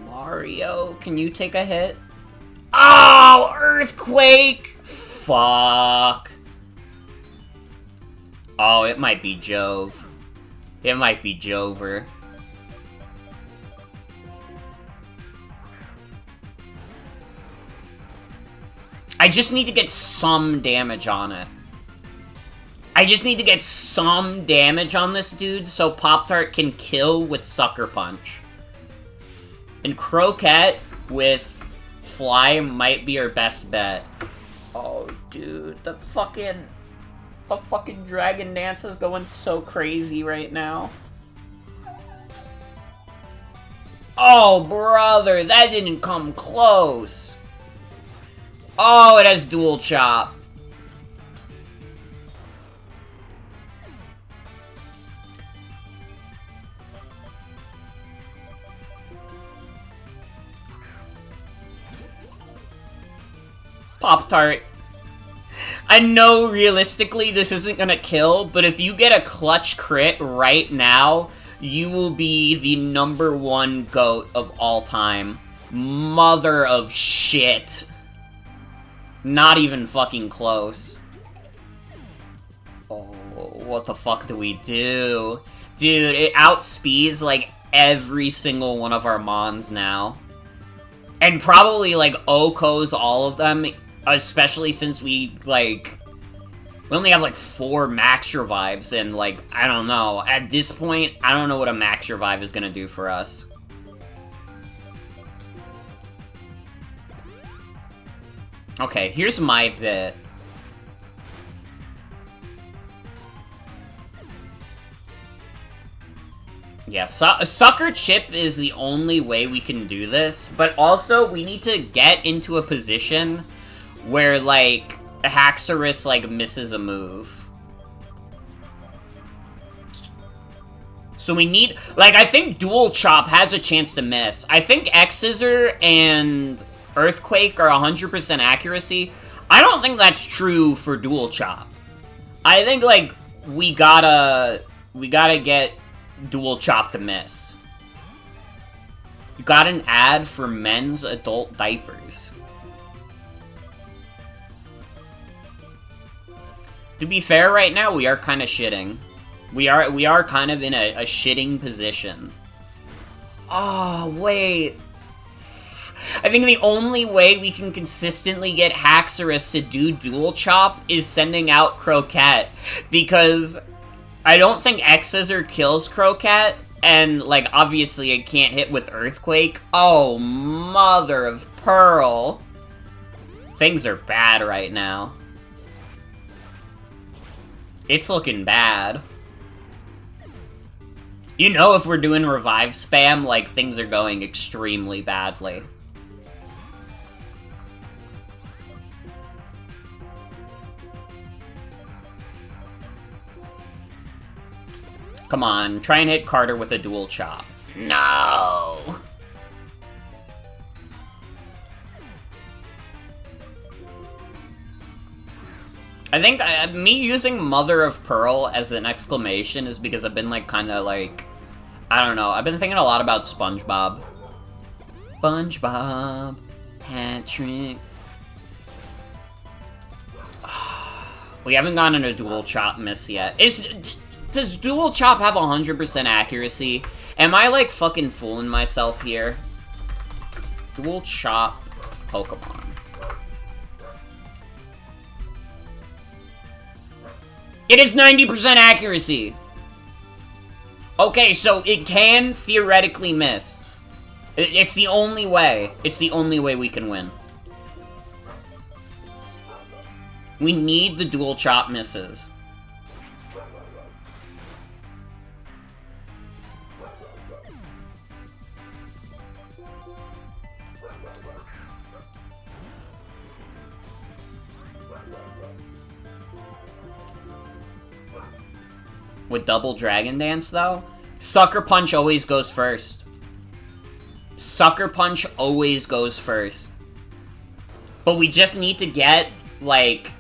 Mario, can you take a hit? Oh, Earthquake! Fuck. Oh, it might be Jove. It might be Jover. I just need to get some damage on it. I just need to get some damage on this dude so Pop-Tart can kill with Sucker Punch. And Croquette with Fly might be our best bet. Oh, dude, the fucking... The fucking Dragon Dance is going so crazy right now. Oh, brother, that didn't come close. Oh, it has dual chop. Pop-Tart. I know realistically this isn't gonna kill, but if you get a clutch crit right now, you will be the #1 GOAT of all time. Mother of shit. Not even fucking close. Oh, what the fuck do we do? Dude, it outspeeds, like, every single one of our Mons now. And probably, like, OHKOs all of them, especially since we only have, like, 4 max revives, and, like, I don't know. At this point, I don't know what a max revive is gonna do for us. Okay, here's my bit. Yeah, Sucker Chip is the only way we can do this, but also we need to get into a position where, like, Haxorus, like, misses a move. So we need, like, I think Dual Chop has a chance to miss. I think X-Scissor and Earthquake are 100% accuracy. I don't think that's true for Dual Chop. I think, like, we gotta get Dual Chop to miss. You got an ad for men's adult diapers. To be fair, right now, we are kind of shitting. We are kind of in a shitting position. Oh, wait. I think the only way we can consistently get Haxorus to do Dual Chop is sending out Croquette, because I don't think X-Scissor kills Croquette, and, like, obviously it can't hit with Earthquake. Oh, mother of pearl. Things are bad right now. It's looking bad. You know, if we're doing revive spam, like, things are going extremely badly. Come on, try and hit Carter with a Dual Chop. No! I think me using Mother of Pearl as an exclamation is because I've been, like, kind of, like, I don't know. I've been thinking a lot about SpongeBob. SpongeBob, Patrick. We haven't gotten a Dual Chop miss yet. Does Dual Chop have 100% accuracy? Am I, like, fucking fooling myself here? Dual Chop Pokemon. It is 90% accuracy! Okay, so it can theoretically miss. It's the only way. It's the only way we can win. We need the Dual Chop misses. With double Dragon Dance, though? Sucker Punch always goes first. Sucker Punch always goes first. But we just need to get, like,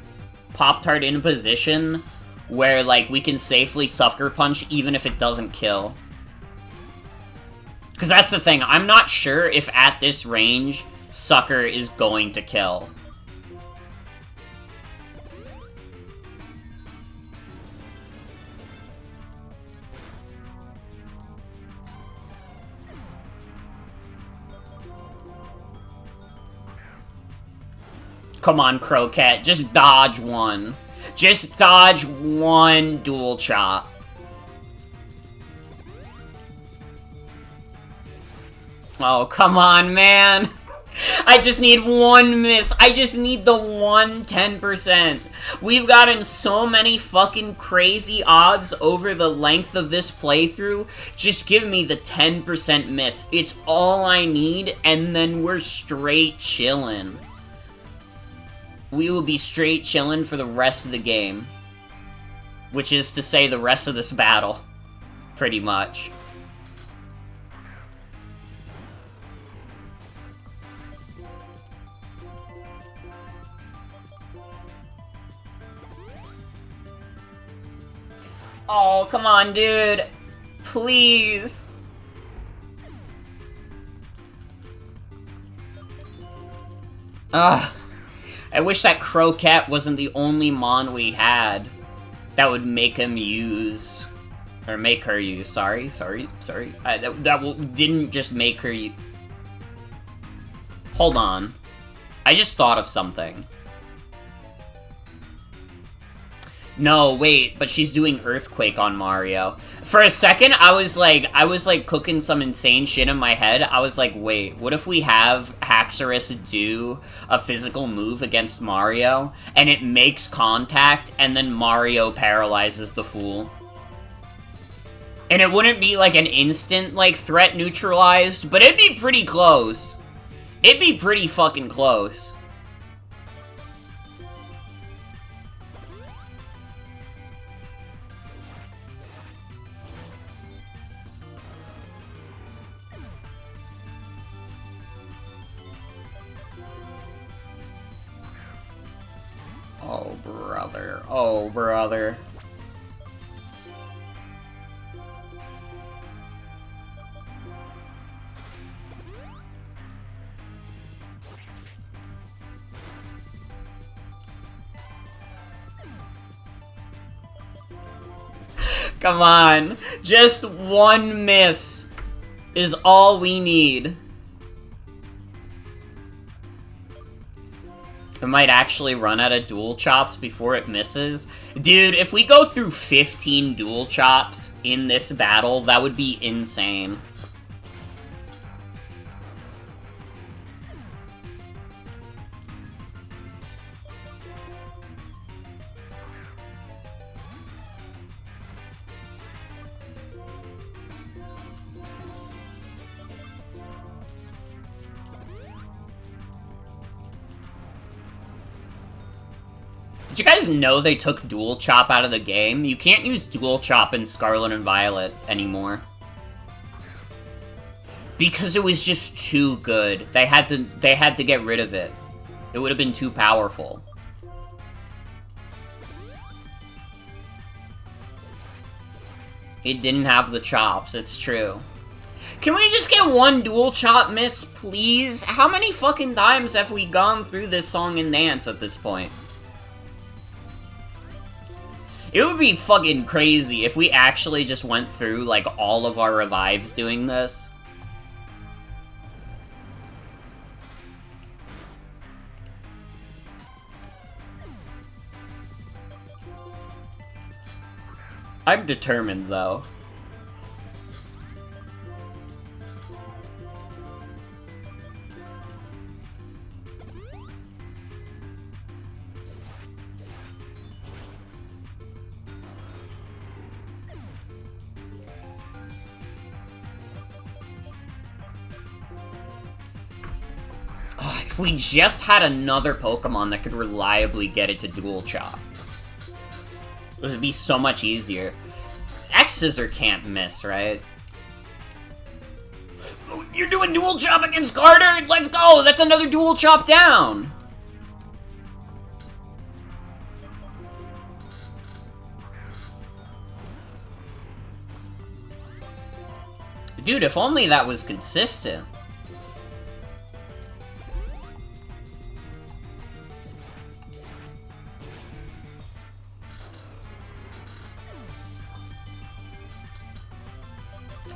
Pop-Tart in a position where, like, we can safely Sucker Punch even if it doesn't kill. Because that's the thing, I'm not sure if at this range, Sucker is going to kill. Come on, Croquette. Just dodge one. Just dodge one Dual Chop. Oh, come on, man. I just need one miss. I just need the 10%. We've gotten so many fucking crazy odds over the length of this playthrough. Just give me the 10% miss. It's all I need, and then we're straight chillin'. We will be straight chillin' for the rest of the game. Which is to say, the rest of this battle. Pretty much. Oh, come on, dude. Please. Ugh. I wish that Croquette wasn't the only Mon we had that would make him use... Or make her use, sorry. Didn't just make her use... Hold on. I just thought of something. No, wait, but she's doing Earthquake on Mario. For a second, I was like cooking some insane shit in my head. I was like, wait, what if we have Haxorus do a physical move against Mario, and it makes contact, and then Mario paralyzes the fool? And it wouldn't be like an instant, like, threat neutralized, but it'd be pretty close. It'd be pretty fucking close. Oh, brother. Oh, brother. Come on. Just one miss is all we need. It might actually run out of dual chops before it misses. Dude, if we go through 15 dual chops in this battle, that would be insane. Did you guys know they took Dual Chop out of the game? You can't use Dual Chop in Scarlet and Violet anymore. Because it was just too good. They had to get rid of it. It would have been too powerful. It didn't have the chops, it's true. Can we just get one Dual Chop miss, please? How many fucking times have we gone through this song and dance at this point? It would be fucking crazy if we actually just went through, like, all of our revives doing this. I'm determined, though. If we just had another Pokemon that could reliably get it to Dual Chop, it would be so much easier. X-Scissor can't miss, right? You're doing Dual Chop against Carter? Let's go! That's another Dual Chop down! Dude, if only that was consistent.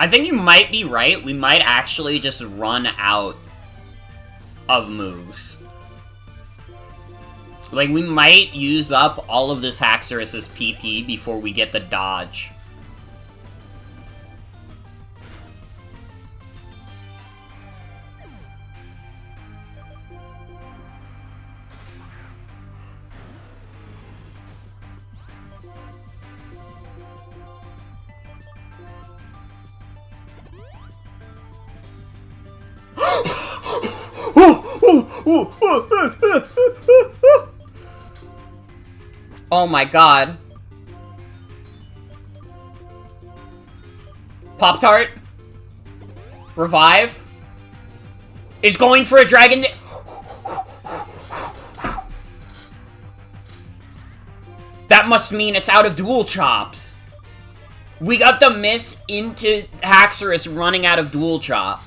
I think you might be right. We might actually just run out of moves. Like, we might use up all of this Haxorus's PP before we get the dodge. Oh my god. Pop-Tart. Revive. Is going for a dragon. That must mean it's out of dual chops. We got the miss into Haxorus running out of dual chop.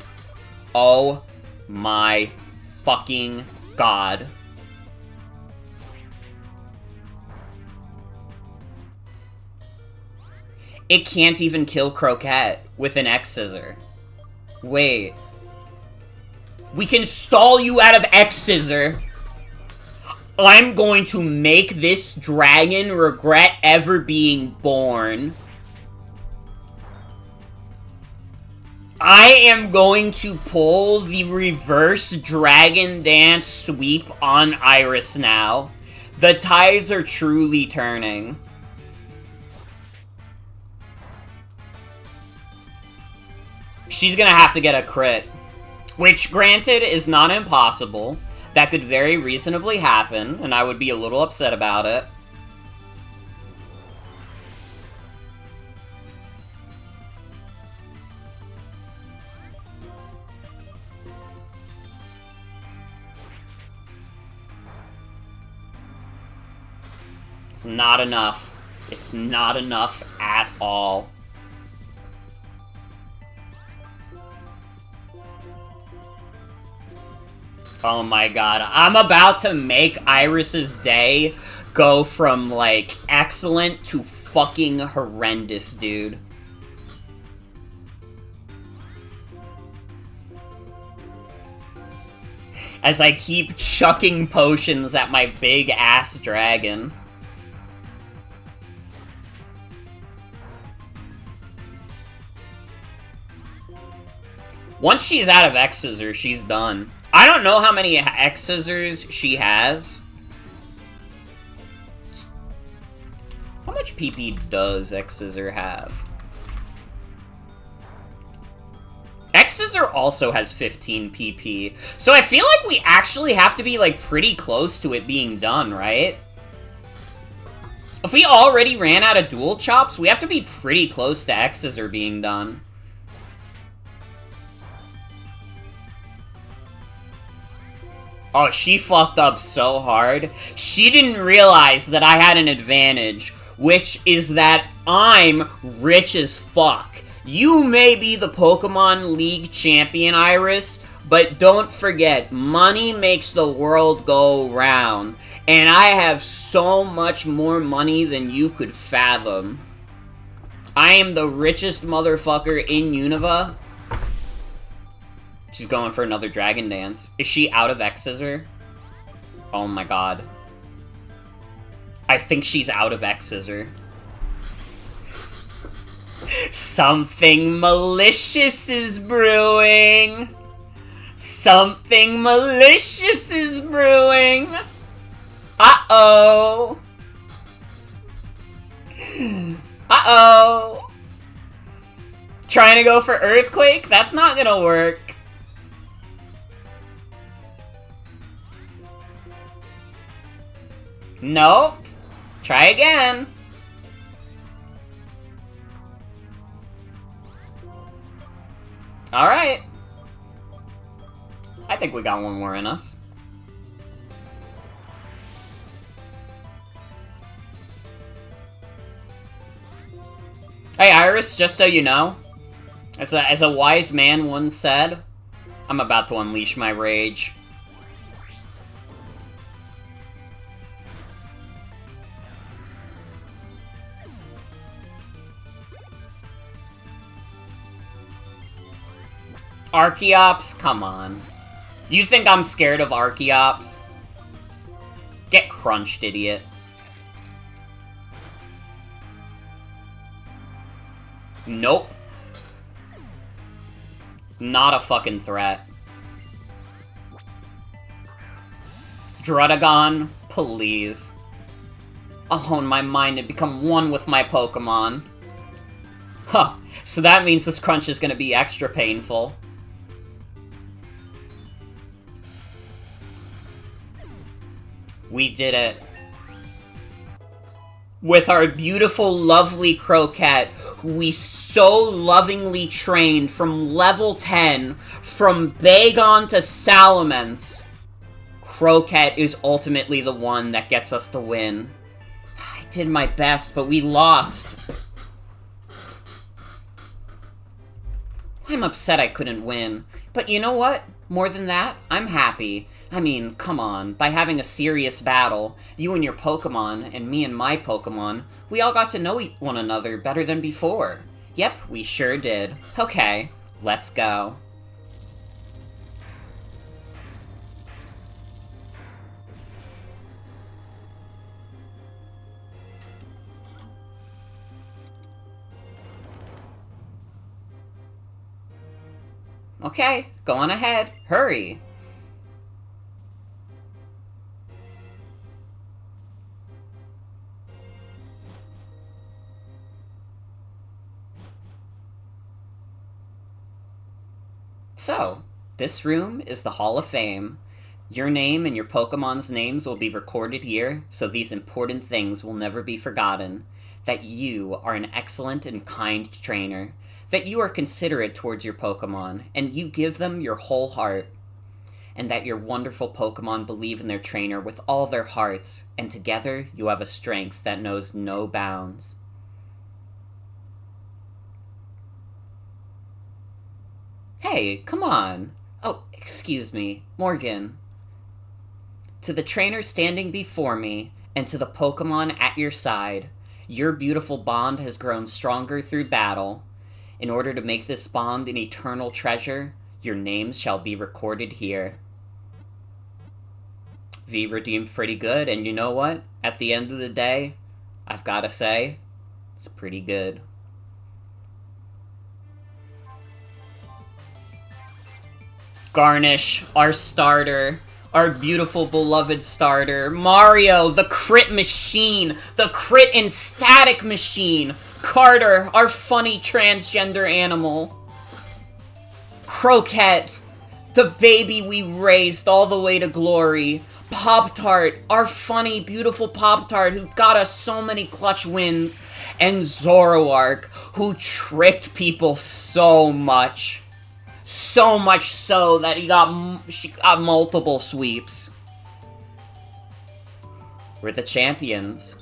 Oh my fucking god. It can't even kill Croquette with an X-Scissor. Wait. We can stall you out of X-Scissor. I'm going to make this dragon regret ever being born. I am going to pull the reverse dragon dance sweep on Iris now. The tides are truly turning. She's gonna have to get a crit. Which, granted, is not impossible. That could very reasonably happen, and I would be a little upset about it. It's not enough. It's not enough at all. Oh my god, I'm about to make Iris's day go from, like, excellent to fucking horrendous, dude. As I keep chucking potions at my big-ass dragon. Once she's out of X-Scissor, she's done. I don't know how many X-Scissors she has. How much PP does X-Scissor have? X-Scissor also has 15 PP. So I feel like we actually have to be, like, pretty close to it being done, right? If we already ran out of dual chops, we have to be pretty close to X-Scissor being done. Oh, she fucked up so hard. She didn't realize that I had an advantage, which is that I'm rich as fuck. You may be the Pokemon League champion, Iris, but don't forget, money makes the world go round. And I have so much more money than you could fathom. I am the richest motherfucker in Unova. She's going for another Dragon Dance. Is she out of X-Scissor? Oh my god. I think she's out of X-Scissor. Something malicious is brewing. Something malicious is brewing. Uh-oh. Uh-oh. Trying to go for Earthquake? That's not gonna work. Nope. Try again. Alright. I think we got one more in us. Hey Iris, just so you know, as a wise man once said, I'm about to unleash my rage. Archeops? Come on. You think I'm scared of Archeops? Get crunched, idiot. Nope. Not a fucking threat. Druddigon, please. I'll hone my mind and become one with my Pokemon. Huh. So that means this crunch is gonna be extra painful. We did it. With our beautiful, lovely Croquette, who we so lovingly trained from level 10, from Bagon to Salamence. Croquette is ultimately the one that gets us the win. I did my best, but we lost. I'm upset I couldn't win. But you know what? More than that, I'm happy. I mean, come on. By having a serious battle, you and your Pokemon, and me and my Pokemon, we all got to know one another better than before. Yep, we sure did. Okay, let's go. Okay, go on ahead. Hurry. So, this room is the Hall of Fame. Your name and your Pokemon's names will be recorded here, so these important things will never be forgotten. That you are an excellent and kind trainer. That you are considerate towards your Pokemon, and you give them your whole heart. And that your wonderful Pokemon believe in their trainer with all their hearts, and together you have a strength that knows no bounds. Hey, come on. Oh, excuse me, Morgan. To the trainer standing before me, and to the Pokemon at your side, your beautiful bond has grown stronger through battle. In order to make this bond an eternal treasure, your names shall be recorded here. V redeemed pretty good, and you know what? At the end of the day, I've gotta say, it's pretty good. Garnish, our starter, our beautiful beloved starter. Mario, the crit machine, the crit and static machine. Carter, our funny transgender animal. Croquette, the baby we raised all the way to glory. Pop-Tart, our funny, beautiful Pop-Tart who got us so many clutch wins. And Zoroark, who tricked people so much. So much so that she got multiple sweeps. We're the champions.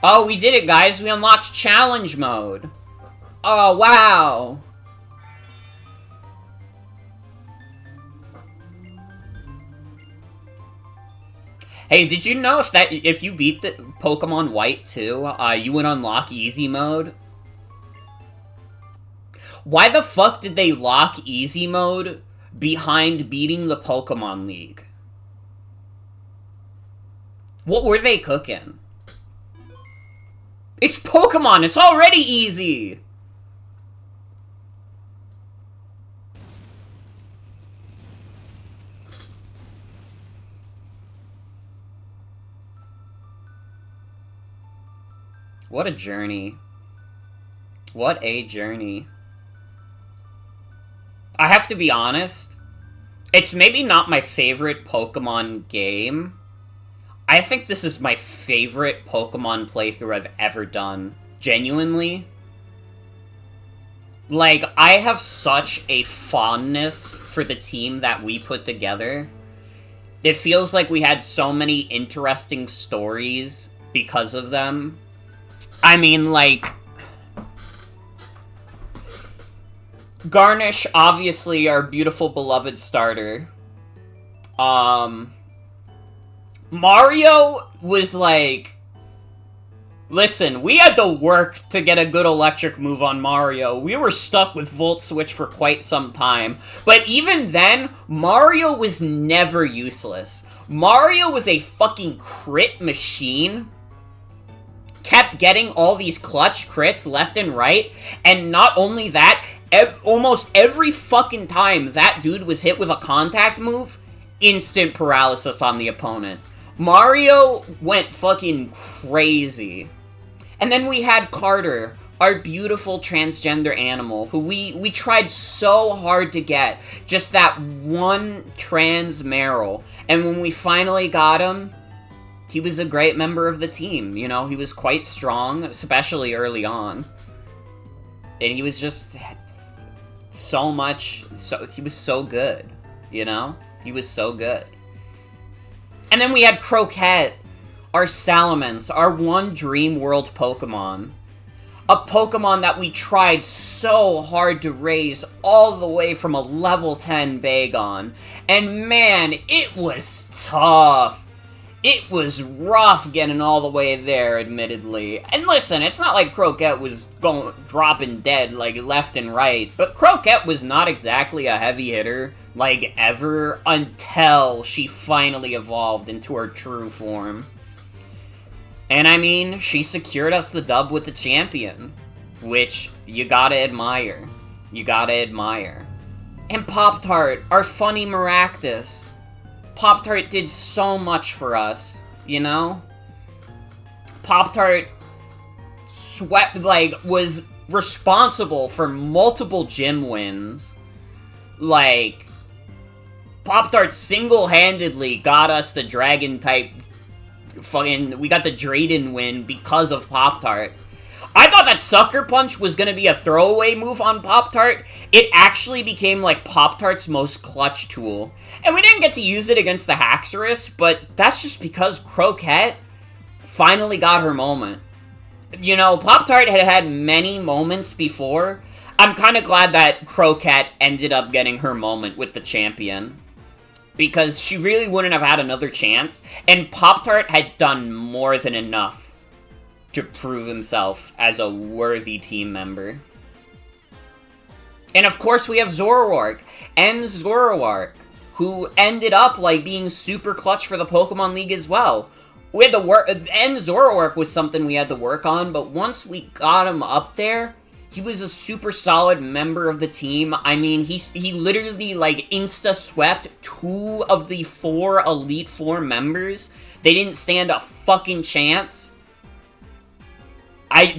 Oh, we did it, guys. We unlocked challenge mode. Oh, wow. Hey, did you know if you beat the Pokemon White 2, you would unlock easy mode? Why the fuck did they lock easy mode behind beating the Pokemon League? What were they cooking? It's Pokemon! It's already easy! What a journey. What a journey. I have to be honest, it's maybe not my favorite Pokemon game. I think this is my favorite Pokemon playthrough I've ever done. Genuinely. Like, I have such a fondness for the team that we put together. It feels like we had so many interesting stories because of them. I mean, like, Garnish, obviously, our beautiful beloved starter. Mario was like, listen, we had to work to get a good electric move on Mario. We were stuck with Volt Switch for quite some time. But even then, Mario was never useless. Mario was a fucking crit machine. Kept getting all these clutch crits left and right, and not only that, almost every fucking time that dude was hit with a contact move, instant paralysis on the opponent. Mario went fucking crazy. And then we had Carter, our beautiful transgender animal, who we tried so hard to get, just that one trans Meryl, and when we finally got him, he was a great member of the team, you know, he was quite strong, especially early on, and he was just he was so good, you know, he was so good. And then we had Croquette, our Salamence, our one Dream World Pokemon. A Pokemon that we tried so hard to raise all the way from a level 10 Bagon. And man, it was tough. It was rough getting all the way there, admittedly. And listen, it's not like Croquette was dropping dead, like, left and right. But Croquette was not exactly a heavy hitter, like, ever, until she finally evolved into her true form. And I mean, she secured us the dub with the champion, which you gotta admire. You gotta admire. And Pop-Tart, our funny Maractus. Pop-Tart did so much for us, you know? Pop-Tart was responsible for multiple gym wins. Like, Pop-Tart single-handedly got us the Dragon-type we got the Drayden win because of Pop-Tart. I thought that Sucker Punch was gonna be a throwaway move on Pop-Tart. It actually became, like, Pop-Tart's most clutch tool. And we didn't get to use it against the Haxorus, but that's just because Croquette finally got her moment. You know, Pop-Tart had had many moments before. I'm kind of glad that Croquette ended up getting her moment with the champion, because she really wouldn't have had another chance, and Pop-Tart had done more than enough to prove himself as a worthy team member. And of course we have Zoroark, who ended up, like, being super clutch for the Pokemon League as well. We had to work, and Zoroark was something we had to work on, but once we got him up there, he was a super solid member of the team. I mean, he literally, like, insta-swept 2 of the 4 Elite Four members. They didn't stand a fucking chance. I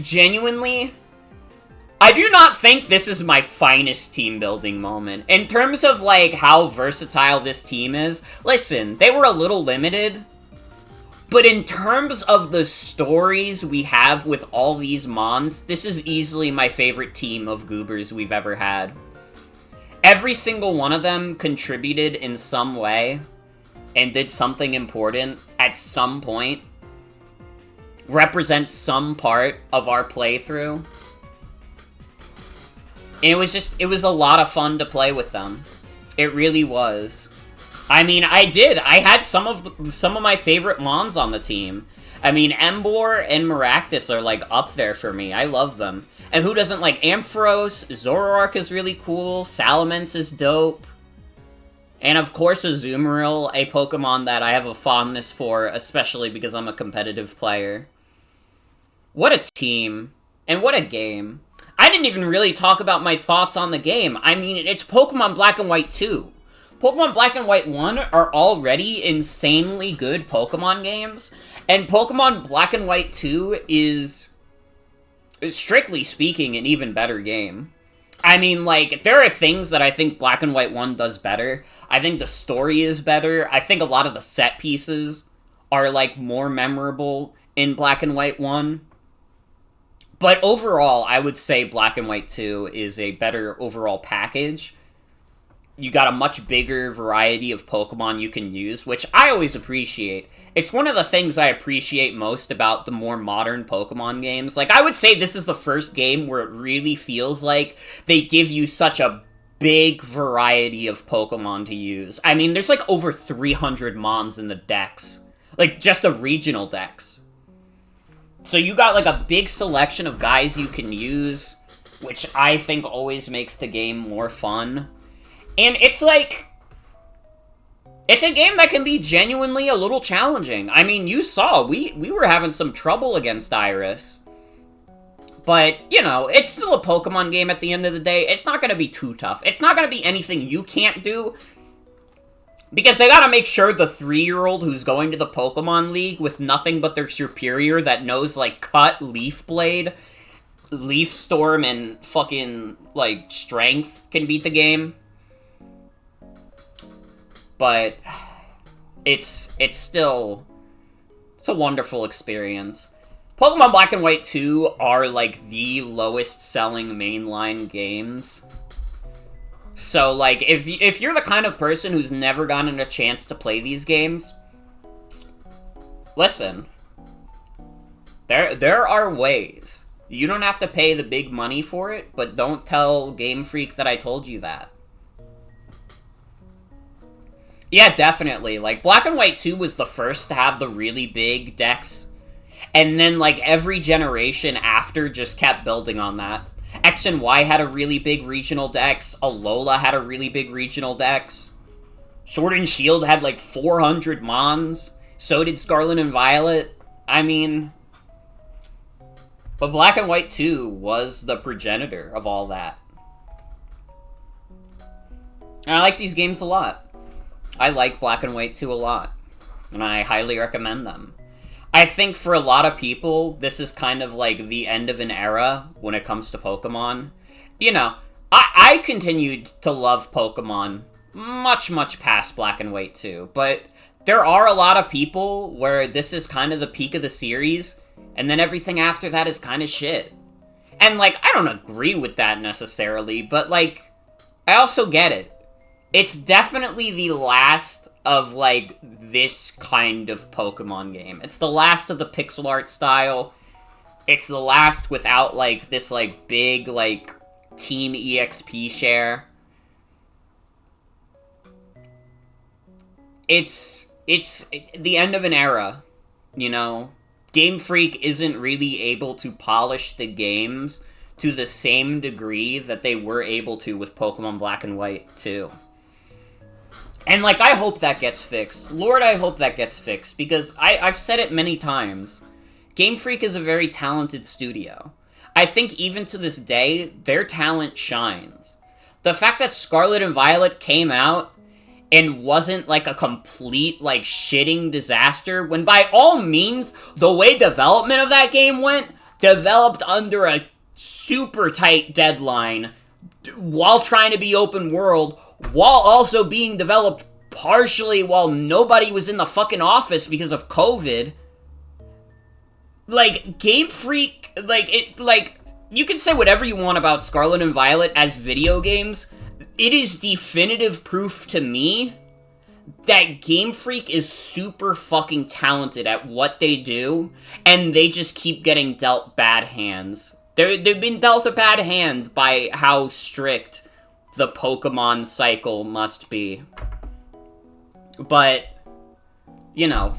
do not think this is my finest team building moment. In terms of, like, how versatile this team is, listen, they were a little limited, but in terms of the stories we have with all these Mons, this is easily my favorite team of Goobers we've ever had. Every single one of them contributed in some way, and did something important at some point, represents some part of our playthrough. And it was a lot of fun to play with them. It really was. I mean, I had some of my favorite Mons on the team. I mean, Emboar and Maractus are, like, up there for me. I love them. And who doesn't like Ampharos? Zoroark is really cool. Salamence is dope. And of course Azumarill, a Pokemon that I have a fondness for, especially because I'm a competitive player. What a team. And what a game. I didn't even really talk about my thoughts on the game. I mean, it's Pokemon Black and White 2. Pokemon Black and White 1 are already insanely good Pokemon games, and Pokemon Black and White 2 is, strictly speaking, an even better game. I mean, like, there are things that I think Black and White 1 does better. I think the story is better. I think a lot of the set pieces are, like, more memorable in Black and White 1. But overall, I would say Black and White 2 is a better overall package. You got a much bigger variety of Pokemon you can use, which I always appreciate. It's one of the things I appreciate most about the more modern Pokemon games. Like, I would say this is the first game where it really feels like they give you such a big variety of Pokemon to use. I mean, there's like over 300 Mons in the decks. Like, just the regional decks. So you got like a big selection of guys you can use, which I think always makes the game more fun. And it's like, it's a game that can be genuinely a little challenging. I mean, you saw, we were having some trouble against Iris. But, you know, it's still a Pokemon game at the end of the day. It's not going to be too tough. It's not going to be anything you can't do. Because they gotta make sure the 3-year-old who's going to the Pokemon League with nothing but their superior that knows, like, Cut, Leaf Blade, Leaf Storm and fucking, like, Strength can beat the game. But it's still, it's a wonderful experience. Pokemon Black and White 2 are, like, the lowest selling mainline games. So, like, if you're the kind of person who's never gotten a chance to play these games, listen, there are ways. You don't have to pay the big money for it, but don't tell Game Freak that I told you that. Yeah, definitely. Like, Black and White 2 was the first to have the really big decks, and then, like, every generation after just kept building on that. X and Y had a really big regional dex. Alola had a really big regional dex. Sword and Shield had, like, 400 Mons. So did Scarlet and Violet. I mean, but Black and White 2 was the progenitor of all that. And I like these games a lot. I like Black and White 2 a lot. And I highly recommend them. I think for a lot of people, this is kind of like the end of an era when it comes to Pokemon. You know, I continued to love Pokemon much, much past Black and White 2. But there are a lot of people where this is kind of the peak of the series, and then everything after that is kind of shit. And, like, I don't agree with that necessarily, but, like, I also get it. It's definitely the last of, like, this kind of Pokemon game. It's the last of the pixel art style. It's the last without, like, this, like, big, like, Team EXP share. It's the end of an era, you know? Game Freak isn't really able to polish the games to the same degree that they were able to with Pokemon Black and White 2. And, like, I hope that gets fixed. Lord, I hope that gets fixed, because I've said it many times. Game Freak is a very talented studio. I think even to this day, their talent shines. The fact that Scarlet and Violet came out and wasn't, like, a complete, like, shitting disaster, when by all means, the way development of that game went, developed under a super tight deadline, while trying to be open world, while also being developed partially while nobody was in the fucking office because of COVID. Like, Game Freak, you can say whatever you want about Scarlet and Violet as video games. It is definitive proof to me that Game Freak is super fucking talented at what they do, and they just keep getting dealt bad hands. They've been dealt a bad hand by how strict the Pokemon cycle must be. But, you know,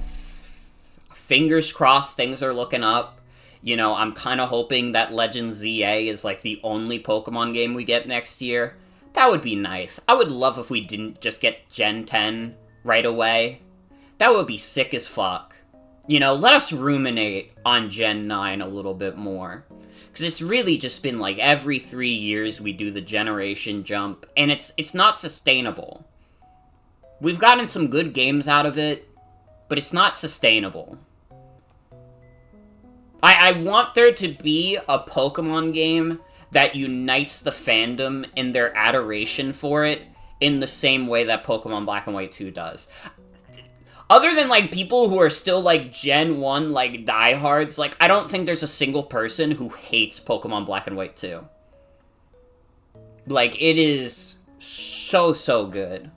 fingers crossed things are looking up. You know, I'm kind of hoping that Legend ZA is, like, the only Pokemon game we get next year. That would be nice. I would love if we didn't just get Gen 10 right away. That would be sick as fuck. You know, let us ruminate on Gen 9 a little bit more. Because it's really just been, like, every 3 years we do the generation jump, and it's not sustainable. We've gotten some good games out of it, but it's not sustainable. I want there to be a Pokemon game that unites the fandom in their adoration for it in the same way that Pokemon Black and White 2 does. Other than, like, people who are still, like, Gen 1, like, diehards, like, I don't think there's a single person who hates Pokemon Black and White 2. Like, it is so good.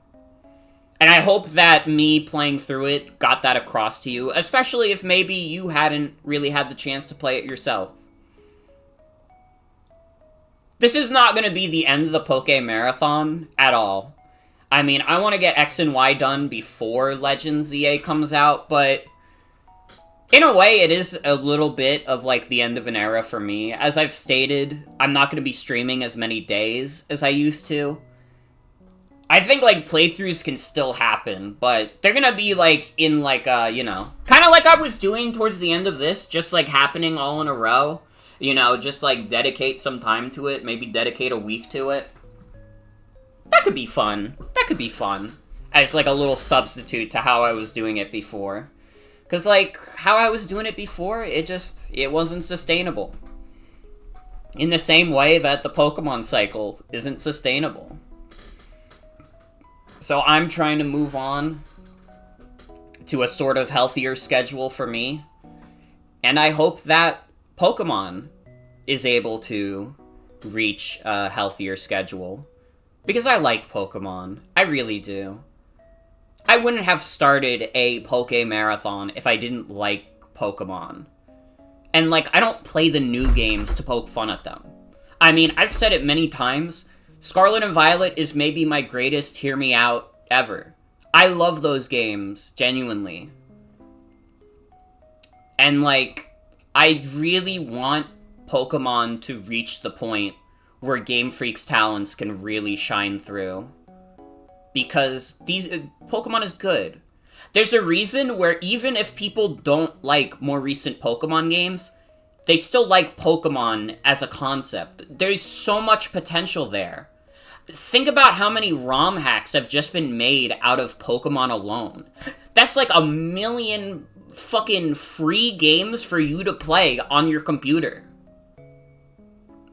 And I hope that me playing through it got that across to you, especially if maybe you hadn't really had the chance to play it yourself. This is not going to be the end of the Poke Marathon at all. I mean, I want to get X and Y done before Legend ZA comes out, but in a way, it is a little bit of, like, the end of an era for me. As I've stated, I'm not going to be streaming as many days as I used to. I think, like, playthroughs can still happen, but they're gonna be, like, in, like, you know, kind of like I was doing towards the end of this, just, like, happening all in a row. You know, just, like, dedicate some time to it, maybe dedicate a week to it. That could be fun. That could be fun. As, like, a little substitute to how I was doing it before. Because, like, how I was doing it before, it wasn't sustainable. In the same way that the Pokemon cycle isn't sustainable. So I'm trying to move on to a sort of healthier schedule for me. And I hope that Pokemon is able to reach a healthier schedule. Because I like Pokemon. I really do. I wouldn't have started a Poke Marathon if I didn't like Pokemon. And, like, I don't play the new games to poke fun at them. I mean, I've said it many times. Scarlet and Violet is maybe my greatest hear me out ever. I love those games, genuinely. And, like, I really want Pokemon to reach the point where Game Freak's talents can really shine through. Because Pokemon is good. There's a reason where even if people don't like more recent Pokemon games, they still like Pokemon as a concept. There's so much potential there. Think about how many ROM hacks have just been made out of Pokemon alone. That's like 1 million fucking free games for you to play on your computer.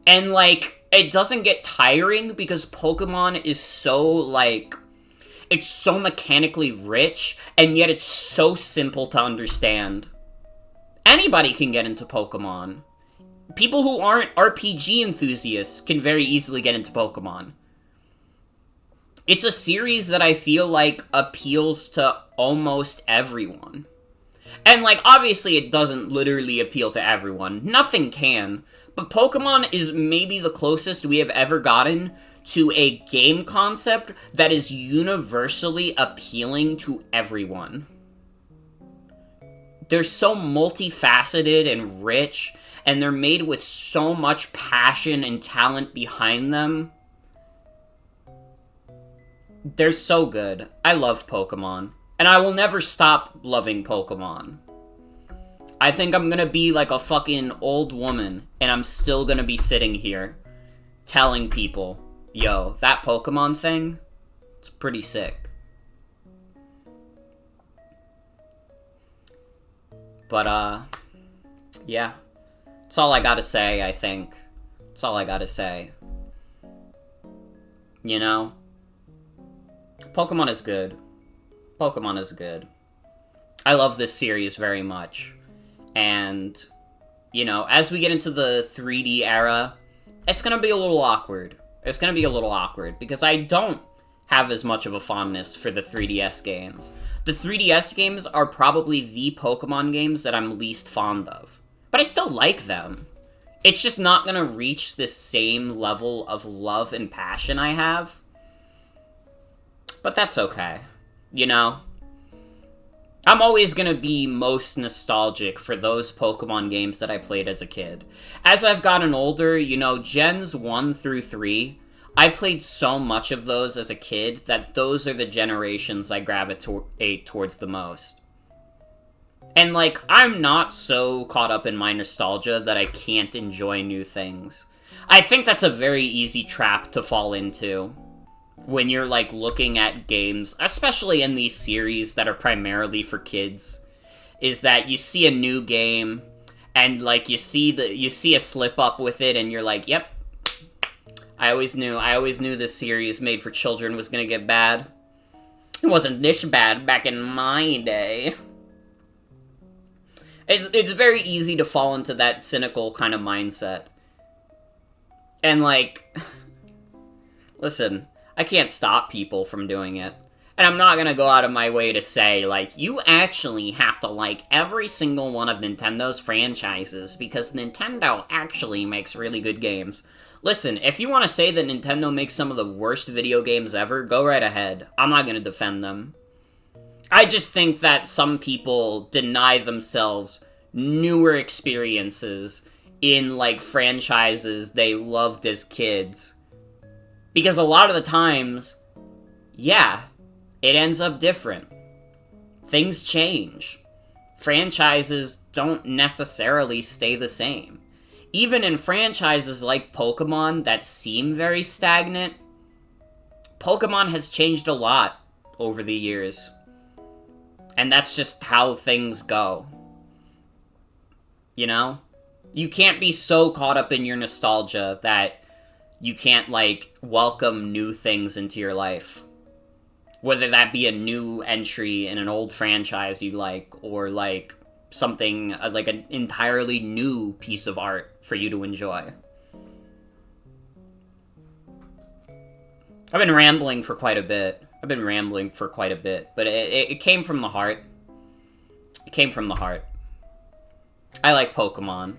And, like, it doesn't get tiring because Pokemon is so, like, it's so mechanically rich, and yet it's so simple to understand. Anybody can get into Pokemon. People who aren't RPG enthusiasts can very easily get into Pokemon. It's a series that I feel like appeals to almost everyone. And, like, obviously it doesn't literally appeal to everyone. Nothing can. But Pokemon is maybe the closest we have ever gotten to a game concept that is universally appealing to everyone. They're so multifaceted and rich, and they're made with so much passion and talent behind them. They're so good. I love Pokemon. And I will never stop loving Pokemon. I think I'm gonna be like a fucking old woman, and I'm still gonna be sitting here telling people, yo, that Pokemon thing, it's pretty sick. But, yeah. That's all I gotta say, I think. That's all I gotta say. You know? Pokemon is good. Pokemon is good. I love this series very much. And, you know, as we get into the 3D era, it's gonna be a little awkward. It's gonna be a little awkward, because I don't have as much of a fondness for the 3DS games. The 3DS games are probably the Pokemon games that I'm least fond of. But I still like them. It's just not gonna reach this same level of love and passion I have. But that's okay. You know? I'm always gonna be most nostalgic for those Pokemon games that I played as a kid. As I've gotten older, you know, Gens 1 through 3, I played so much of those as a kid that those are the generations I gravitate towards the most. And, like, I'm not so caught up in my nostalgia that I can't enjoy new things. I think that's a very easy trap to fall into when you're, like, looking at games, especially in these series that are primarily for kids, is that you see a new game, and, like, you see a slip-up with it, and you're like, yep, I always knew this series made for children was gonna get bad. It wasn't this bad back in my day. It's very easy to fall into that cynical kind of mindset. And, like, listen, I can't stop people from doing it. And I'm not gonna go out of my way to say, like, you actually have to like every single one of Nintendo's franchises, because Nintendo actually makes really good games. Listen, if you want to say that Nintendo makes some of the worst video games ever, go right ahead. I'm not gonna defend them. I just think that some people deny themselves newer experiences in, like, franchises they loved as kids. Because a lot of the times, yeah, it ends up different. Things change. Franchises don't necessarily stay the same. Even in franchises like Pokemon that seem very stagnant, Pokemon has changed a lot over the years. And that's just how things go. You know? You can't be so caught up in your nostalgia that you can't, like, welcome new things into your life. Whether that be a new entry in an old franchise you like, or, like, something, like, an entirely new piece of art for you to enjoy. I've been rambling for quite a bit. But it came from the heart. It came from the heart. I like Pokemon.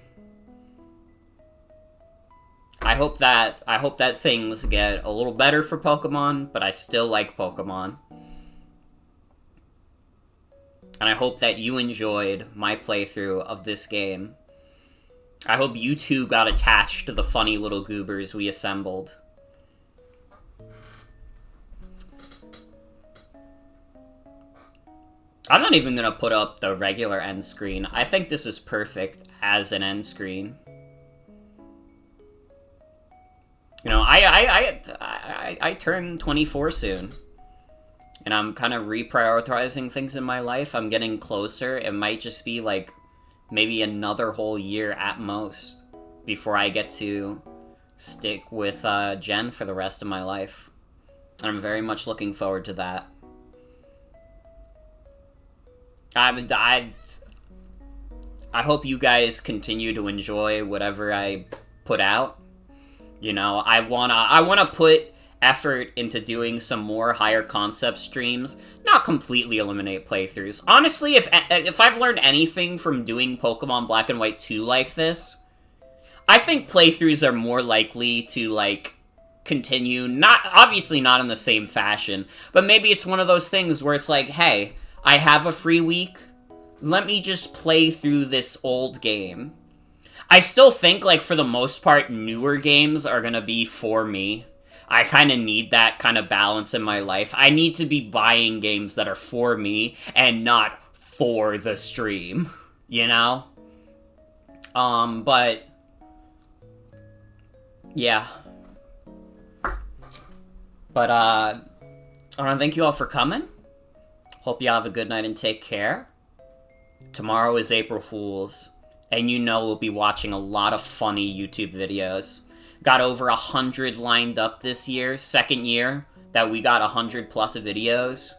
I hope that things get a little better for Pokemon, but I still like Pokemon. And I hope that you enjoyed my playthrough of this game. I hope you too got attached to the funny little goobers we assembled. I'm not even gonna put up the regular end screen. I think this is perfect as an end screen. You know, I turn 24 soon. And I'm kind of reprioritizing things in my life. I'm getting closer. It might just be, like, maybe another whole year at most before I get to stick with Jen for the rest of my life. And I'm very much looking forward to that. I hope you guys continue to enjoy whatever I put out. You know, I wanna put effort into doing some more higher concept streams, not completely eliminate playthroughs. Honestly, if I've learned anything from doing Pokemon Black and White 2 like this, I think playthroughs are more likely to, like, continue, obviously not in the same fashion, but maybe it's one of those things where it's like, hey, I have a free week, let me just play through this old game. I still think, like, for the most part, newer games are gonna be for me. I kind of need that kind of balance in my life. I need to be buying games that are for me and not for the stream, you know? But yeah. But, I want to thank you all for coming. Hope you have a good night and take care. Tomorrow is April Fool's, and you know we'll be watching a lot of funny YouTube videos. Got over 100 lined up this year, second year that we got 100 plus videos.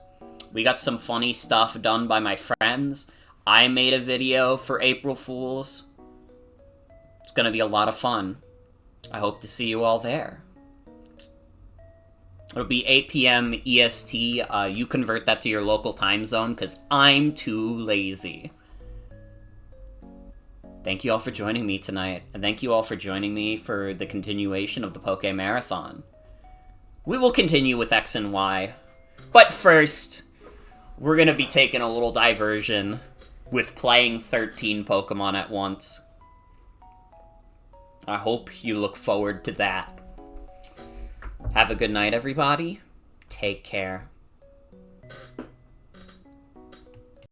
We got some funny stuff done by my friends. I made a video for April Fool's. It's gonna be a lot of fun. I hope to see you all there. It'll be 8 p.m. EST. You convert that to your local time zone, because I'm too lazy. Thank you all for joining me tonight, and thank you all for joining me for the continuation of the Poke Marathon. We will continue with X and Y, but first, we're going to be taking a little diversion with playing 13 Pokemon at once. I hope you look forward to that. Have a good night, everybody. Take care.